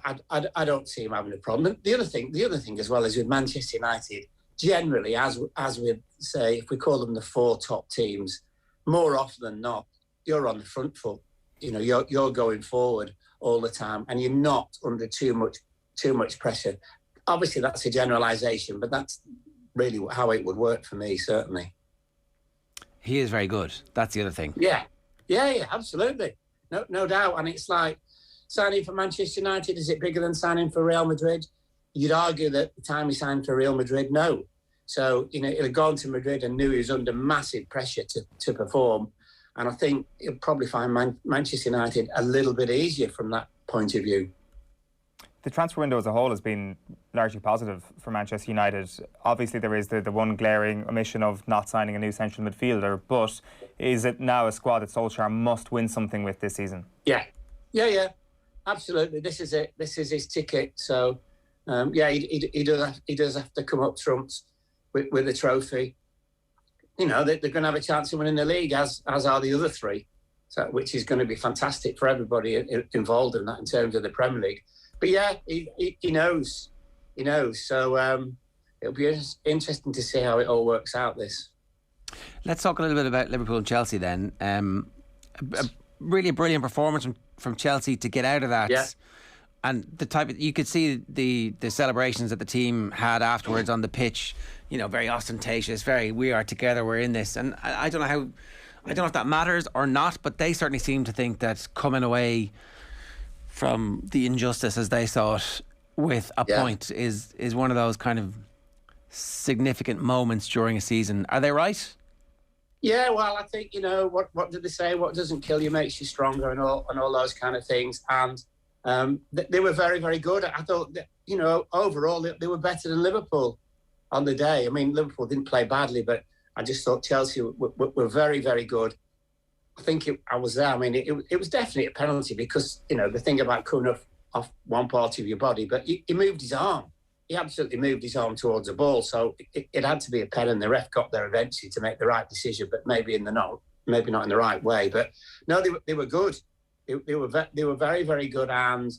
[SPEAKER 19] I don't see him having a problem. The other thing as well is with Manchester United, generally, as we say, if we call them the 4 top teams, more often than not, you're on the front foot. You're going forward all the time, and you're not under too much pressure. Obviously, that's a generalisation, but that's really how it would work for me, certainly.
[SPEAKER 3] He is very good. That's the other thing.
[SPEAKER 19] Yeah, absolutely. No doubt. And it's like, signing for Manchester United? Is it bigger than signing for Real Madrid? You'd argue that at the time he signed for Real Madrid, no. So, he'd have gone to Madrid and knew he was under massive pressure to perform. And I think he'll probably find Manchester United a little bit easier from that point of view.
[SPEAKER 4] The transfer window as a whole has been largely positive for Manchester United. Obviously, there is the one glaring omission of not signing a new central midfielder, but is it now a squad that Solskjaer must win something with this season?
[SPEAKER 19] Yeah, absolutely. This is it. This is his ticket. So, he does have to come up trumps with a trophy. They're going to have a chance of winning the league, as are the other three, so, which is going to be fantastic for everybody involved in that in terms of the Premier League. But yeah, he knows. He knows. So it'll be interesting to see how it all works out, this.
[SPEAKER 3] Let's talk a little bit about Liverpool and Chelsea then. Really a brilliant performance from Chelsea to get out of that.
[SPEAKER 19] Yeah.
[SPEAKER 3] And the type of, you could see the celebrations that the team had afterwards on the pitch, very ostentatious, very, we are together, we're in this. And I don't know if that matters or not, but they certainly seem to think that coming away from the injustice, as they saw it, with a point is one of those kind of significant moments during a season. Are they right?
[SPEAKER 19] Yeah, well, I think, what did they say? What doesn't kill you makes you stronger, and all those kind of things. And they were very, very good. I thought that, overall they were better than Liverpool on the day. I mean, Liverpool didn't play badly, but I just thought Chelsea were very, very good. I think I was there. I mean, it was definitely a penalty because, the thing about coming off one part of your body, but he moved his arm. He absolutely moved his arm towards the ball. So it had to be a pen, and the ref got there eventually to make the right decision, but maybe not in the right way. But no, they were good. They were very, very good, and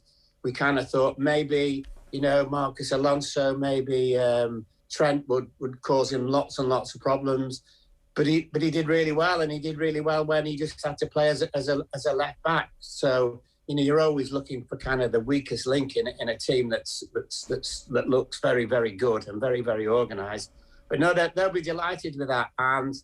[SPEAKER 19] we kind of thought maybe, Marcus Alonso, maybe Trent would cause him lots and lots of problems. But he did really well, and he did really well when he just had to play as a left back. So you're always looking for kind of the weakest link in a team that looks very, very good and very, very organised. But no, they'll be delighted with that, and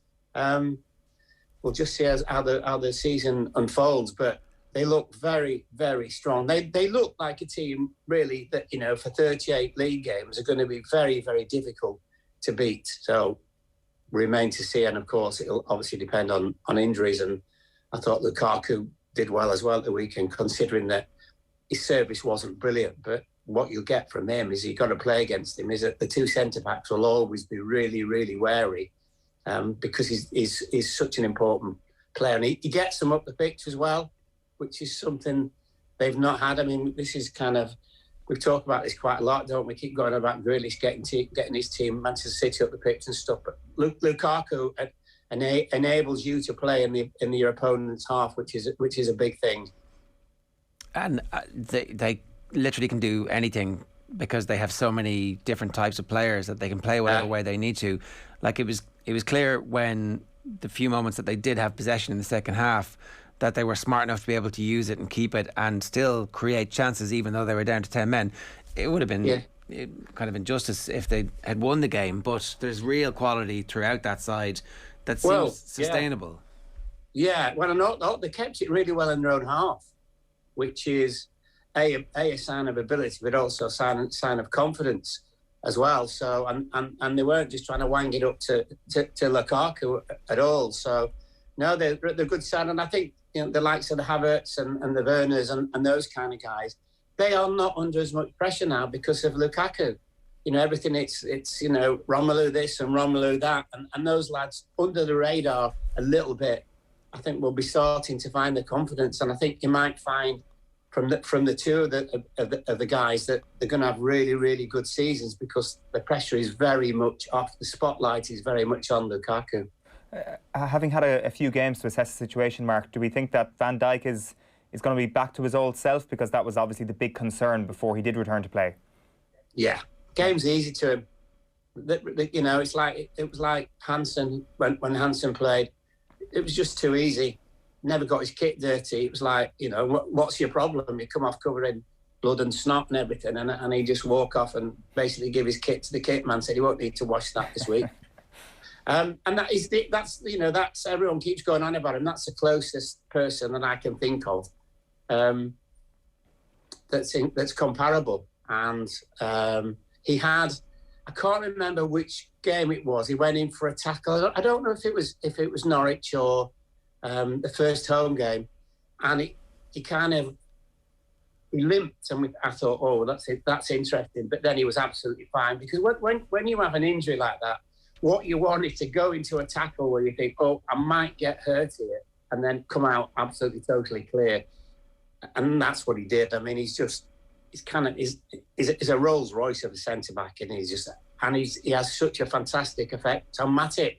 [SPEAKER 19] we'll just see how the season unfolds. But they look very, very strong. They look like a team really that for 38 league games are going to be very, very difficult to beat. So remain to see, and of course it'll obviously depend on injuries. And I thought Lukaku did well as well at the weekend, considering that his service wasn't brilliant. But what you'll get from him is you've got to play against him. Is that the two centre backs will always be really, really wary because he's such an important player, and he gets them up the pitch as well, which is something they've not had. I mean, this is kind of, we've talked about this quite a lot, don't we? Keep going about Grealish getting his team, Manchester City, up the pitch and stuff. But Lukaku enables you to play in your opponent's half, which is a big thing. And
[SPEAKER 3] they literally can do anything because they have so many different types of players that they can play whatever way they need to. Like it was clear when the few moments that they did have possession in the second half that they were smart enough to be able to use it and keep it and still create chances even though they were down to 10 men. It would have been kind of injustice if they had won the game, but there's real quality throughout that side that seems sustainable.
[SPEAKER 19] Yeah, well, they kept it really well in their own half, which is a sign of ability, but also a sign of confidence as well. So, and they weren't just trying to wang it up to Lukaku at all. So, no, they're good side, and I think the likes of the Havertz and the Werners and those kind of guys, they are not under as much pressure now because of Lukaku. Everything it's Romelu this and Romelu that, and those lads under the radar a little bit, I think will be starting to find the confidence, and I think you might find from the two of the guys that they're going to have really, really good seasons because the pressure is very much off. The spotlight is very much on Lukaku.
[SPEAKER 4] Having had a few games to assess the situation, Mark, do we think that Van Dijk is going to be back to his old self? Because that was obviously the big concern before he did return to play.
[SPEAKER 19] Yeah, game's easy to him. It's like it was like Hansen when Hansen played. It was just too easy. Never got his kit dirty. It was like, what's your problem? You come off covering blood and snot and everything, and he just walk off and basically give his kit to the kit man. Said he won't need to wash that this week. And that's everyone keeps going on about him. That's the closest person that I can think of. that's comparable. And he had, I can't remember which game it was. He went in for a tackle. I don't know if it was Norwich or the first home game, and he limped, and I thought, oh, that's interesting. But then he was absolutely fine, because when you have an injury like that, what you want is to go into a tackle where you think, oh, I might get hurt here, and then come out absolutely totally clear. And that's what he did. I mean, he's a Rolls Royce of a centre back, and he has such a fantastic effect on Matip.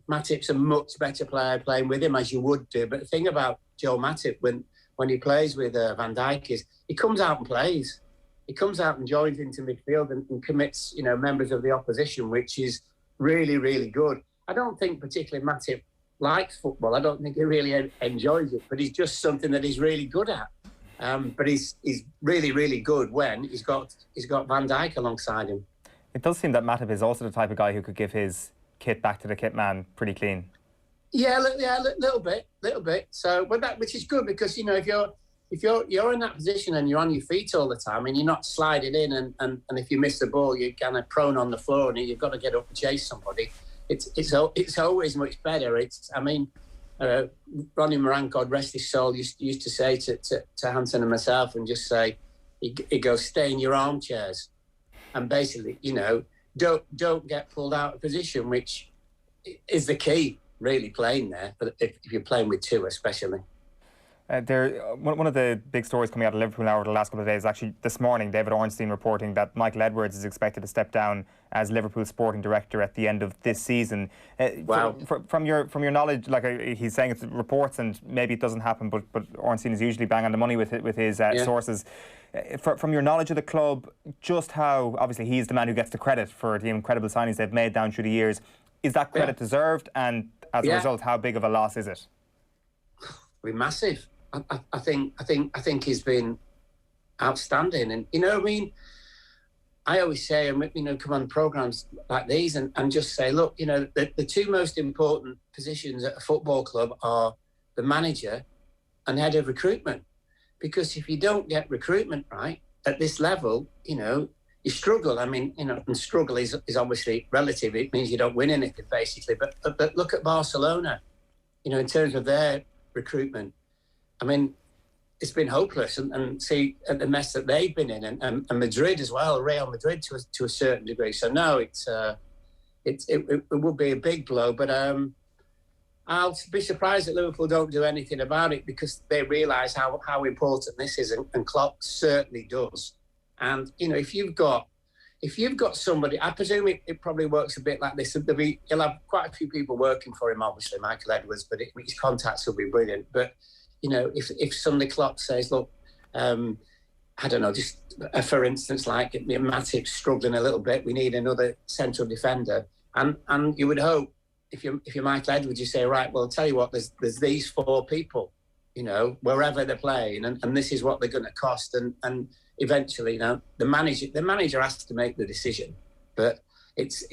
[SPEAKER 19] Matip's a much better player playing with him, as you would do. But the thing about Joe Matip when he plays with Van Dijk is he comes out and plays. He comes out and joins into midfield and commits, members of the opposition, which is really, really good. I don't think particularly Matip likes football. I don't think he really enjoys it, but he's just something that he's really good at. But he's really, really good when he's got Van Dijk alongside him.
[SPEAKER 4] It does seem that Matip is also the type of guy who could give his kit back to the kit man pretty clean. Yeah, little bit. So, but which is good, because if you're in that position and you're on your feet all the time and you're not sliding in, and if you miss the ball, you're kind of prone on the floor and you've got to get up and chase somebody. It's always much better. Ronnie Moran, God rest his soul, used to say to Hanson and myself, and just say, he goes, stay in your armchairs, and basically, don't get pulled out of position, which is the key, really, playing there. But if you're playing with two, especially. One of the big stories coming out of Liverpool now over the last couple of days, actually this morning, David Ornstein reporting that Michael Edwards is expected to step down as Liverpool sporting director at the end of this season.
[SPEAKER 19] Wow.
[SPEAKER 4] From your knowledge, he's saying it's reports and maybe it doesn't happen, but Ornstein is usually bang on the money with his sources. From your knowledge of the club, just how, obviously he's the man who gets the credit for the incredible signings they've made down through the years, is that credit deserved? And as a result, how big of a loss is it?
[SPEAKER 19] We're massive. I think he's been outstanding, and I always say, come on programs like these and just say, look, the two most important positions at a football club are the manager and head of recruitment, because if you don't get recruitment right at this level, you struggle. And struggle is obviously relative. It means you don't win anything, basically. But look at Barcelona, in terms of their recruitment. It's been hopeless, and see the mess that they've been in, and Madrid as well, Real Madrid to a certain degree. So no, it would be a big blow, but I'll be surprised that Liverpool don't do anything about it, because they realise how important this is, and Klopp certainly does. And if you've got somebody, I presume it probably works a bit like this. He'll have quite a few people working for him, obviously, Michael Edwards, but his contacts will be brilliant. But if somebody Klopp says, look, I don't know, just for instance, like Matip's struggling a little bit, we need another central defender, and you would hope, if you're Michael Edwards, you say, right, well, I'll tell you what, there's these four people, wherever they're playing, and this is what they're going to cost, and eventually, the manager has to make the decision. But it's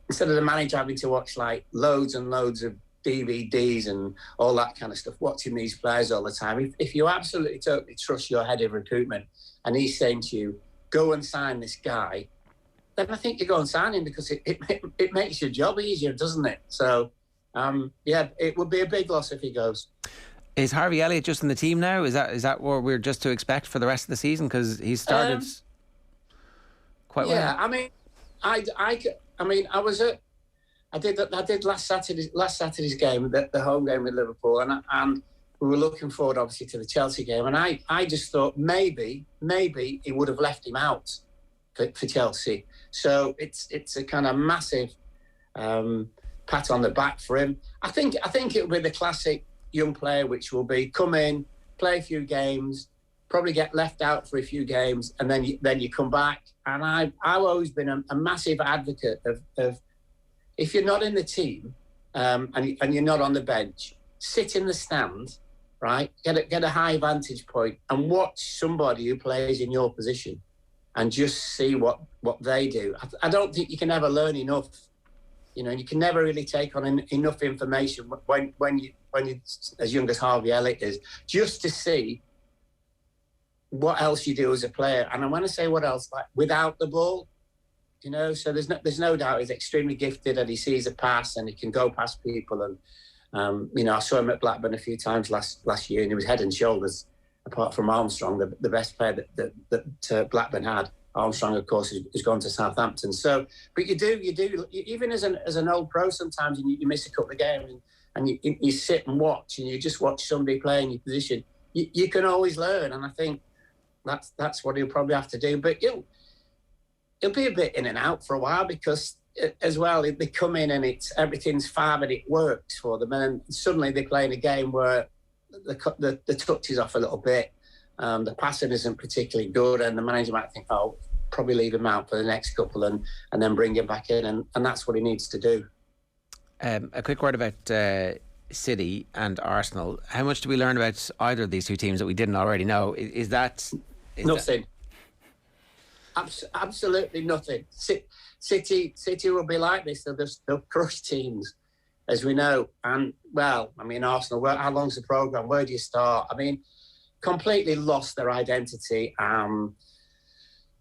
[SPEAKER 19] instead of the manager having to watch like loads and loads of DVDs and all that kind of stuff, watching these players all the time, if you absolutely totally trust your head of recruitment and he's saying to you, go and sign this guy, then I think you go and sign him, because it makes your job easier, doesn't it? So it would be a big loss if he goes.
[SPEAKER 3] Is Harvey Elliott just in the team now? Is that what we're just to expect for the rest of the season? Because he started quite well.
[SPEAKER 19] Yeah, I did last Saturday's game, the home game with Liverpool, and we were looking forward, obviously, to the Chelsea game. And I just thought maybe he would have left him out for Chelsea. So it's a kind of massive pat on the back for him. I think it'll be the classic young player, which will be come in, play a few games, probably get left out for a few games, and then you come back. And I've always been a massive advocate of if you're not in the team and you're not on the bench, sit in the stand, right? Get a high vantage point and watch somebody who plays in your position, and just see what they do. I don't think you can ever learn enough. You can never really take on enough information when you as young as Harvey Elliott is, just to see what else you do as a player. And I want to say what else, like without the ball, you know. So there's no doubt he's extremely gifted, and he sees a pass and he can go past people. And you know, I saw him at Blackburn a few times last year, and he was head and shoulders, apart from Armstrong, the best player that Blackburn had. Armstrong, of course, has gone to Southampton. So, but you do even as an old pro, sometimes you miss a couple of games and you sit and watch, and you just watch somebody play in your position. You can always learn, and I think that's what he'll probably have to do. But he'll be a bit in and out for a while, because as well, they come in and everything's fab and it works for them, and then suddenly they play in a game where the touch is off a little bit. The passing isn't particularly good, and the manager might think, oh, probably leave him out for the next couple and then bring him back in, and that's what he needs to do.
[SPEAKER 3] A quick word about City and Arsenal. How much do we learn about either of these two teams that we didn't already know? Is that...
[SPEAKER 19] Nothing. Absolutely nothing. City will be like this. They'll crush teams, as we know. And, well, I mean, Arsenal, how long's the programme? Where do you start? I mean, completely lost their identity. And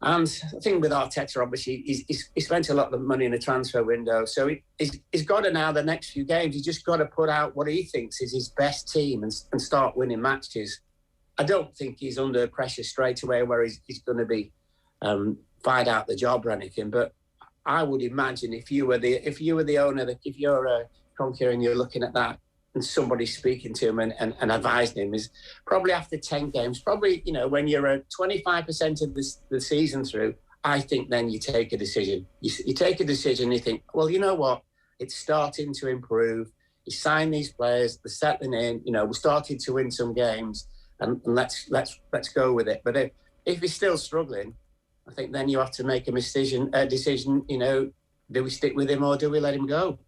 [SPEAKER 19] I think with Arteta, obviously, he spent a lot of money in the transfer window. So he's got to now, the next few games, he's just got to put out what he thinks is his best team and start winning matches. I don't think he's under pressure straight away where he's going to be find out the job or anything. But I would imagine if you were the owner, if you're a Conqueror and you're looking at that, and somebody speaking to him and advising him, is probably after 10 games, probably, you know, when you're at 25% of the season through, I think then you take a decision. You take a decision, you think, well, you know what, it's starting to improve. You sign these players, they're settling in, you know, we're starting to win some games, and let's go with it. But if he's still struggling, I think then you have to make a decision, you know, do we stick with him or do we let him go?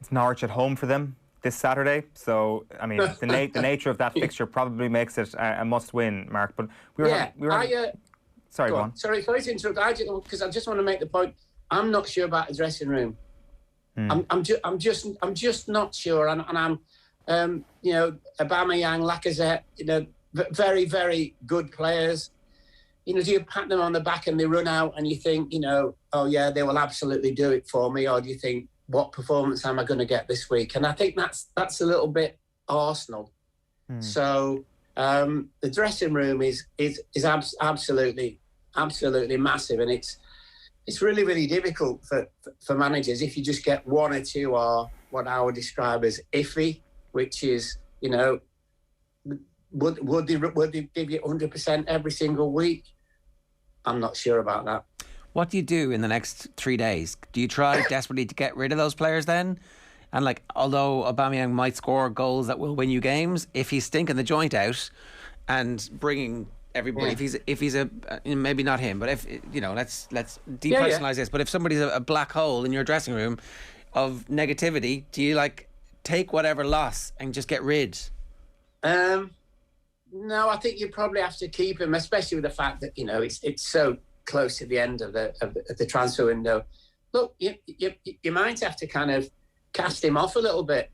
[SPEAKER 4] It's Norwich at home for them this Saturday, so I mean the nature of that fixture probably makes it a must-win, Mark. But sorry, go on. Sorry
[SPEAKER 19] to interrupt. Because I just want to make the point. I'm not sure about the dressing room. I'm just not sure. And I'm, you know, Aubameyang, Lacazette, you know, very, very good players. You know, do you pat them on the back and they run out and you think, you know, oh yeah, they will absolutely do it for me, or do you think, what performance am I going to get this week? And I think that's a little bit Arsenal. So the dressing room is absolutely massive, and it's really, really difficult for managers if you just get one or two are what I would describe as iffy, which is, you know, would they give you 100% every single week? I'm not sure about that.
[SPEAKER 3] What do you do in the next 3 days? Do you try desperately to get rid of those players then? And like, although Aubameyang might score goals that will win you games, if he's stinking the joint out and bringing everybody, if he's a maybe not him, but if, you know, let's depersonalize this. But if somebody's a black hole in your dressing room of negativity, do you like take whatever loss and just get rid?
[SPEAKER 19] No, I think you probably have to keep him, especially with the fact that, you know, it's so close to the end of the transfer window. Look, you might have to kind of cast him off a little bit.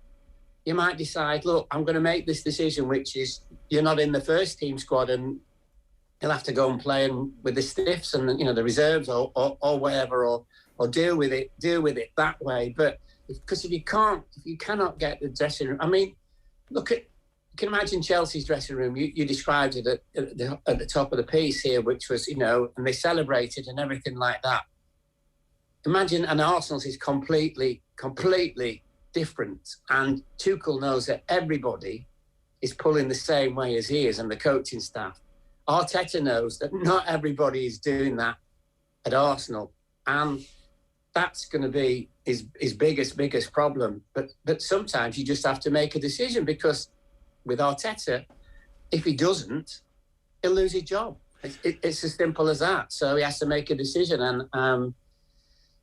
[SPEAKER 19] You might decide, look, I'm going to make this decision, which is you're not in the first team squad, and he'll have to go and play with the stiffs and, you know, the reserves or whatever, or deal with it that way. But because if you cannot get the dressing room, I mean, you can imagine Chelsea's dressing room. You described it at the top of the piece here, which was, you know, and they celebrated and everything like that. Imagine, and Arsenal's is completely different. And Tuchel knows that everybody is pulling the same way as he is, and the coaching staff. Arteta knows that not everybody is doing that at Arsenal, and that's going to be his biggest problem. But sometimes you just have to make a decision, because with Arteta, if he doesn't, he'll lose his job. It's as simple as that. So he has to make a decision, and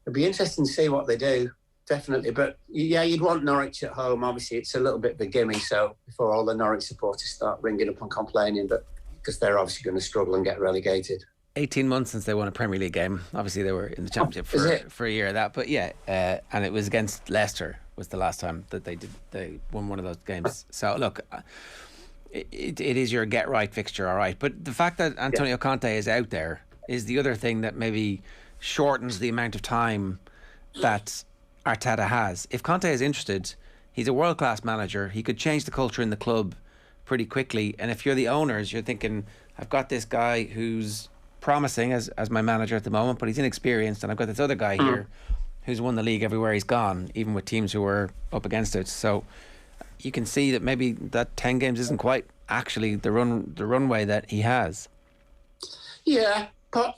[SPEAKER 19] it'll be interesting to see what they do, definitely. But yeah, you'd want Norwich at home. Obviously, it's a little bit of a gimme, so before all the Norwich supporters start ringing up and complaining, but because they're obviously going to struggle and get relegated. 18
[SPEAKER 3] months since they won a Premier League game. Obviously, they were in the Championship for a year of that. But yeah, and it was against Leicester was the last time that they won one of those games. So look, it is your get right fixture, all right. But the fact that Antonio Conte is out there is the other thing that maybe shortens the amount of time that Arteta has. If Conte is interested, he's a world-class manager. He could change the culture in the club pretty quickly. And if you're the owners, you're thinking, I've got this guy who's promising as my manager at the moment, but he's inexperienced, and I've got this other guy here who's won the league everywhere he's gone, even with teams who were up against it. So you can see that maybe that 10 games isn't quite actually the runway that he has.
[SPEAKER 19] Yeah,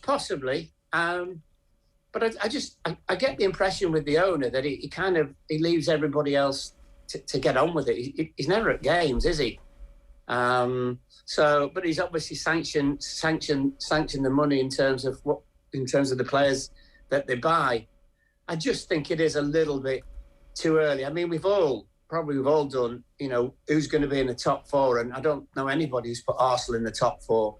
[SPEAKER 19] possibly. But I get the impression with the owner that he leaves everybody else to get on with it. He's never at games, is he? But he's obviously sanctioned the money in terms of the players that they buy. I just think it is a little bit too early. I mean, we've all done, who's going to be in the top four, and I don't know anybody who's put Arsenal in the top four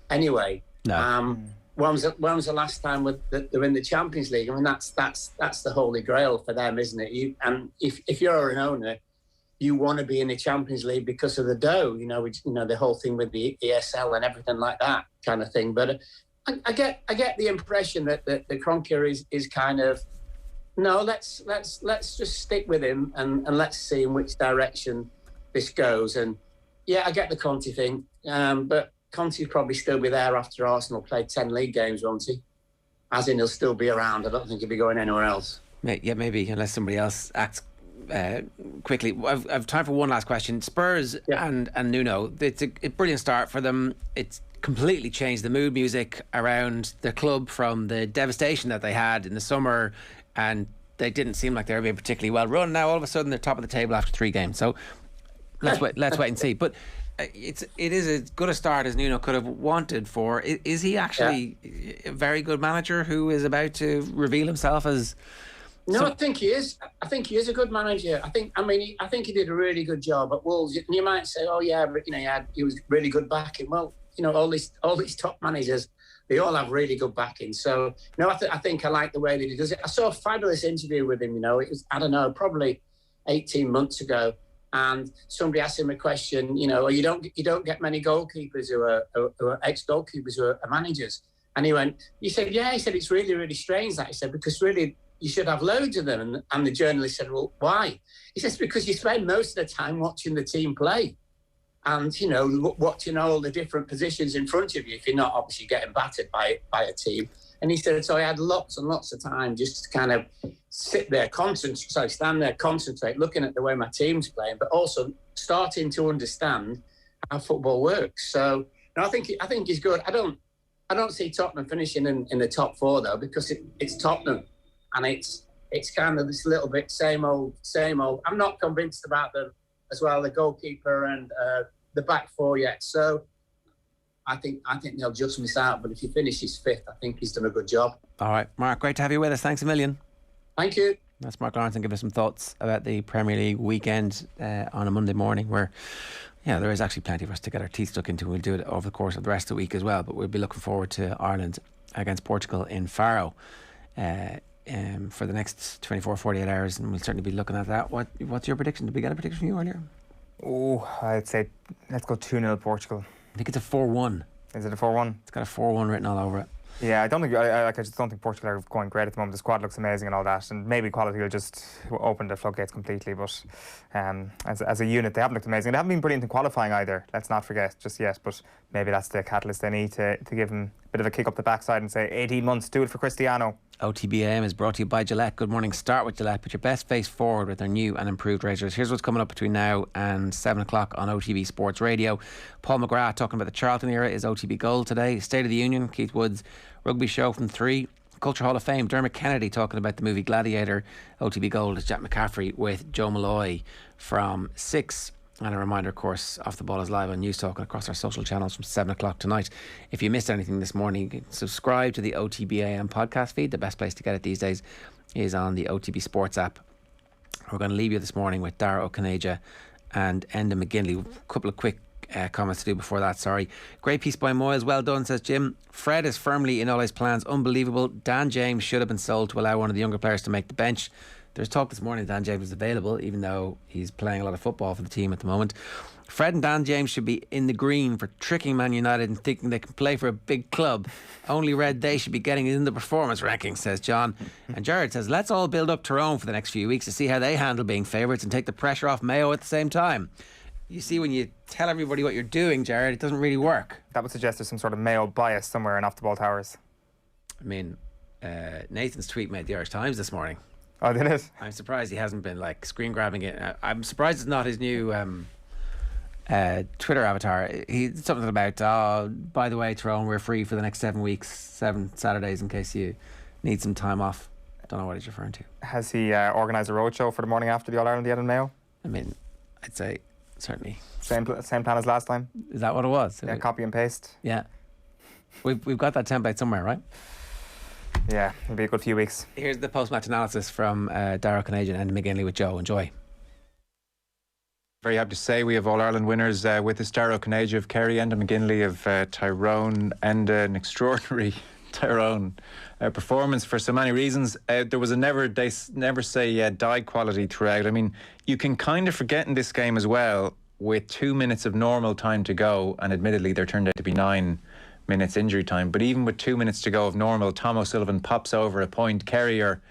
[SPEAKER 19] anyway.
[SPEAKER 3] No.
[SPEAKER 19] When was the last time that they're in the Champions League? I mean, that's the holy grail for them, isn't it? And if you're an owner, you want to be in the Champions League because of the dough, the whole thing with the ESL and everything like that kind of thing. But I get the impression that the Kroenke is kind of, no, let's just stick with him and let's see in which direction this goes. And yeah, I get the Conte thing, but Conte will probably still be there after Arsenal played 10 league games, won't he? As in, he'll still be around. I don't think he'll be going anywhere else.
[SPEAKER 3] Yeah, maybe, unless somebody else acts quickly. I've time for one last question. Spurs and Nuno, it's a brilliant start for them. It's completely changed the mood music around the club from the devastation that they had in the summer, and they didn't seem like they were being particularly well run. Now all of a sudden they're top of the table after 3 games. So let's wait and see. But it is as good a start as Nuno could have wanted for. Is he actually a very good manager who is about to reveal himself as?
[SPEAKER 19] No, I think he is. I think he is a good manager. I think he did a really good job at Wolves. And you might say, oh yeah, but he was really good backing. Well, all these top managers, they all have really good backing. So no, I think I like the way that he does it. I saw a fabulous interview with him. It was, I don't know, probably 18 months ago. And somebody asked him a question, you don't get many goalkeepers who are ex-goalkeepers who are managers. And he said, it's really, really strange that. He said, because really you should have loads of them. And the journalist said, well, why? He says, because you spend most of the time watching the team play and, watching all the different positions in front of you if you're not obviously getting battered by a team. And he said, so I had lots and lots of time just to kind of stand there, concentrate, looking at the way my team's playing, but also starting to understand how football works. So no, I think he's good. I don't see Tottenham finishing in the top 4 though, because it's Tottenham, and it's kind of this little bit same old. I'm not convinced about them as well, the goalkeeper and the back 4 yet. So I think they'll just miss out. But if he finishes 5th, I think he's done a good job. All
[SPEAKER 3] right, Mark, great to have you with us. Thanks a million.
[SPEAKER 19] Thank you.
[SPEAKER 3] That's Mark Lawrenson giving us some thoughts about the Premier League weekend on a Monday morning, where there is actually plenty for us to get our teeth stuck into. We'll do it over the course of the rest of the week as well, but we'll be looking forward to Ireland against Portugal in Faro for the next 24, 48 hours, and we'll certainly be looking at that. What's your prediction? Did we get a prediction from you earlier?
[SPEAKER 4] Oh, I'd say let's go 2-0 Portugal.
[SPEAKER 3] I think it's a 4-1.
[SPEAKER 4] Is it a 4-1?
[SPEAKER 3] It's got a 4-1 written all over it.
[SPEAKER 4] Yeah, I just don't think Portugal are going great at the moment. The squad looks amazing and all that, and maybe quality will just open the floodgates completely. But as a unit, they haven't looked amazing. They haven't been brilliant in qualifying either. Let's not forget just yet. But maybe that's the catalyst they need to give them a bit of a kick up the backside and say 18 months. Do it for Cristiano.
[SPEAKER 3] OTB AM is brought to you by Gillette. Good morning. Start with Gillette. Put your best face forward with their new and improved razors. Here's what's coming up between now and 7 o'clock on OTB Sports Radio. Paul McGrath talking about the Charlton era is OTB Gold today. State of the Union, Keith Wood's rugby show from 3. Culture Hall of Fame, Dermot Kennedy talking about the movie Gladiator. OTB Gold is Jack McCaffrey with Joe Malloy from 6. And a reminder, of course, Off the Ball is live on News Talk and across our social channels from 7 o'clock tonight. If you missed anything this morning, you can subscribe to the OTB AM podcast feed. The best place to get it these days is on the OTB Sports app. We're going to leave you this morning with Dara O'Kaneja and Enda McGinley. A couple of quick comments to do before that, sorry. Great piece by Moyles, well done, says Jim. Fred is firmly in all his plans, unbelievable. Dan James should have been sold to allow one of the younger players to make the bench. There's talk this morning Dan James is available, even though he's playing a lot of football for the team at the moment. Fred and Dan James should be in the green for tricking Man United and thinking they can play for a big club. Only red they should be getting in the performance rankings, says John. And Jared says, let's all build up Tyrone for the next few weeks to see how they handle being favourites and take the pressure off Mayo at the same time. You see, when you tell everybody what you're doing, Jared, it doesn't really work.
[SPEAKER 4] That would suggest there's some sort of Mayo bias somewhere in Off the Ball Towers.
[SPEAKER 3] I mean, Nathan's tweet made the Irish Times this morning.
[SPEAKER 4] Oh, did it?
[SPEAKER 3] I'm surprised he hasn't been like screen grabbing it. I'm surprised it's not his new Twitter avatar. He something about, by the way, Tyrone, we're free for the next 7 weeks, 7 Saturdays in case you need some time off. Don't know what he's referring to.
[SPEAKER 4] Has he organised a roadshow for the morning after the All-Ireland Ed and Mayo?
[SPEAKER 3] I mean, I'd say certainly.
[SPEAKER 4] Same plan as last time?
[SPEAKER 3] Is that what it was?
[SPEAKER 4] Yeah, copy and paste.
[SPEAKER 3] Yeah. We've got that template somewhere, right?
[SPEAKER 4] Yeah, it'll be a good few weeks.
[SPEAKER 3] Here's the post-match analysis from Darragh Canadian and McGinley with Joe. Enjoy.
[SPEAKER 20] Very happy to say we have All-Ireland winners with us. Darragh Canadian of Kerry, Enda McGinley of Tyrone, and an extraordinary Tyrone performance for so many reasons. There was a never say die quality throughout. I mean, you can kind of forget in this game as well, with 2 minutes of normal time to go, and admittedly there turned out to be 9 minutes injury time, but even with 2 minutes to go of normal, Tom O'Sullivan pops over a point. Kerry are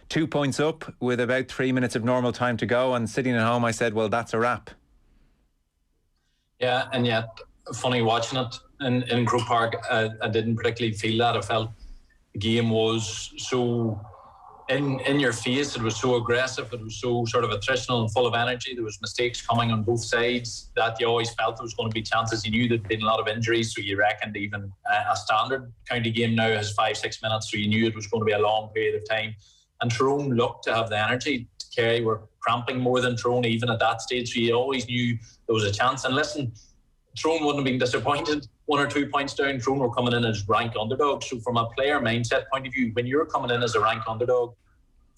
[SPEAKER 20] 2 points up with about 3 minutes of normal time to go, and sitting at home I said, well, that's a wrap.
[SPEAKER 21] Yeah, and yet funny watching it in Croke Park. I didn't particularly feel that. I felt the game was so in your face. It was so aggressive. It was so sort of attritional and full of energy. There was mistakes coming on both sides that you always felt there was going to be chances. You knew there'd been a lot of injuries, so you reckoned even a standard county game now has 5-6 minutes, so you knew it was going to be a long period of time. And Tyrone looked to have the energy. Kerry were cramping more than Tyrone even at that stage, so you always knew there was a chance. And listen, Tyrone wouldn't have been disappointed 1 or 2 points down. Tyrone were coming in as rank underdogs. So from a player mindset point of view, when you're coming in as a rank underdog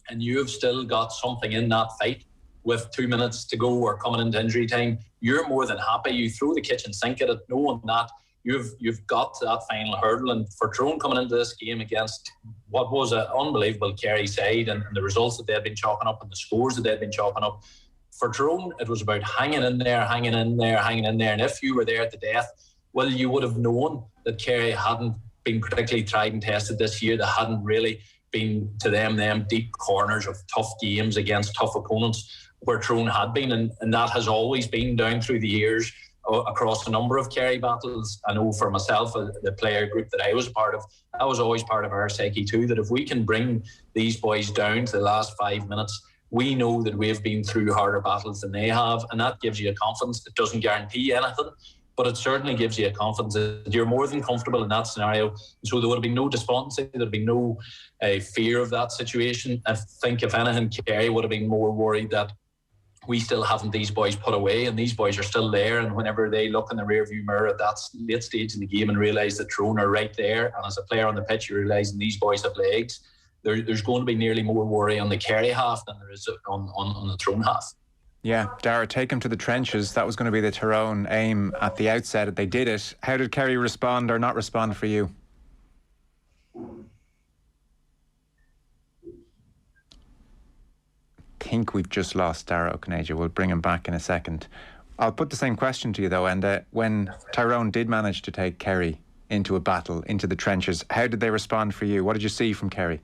[SPEAKER 21] and you've still got something in that fight with 2 minutes to go or coming into injury time, you're more than happy. You throw the kitchen sink at it, knowing that you've got to that final hurdle. And for Tyrone coming into this game against what was an unbelievable Kerry side, and the results that they'd been chalking up and the scores that they'd been chalking up, for Tyrone it was about hanging in there. And if you were there at the death, well, you would have known that Kerry hadn't been particularly tried and tested this year. They hadn't really been to them deep corners of tough games against tough opponents where Tyrone had been, and that has always been down through the years across a number of Kerry battles. I know for myself, the player group that I was a part of, that was always part of our psyche too, that if we can bring these boys down to the last 5 minutes, we know that we've been through harder battles than they have, and that gives you a confidence. It doesn't guarantee anything, but it certainly gives you a confidence that you're more than comfortable in that scenario. So there would have been no despondency, there would have been no fear of that situation. I think if anything, Kerry would have been more worried that we still haven't these boys put away, and these boys are still there, and whenever they look in the rearview mirror at that late stage in the game and realise that Tyrone are right there, and as a player on the pitch you realise these boys have legs, there's going to be nearly more worry on the Kerry half than there is on the Tyrone half.
[SPEAKER 20] Yeah, Dara, take him to the trenches. That was going to be the Tyrone aim at the outset. They did it. How did Kerry respond or not respond for you? I think we've just lost Dara O'Connor. We'll bring him back in a second. I'll put the same question to you though, and when Tyrone did manage to take Kerry into a battle, into the trenches, how did they respond for you? What did you see from Kerry?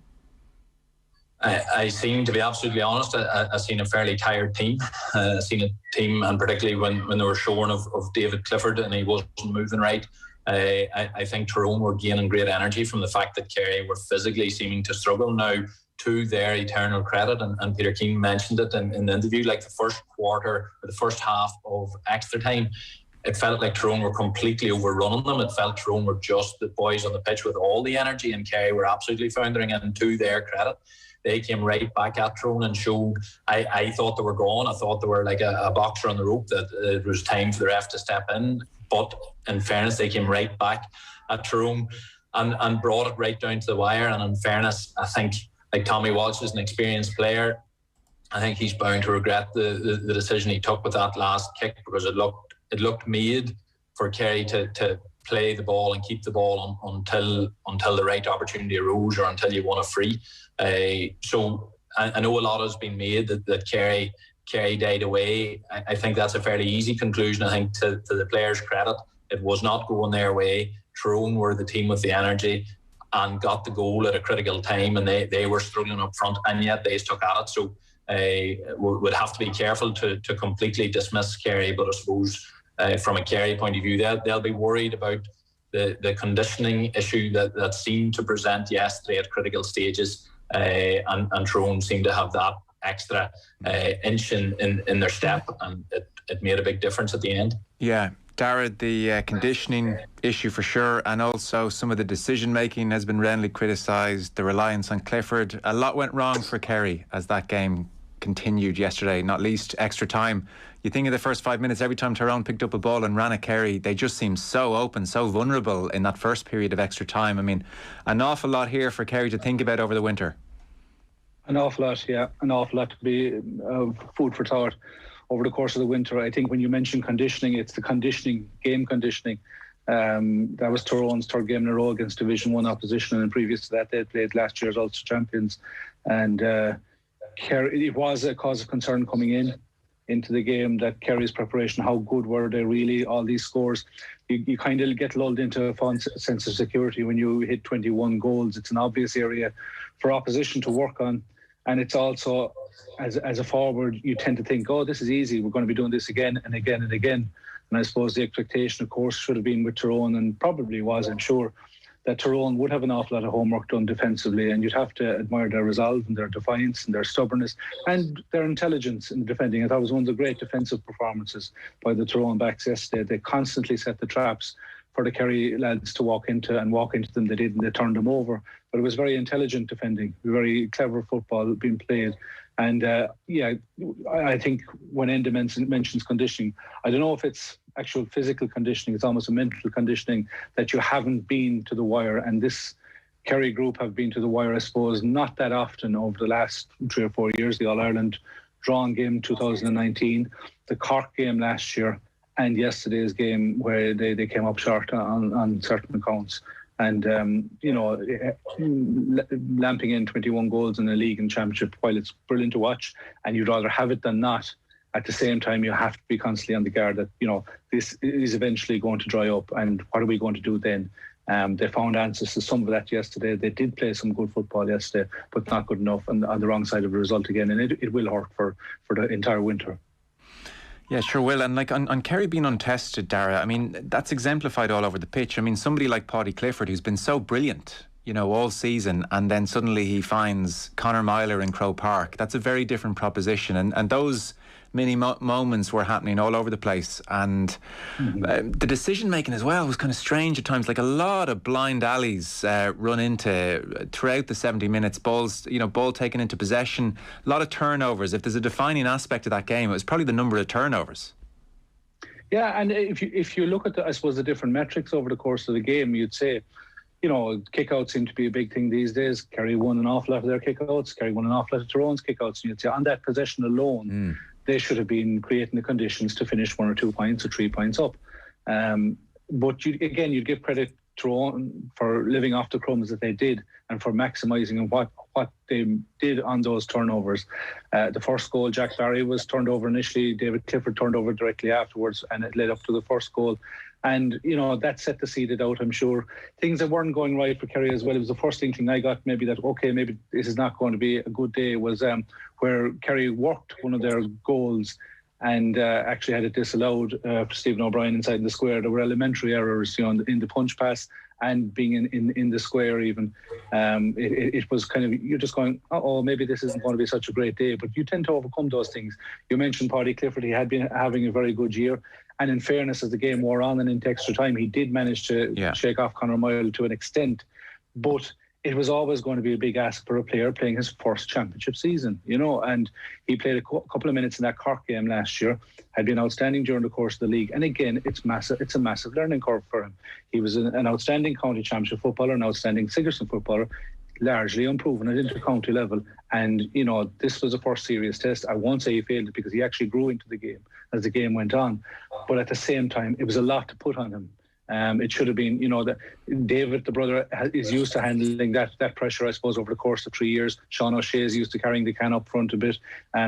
[SPEAKER 21] I seem to be absolutely honest. I seen a fairly tired team. I seen a team, and particularly when they were shorn of David Clifford and he wasn't moving right. I think Tyrone were gaining great energy from the fact that Kerry were physically seeming to struggle. Now, to their eternal credit, and Peter Keane mentioned it in the interview, like the first quarter or the first half of extra time, it felt like Tyrone were completely overrunning them. It felt Tyrone were just the boys on the pitch with all the energy, and Kerry were absolutely foundering. And to their credit, they came right back at Tyrone and showed. I thought they were gone. I thought they were like a boxer on the rope, that it was time for the ref to step in. But in fairness, they came right back at Tyrone and brought it right down to the wire. And in fairness, I think, like Tommy Walsh is an experienced player, I think he's bound to regret the decision he took with that last kick, because it looked made for Kerry to play the ball and keep the ball until the right opportunity arose, or until you won a free. So I know a lot has been made that Kerry died away. I think that's a fairly easy conclusion. I think to the players' credit, it was not going their way. Tyrone were the team with the energy and got the goal at a critical time, and they were struggling up front, and yet they stuck at it. So would have to be careful to completely dismiss Kerry, but I suppose from a Kerry point of view, they'll be worried about the conditioning issue that seemed to present yesterday at critical stages, and Tyrone seemed to have that extra inch in their step, and it made a big difference at the end.
[SPEAKER 20] Yeah. Dara, the conditioning issue for sure, and also some of the decision making has been roundly criticised, the reliance on Clifford. A lot went wrong for Kerry as that game continued yesterday, not least extra time. You think of the first 5 minutes, every time Tyrone picked up a ball and ran at Kerry, they just seemed so open, so vulnerable in that first period of extra time. I mean, an awful lot here for Kerry to think about over the winter.
[SPEAKER 6] An awful lot, yeah. An awful lot to be food for thought over the course of the winter. I think when you mention conditioning, it's the conditioning, game conditioning. That was Tyrone's third game in a row against Division 1 opposition, and previous to that they played last year's Ulster champions. And Kerry, it was a cause of concern coming into the game, that Kerry's preparation, how good were they really, all these scores. You kind of get lulled into a false sense of security when you hit 21 goals. It's an obvious area for opposition to work on. And it's also, as a forward, you tend to think, oh, this is easy. We're going to be doing this again and again and again. And I suppose the expectation, of course, should have been with Tyrone, and probably was, I'm sure, that Tyrone would have an awful lot of homework done defensively, and you'd have to admire their resolve and their defiance and their stubbornness and their intelligence in defending. I thought it was one of the great defensive performances by the Tyrone backs yesterday. They constantly set the traps for the Kerry lads to walk into them. They did, and they turned them over. But it was very intelligent defending, very clever football being played. And I think when Enda mentions conditioning, I don't know if it's actual physical conditioning, it's almost a mental conditioning, that you haven't been to the wire. And this Kerry group have been to the wire, I suppose, not that often over the last 3 or 4 years. The All-Ireland drawn game 2019, the Cork game last year, and yesterday's game where they came up short on certain accounts. And, lamping in 21 goals in a league and championship, while it's brilliant to watch and you'd rather have it than not, at the same time you have to be constantly on the guard that, this is eventually going to dry up, and what are we going to do then? They found answers to some of that yesterday. They did play some good football yesterday, but not good enough, and on the wrong side of the result again, and it will hurt for the entire winter.
[SPEAKER 20] Yeah, sure will. And like on Kerry being untested, Dara, I mean, that's exemplified all over the pitch. I mean, somebody like Paddy Clifford, who's been so brilliant, all season, and then suddenly he finds Conor Myler in Croke Park. That's a very different proposition. And those many moments were happening all over the place. And the decision making as well was kind of strange at times. Like a lot of blind alleys run into throughout the 70 minutes. Balls, ball taken into possession. A lot of turnovers. If there's a defining aspect of that game, it was probably the number of turnovers.
[SPEAKER 6] Yeah, and if you look at I suppose the different metrics over the course of the game, you'd say, kickouts seem to be a big thing these days. Kerry won an awful lot of their kickouts. Kerry won an awful lot of Tyrone's kickouts. And you'd say on that possession alone, they should have been creating the conditions to finish 1 or 2 points or 3 points up. But you'd give credit to Tyrone for living off the crumbs that they did and for maximising what they did on those turnovers. The first goal, Jack Barry was turned over initially. David Clifford turned over directly afterwards, and it led up to the first goal. And, that set the seeded out, I'm sure. Things that weren't going right for Kerry as well. It was the first inkling I got, maybe this is not going to be a good day, was where Kerry worked one of their goals and actually had it disallowed for Stephen O'Brien inside the square. There were elementary errors, in the punch pass and being in the square even. It was kind of, you're just going, maybe this isn't going to be such a great day. But you tend to overcome those things. You mentioned Paddy Clifford. He had been having a very good year. And in fairness, as the game wore on and into extra time, he did manage to shake off Conor Myles to an extent. But it was always going to be a big ask for a player playing his first championship season, and he played a couple of minutes in that Cork game last year, had been outstanding during the course of the league. And again, it's a massive learning curve for him. He was an outstanding county championship footballer, an outstanding Sigerson footballer, largely unproven at inter-county level. And, this was a first serious test. I won't say he failed it because he actually grew into the game as the game went on. But at the same time, it was a lot to put on him. It should have been, that David, the brother, is used to handling that pressure, I suppose, over the course of 3 years. Sean O'Shea is used to carrying the can up front a bit.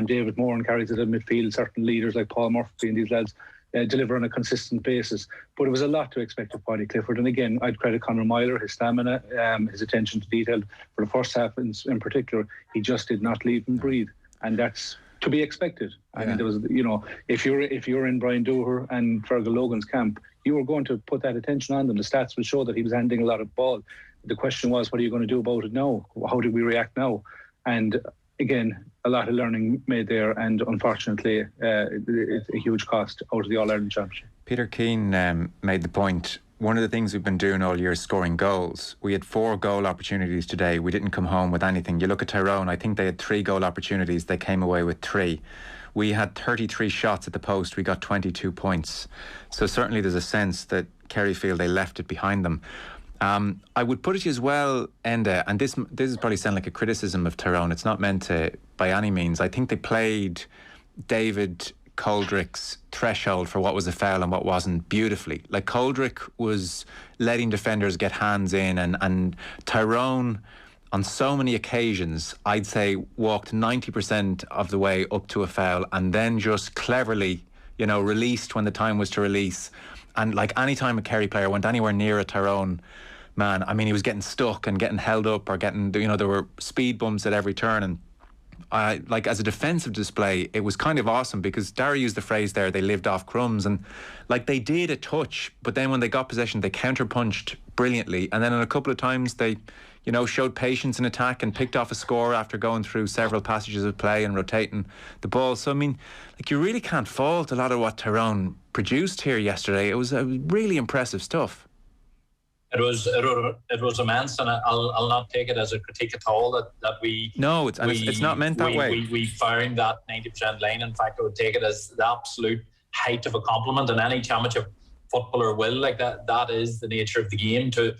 [SPEAKER 6] David Moran carries it in midfield. Certain leaders like Paul Murphy and these lads deliver on a consistent basis. But it was a lot to expect of Paddy Clifford. And again, I'd credit Conor Myler, his stamina, his attention to detail. For the first half in particular, he just did not leave and breathe. And that's to be expected. And there was, if you're in Brian Dooher and Fergal Logan's camp, you were going to put that attention on them. The stats will show that he was handling a lot of ball. The question was, what are you going to do about it now? How do we react now? And again, a lot of learning made there, and unfortunately, it's a huge cost out of the All-Ireland Championship.
[SPEAKER 20] Peter Keane made the point. One of the things we've been doing all year is scoring goals. We had 4 goal opportunities today. We didn't come home with anything. You look at Tyrone, I think they had 3 goal opportunities. They came away with 3. We had 33 shots at the post. We got 22 points. So certainly there's a sense that Kerry feel they left it behind them. I would put it as well, Enda, and this is probably sound like a criticism of Tyrone. It's not meant to by any means. I think they played David Coldrick's threshold for what was a foul and what wasn't beautifully. Like, Coldrick was letting defenders get hands in, and Tyrone on so many occasions, I'd say, walked 90% of the way up to a foul and then just cleverly, released when the time was to release. And like, any time a Kerry player went anywhere near a Tyrone man, I mean, he was getting stuck and getting held up, or getting, there were speed bumps at every turn. And as a defensive display, it was kind of awesome, because Darry used the phrase there, they lived off crumbs, and they did a touch, but then when they got possession, they counter-punched brilliantly, and then in a couple of times they showed patience in attack and picked off a score after going through several passages of play and rotating the ball. So I mean, you really can't fault a lot of what Tyrone produced here yesterday. It was really impressive stuff.
[SPEAKER 21] It was immense, and I'll not take it as a critique at all that we.
[SPEAKER 20] No, it's not meant that way.
[SPEAKER 21] We found that 90% line. In fact, I would take it as the absolute height of a compliment, and any championship footballer will. That is the nature of the game, to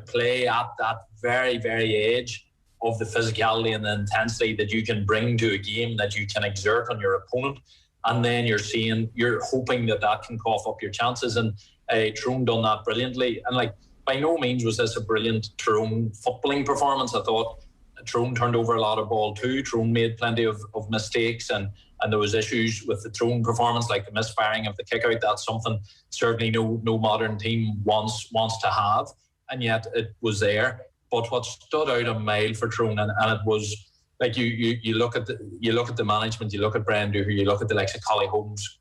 [SPEAKER 21] play at that very, very edge of the physicality and the intensity that you can bring to a game, that you can exert on your opponent, and then you're hoping that can cough up your chances. And Tyrone done that brilliantly, and by no means was this a brilliant Tyrone footballing performance. I thought Tyrone turned over a lot of ball too. Tyrone made plenty of mistakes, and there was issues with the Tyrone performance, like the misfiring of the kick out. That's something certainly no modern team wants to have, and yet it was there. But what stood out a mile for Tyrone, and it was you look at the management, you look at Brian Dooher, you look at the likes of Collie Holmes,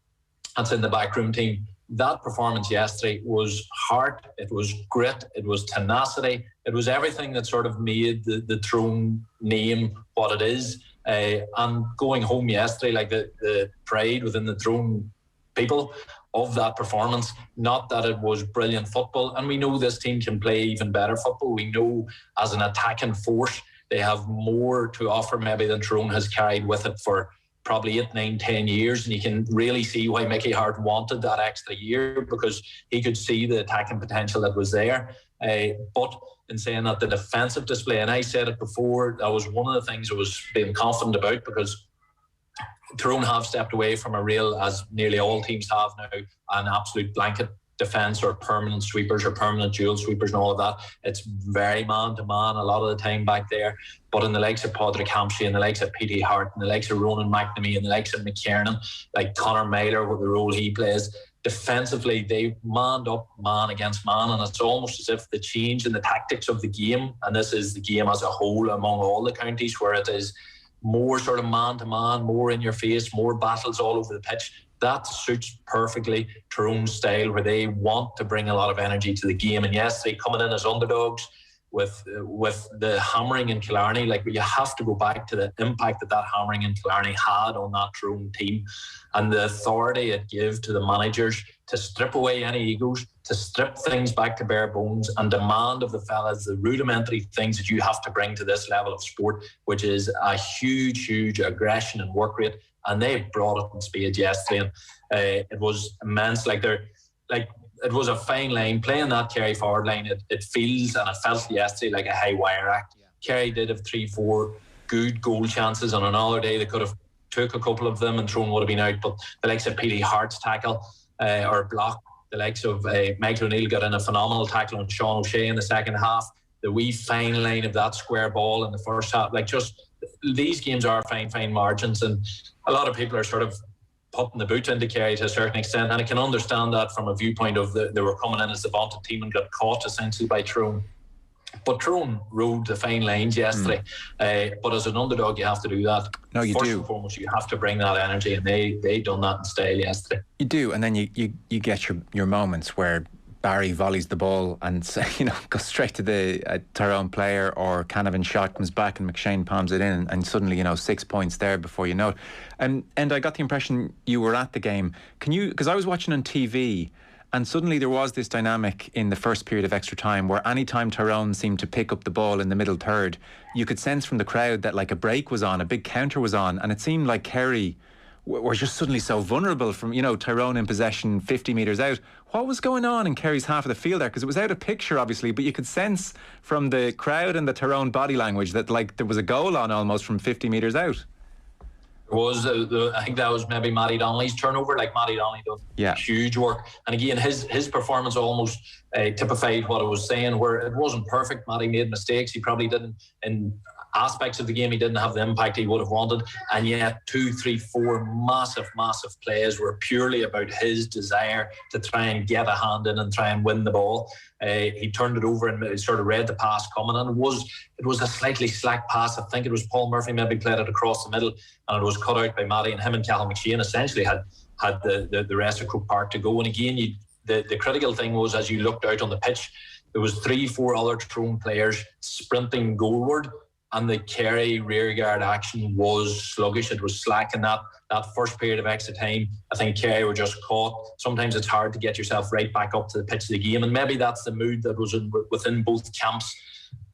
[SPEAKER 21] that's in the backroom team. That performance yesterday was heart, it was grit, it was tenacity, it was everything that sort of made the Tyrone name what it is. And going home yesterday, the pride within the Tyrone people of that performance, not that it was brilliant football, and we know this team can play even better football. We know as an attacking force they have more to offer maybe than Tyrone has carried with it for probably 8, 9, 10 years, and you can really see why Mickey Hart wanted that extra year, because he could see the attacking potential that was there. But in saying that, the defensive display, and I said it before, that was one of the things I was being confident about, because Tyrone have stepped away from a real, as nearly all teams have now, an absolute blanket defence or permanent sweepers or permanent dual sweepers and all of that. It's very man-to-man a lot of the time back there. But in the likes of Padraig Hampshire and the likes of P.T. Hart and the likes of Ronan McNamee and the likes of McKiernan, like Conor Myler with the role he plays, defensively they manned up man against man, and it's almost as if the change in the tactics of the game, and this is the game as a whole among all the counties, where it is more sort of man-to-man, more in your face, more battles all over the pitch. That suits perfectly Tyrone's style, where they want to bring a lot of energy to the game. And yesterday, coming in as underdogs with the hammering in Killarney, you have to go back to the impact that hammering in Killarney had on that Tyrone team, and the authority it gave to the managers to strip away any egos, to strip things back to bare bones, and demand of the fellas the rudimentary things that you have to bring to this level of sport, which is a huge aggression and work rate. And they brought it in spades yesterday, and it was immense. It was a fine line playing that Kerry forward line. It feels and it felt yesterday like a high wire act. Kerry did have 3-4 good goal chances. On another day, they could have took a couple of them and Tyrone would have been out. But the likes of P.D. Hart's tackle or block The likes of Michael O'Neill got in a phenomenal tackle on Sean O'Shea in the second half. The wee fine line of that square ball in the first half. Like, just these games are fine margins, and a lot of people are sort of putting the boot into Kerry to a certain extent, and I can understand that from a viewpoint of they were coming in as the vaunted team and got caught essentially by Tyrone. But Tyrone rode the fine lines yesterday. But as an underdog, you have to do that.
[SPEAKER 20] No, you
[SPEAKER 21] First
[SPEAKER 20] do.
[SPEAKER 21] and foremost, you have to bring that energy, and they done that in style yesterday.
[SPEAKER 20] You do, and then you get your moments where Barry volleys the ball and goes straight to the Tyrone player, or Canavan shot comes back and McShane palms it in, and suddenly 6 points there before you know it. And I got the impression you were at the game. Because I was watching on TV, and suddenly there was this dynamic in the first period of extra time where any time Tyrone seemed to pick up the ball in the middle third, you could sense from the crowd that like a break was on, a big counter was on, and it seemed like Kerry were just suddenly so vulnerable from, Tyrone in possession 50 metres out. What was going on in Kerry's half of the field there? Because it was out of picture, obviously, but you could sense from the crowd and the Tyrone body language that like there was a goal on almost from 50 metres out.
[SPEAKER 21] There was, I think that was maybe Matty Donnelly's turnover. Like, Matty Donnelly done huge work. And again, his performance almost typified what I was saying, where it wasn't perfect. Matty made mistakes. He probably didn't, in aspects of the game, he didn't have the impact he would have wanted. And yet 2, 3, 4 massive plays were purely about his desire to try and get a hand in and try and win the ball. He turned it over and sort of read the pass coming, and it was a slightly slack pass. I think it was Paul Murphy maybe played it across the middle, and it was cut out by Matty, and him and Cathal McShane essentially had the rest of Croke Park to go. And again, the critical thing was, as you looked out on the pitch, there was 3-4 other Tyrone players sprinting goalward, and the Kerry rearguard action was sluggish. It was slack in that first period of extra time. I think Kerry were just caught. Sometimes it's hard to get yourself right back up to the pitch of the game, and maybe that's the mood that was within both camps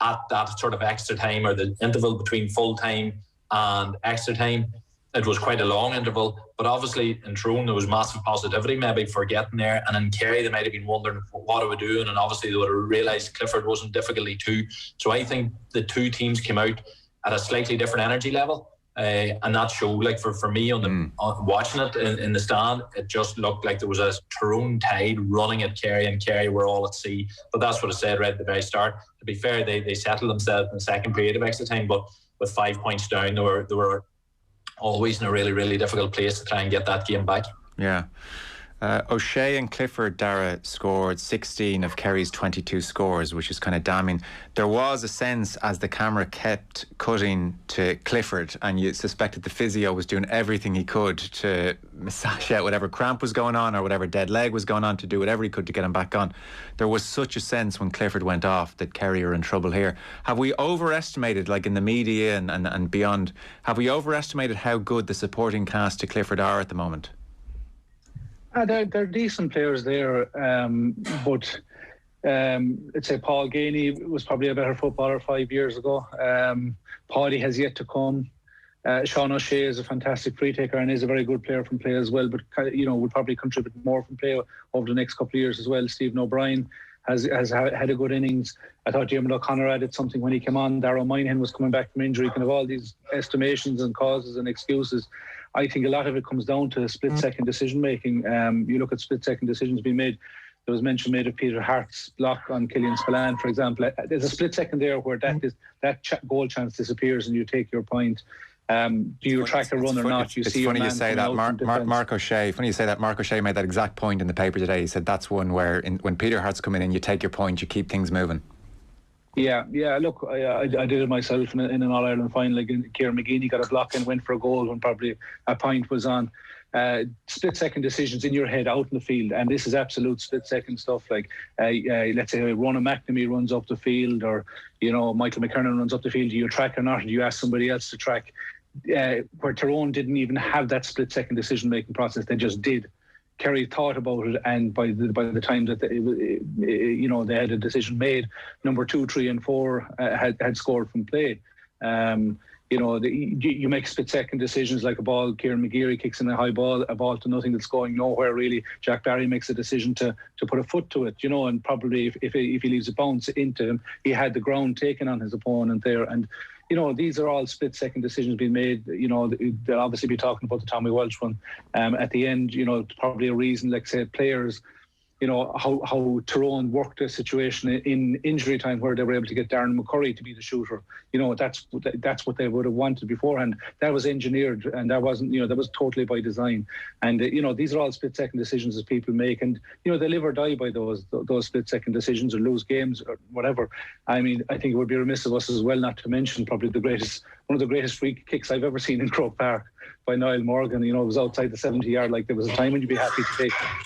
[SPEAKER 21] at that sort of extra time, or the interval between full time and extra time. It was quite a long interval, but obviously in Tyrone there was massive positivity maybe for getting there, and in Kerry they might have been wondering what are we doing, and obviously they would have realised Clifford wasn't difficulty too. So I think the two teams came out at a slightly different energy level, and that showed. Like for me on watching it in the stand, it just looked like there was a Tyrone tide running at Kerry, and Kerry were all at sea. But that's what I said right at the very start. To be fair, they settled themselves in the second period of extra time, but with 5 points down, they were always in a really difficult place to try and get that game back.
[SPEAKER 20] Yeah. O'Shea and Clifford, Dara, scored 16 of Kerry's 22 scores, which is kind of damning. There was a sense as the camera kept cutting to Clifford, and you suspected the physio was doing everything he could to massage out whatever cramp was going on or whatever dead leg was going on, to do whatever he could to get him back on. There was such a sense when Clifford went off that Kerry are in trouble here. Have we overestimated, like in the media and beyond, have we overestimated how good the supporting cast to Clifford are at the moment?
[SPEAKER 6] They're decent players there, but I'd say Paul Ganey was probably a better footballer 5 years ago. Paddy has yet to come. Sean O'Shea is a fantastic free taker and is a very good player from play as well, but would probably contribute more from play over the next couple of years as well. Stephen O'Brien has had a good innings. I thought Jim O'Connor added something when he came on. Darragh Moynihan was coming back from injury. Kind of all these estimations and causes and excuses. I think a lot of it comes down to split-second decision-making. You look at split-second decisions being made. There was mention made of Peter Hart's block on Killian Spillane, for example. There's a split-second there where that goal chance disappears and you take your point. Do you track a run or not?
[SPEAKER 20] It's funny you say that. Mark O'Shea, funny you say that. Mark O'Shea made that exact point in the paper today. He said that's one where when Peter Hart's coming in, you take your point, you keep things moving.
[SPEAKER 6] Yeah. Look, I did it myself in an All-Ireland final. Like, Kieran McGeady got a block and went for a goal when probably a point was on. Split-second decisions in your head out in the field, and this is absolute split-second stuff. Like, let's say Ronan McNamee runs up the field, or Michael McKernan runs up the field. Do you track or not? Or do you ask somebody else to track? Where Tyrone didn't even have that split-second decision-making process, they just did. Kerry thought about it, and by the time that they had a decision made, number 2, 3 and 4 had scored from play. You make split-second decisions like a ball. Kieran McGeary kicks in a high ball, a ball to nothing that's going nowhere really. Jack Barry makes a decision to put a foot to it, and probably if he leaves a bounce into him, he had the ground taken on his opponent there. And these are all split-second decisions being made. They'll obviously be talking about the Tommy Walsh one. At the end, probably a reason, like say, players, how Tyrone worked a situation in injury time where they were able to get Darren McCurry to be the shooter. That's what they would have wanted beforehand. That was engineered, and that wasn't, that was totally by design. And these are all split-second decisions that people make, and they live or die by those split-second decisions, or lose games or whatever. I mean, I think it would be remiss of us as well not to mention probably one of the greatest free kicks I've ever seen in Croke Park by Niall Morgan. It was outside the 70-yard. Like, there was a time when you'd be happy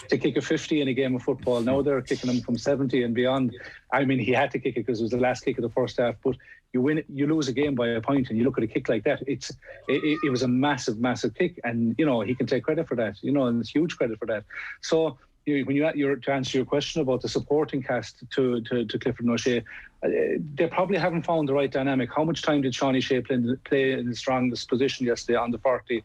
[SPEAKER 6] to kick a 50 in a game of football. Now they're kicking them from 70 and beyond. I mean, he had to kick it because it was the last kick of the first half. But you lose a game by a point, and you look at a kick like that. It was a massive, massive kick, and he can take credit for that. And it's huge credit for that. So when to answer your question about the supporting cast to Clifford and O'Shea, they probably haven't found the right dynamic. How much time did Sean O'Shea play in his strongest position yesterday on the 40?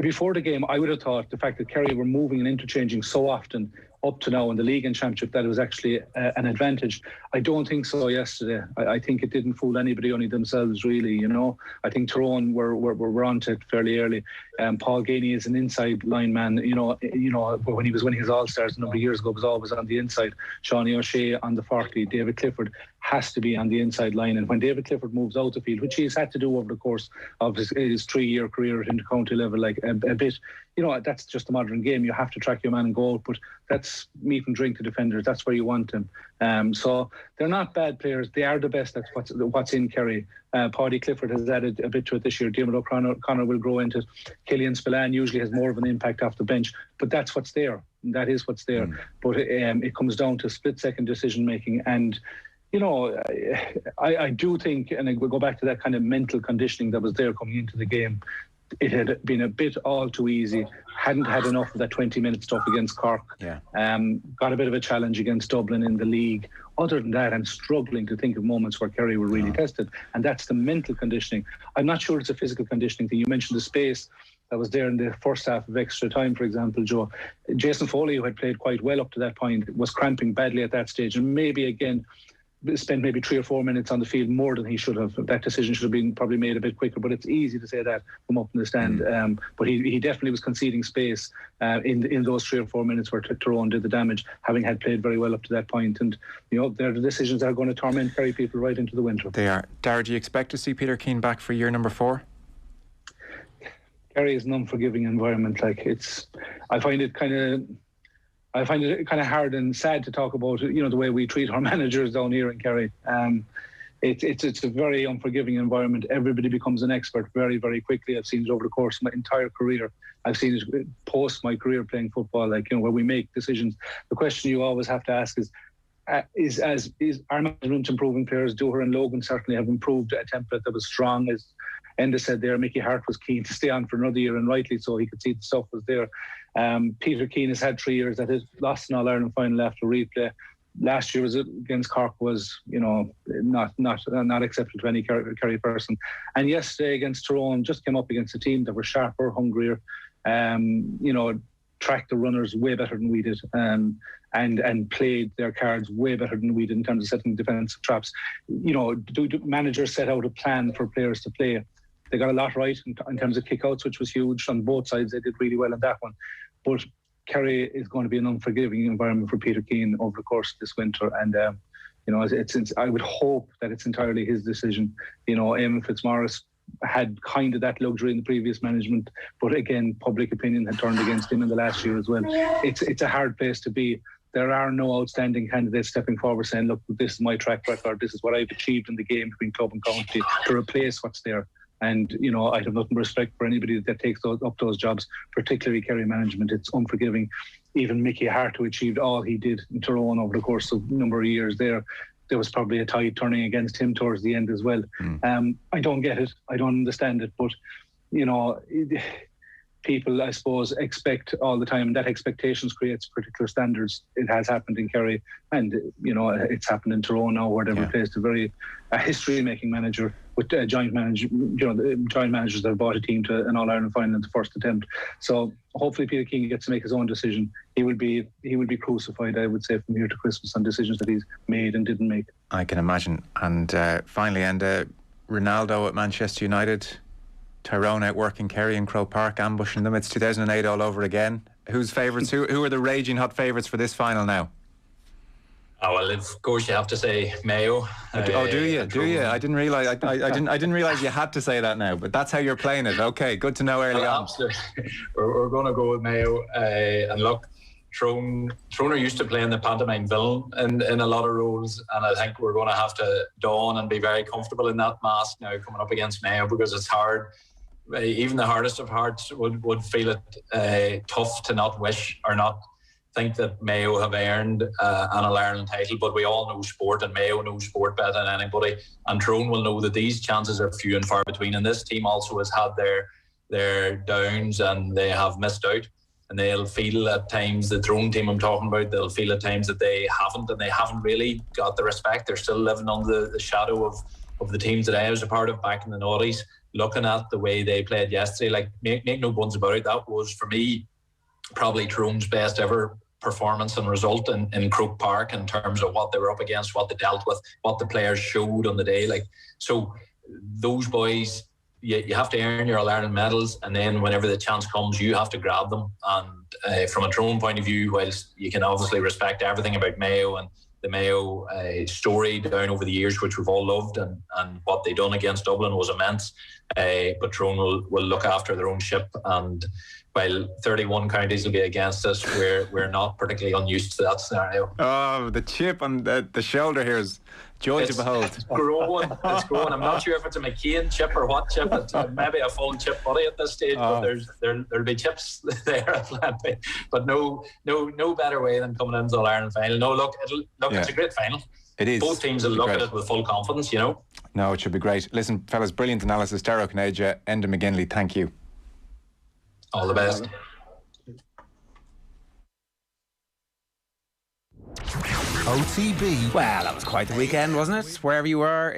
[SPEAKER 6] Before the game, I would have thought the fact that Kerry were moving and interchanging so often up to now in the league and championship, that it was actually an advantage. I don't think so yesterday. I think it didn't fool anybody, only themselves, really. I think Tyrone were on to it fairly early. Paul Ganey is an inside line man. When he was winning his All-Stars a number of years ago, was always on the inside. Sean O'Shea on the 40. David Clifford has to be on the inside line. And when David Clifford moves out the field, which he's had to do over the course of his 3-year career at inter-county level, like a bit, that's just the modern game. You have to track your man and go out, but that's meat and drink to defenders. That's where you want them. So they're not bad players. They are the best. That's what's in Kerry. Paddy Clifford has added a bit to it this year. Diarmuid O'Connor will grow into it. Killian Spillane usually has more of an impact off the bench, but that's what's there. That is what's there. But it comes down to split-second decision-making. And I do think, and I will go back to that kind of mental conditioning that was there coming into the game. It had been a bit all too easy. Hadn't had enough of that 20-minute stuff against Cork.
[SPEAKER 20] Yeah.
[SPEAKER 6] Got a bit of a challenge against Dublin in the league. Other than that, I'm struggling to think of moments where Kerry were really tested. And that's the mental conditioning. I'm not sure it's a physical conditioning thing. You mentioned the space that was there in the first half of extra time, for example, Joe. Jason Foley, who had played quite well up to that point, was cramping badly at that stage. And maybe, again, spent maybe 3 or 4 minutes on the field more than he should have. That decision should have been probably made a bit quicker, but it's easy to say that from up in the stand. But he definitely was conceding space in those 3 or 4 minutes where Tyrone did the damage, having had played very well up to that point. And they're the decisions that are going to torment Kerry people right into the winter.
[SPEAKER 20] They are. Darragh, do you expect to see Peter Keane back for year number 4?
[SPEAKER 6] Kerry is an unforgiving environment. I find it kind of hard and sad to talk about, the way we treat our managers down here in Kerry. It's a very unforgiving environment. Everybody becomes an expert very, very quickly. I've seen it over the course of my entire career. I've seen it post my career playing football, where we make decisions. The question you always have to ask is our management improving players? Dooher and Logan certainly have improved a template that was strong. As Enda said there, Mickey Hart was keen to stay on for another year, and rightly so. He could see the stuff was there. Peter Keane has had 3 years that has lost an All-Ireland final after replay. Last year was against Cork was, not acceptable to any Kerry person. And yesterday against Tyrone just came up against a team that were sharper, hungrier, tracked the runners way better than we did, and played their cards way better than we did in terms of setting defensive traps. Do managers set out a plan for players to play? They got a lot right in terms of kickouts, which was huge on both sides. They did really well in that one. But Kerry is going to be an unforgiving environment for Peter Keane over the course of this winter. And, I would hope that it's entirely his decision. Eamon Fitzmaurice had kind of that luxury in the previous management. But again, public opinion had turned against him in the last year as well. It's a hard place to be. There are no outstanding candidates stepping forward saying, look, this is my track record. This is what I've achieved in the game between club and county to replace what's there. And, I have nothing but respect for anybody that takes up those jobs, particularly Kerry management. It's unforgiving. Even Mickey Hart, who achieved all he did in Tyrone over the course of a number of years there was probably a tide turning against him towards the end as well. I don't get it. I don't understand it. But, people, I suppose, expect all the time, and that expectations creates particular standards. It has happened in Kerry, and it's happened in Tyrone now, where they've replaced a history-making manager with a joint manager. The joint managers that have brought a team to an All-Ireland final in the first attempt. So hopefully Peter Keane gets to make his own decision. He will be crucified, I would say, from here to Christmas on decisions that he's made and didn't make.
[SPEAKER 20] I can imagine. And finally, Ronaldo at Manchester United. Tyrone outworking Kerry in Croke Park, ambushing them. It's 2008 all over again. Who's favourites? Who are the raging hot favourites for this final now?
[SPEAKER 21] Oh, well, of course you have to say Mayo.
[SPEAKER 20] Do you? I didn't realise. I didn't realise you had to say that now. But that's how you're playing it. Okay, good to know early on.
[SPEAKER 21] Absolutely. We're going to go with Mayo. And look, Tyrone are used to playing the pantomime villain in a lot of roles, and I think we're going to have to don and be very comfortable in that mask now coming up against Mayo, because it's hard. Even the hardest of hearts would feel it tough to not wish or not think that Mayo have earned an All-Ireland title, but we all know sport, and Mayo knows sport better than anybody, and Tyrone will know that these chances are few and far between, and this team also has had their downs and they have missed out, and they'll feel at times, the Tyrone team I'm talking about, they'll feel at times that they haven't really got the respect. They're still living under the shadow of the teams that I was a part of back in the noughties. Looking at the way they played yesterday, like make no bones about it, that was for me probably Tyrone's best ever performance and result in Croke Park, in terms of what they were up against, what they dealt with, what the players showed on the day. Like, so those boys, you have to earn your All-Ireland medals, and then whenever the chance comes, you have to grab them. And from a Tyrone point of view, whilst you can obviously respect everything about Mayo and the Mayo story down over the years, which we've all loved, and what they done against Dublin was immense, but Tyrone will look after their own ship, and while 31 counties will be against us, we're not particularly unused to that scenario.
[SPEAKER 20] Oh, the chip on the shoulder here is joy to behold.
[SPEAKER 21] It's growing. I'm not sure if it's a McCain chip or what chip. It's maybe a full chip body at this stage, but there'll be chips there, but no better way than coming into the All-Ireland final. No, look, it's a great final.
[SPEAKER 20] It is.
[SPEAKER 21] Both teams will look at it with full confidence,
[SPEAKER 20] No, it should be great. Listen, fellas, brilliant analysis. Tyrone Conaja, Enda McGinley, thank you.
[SPEAKER 21] All the best.
[SPEAKER 1] OTB.
[SPEAKER 3] Well, that was quite the weekend, wasn't it? Wherever you were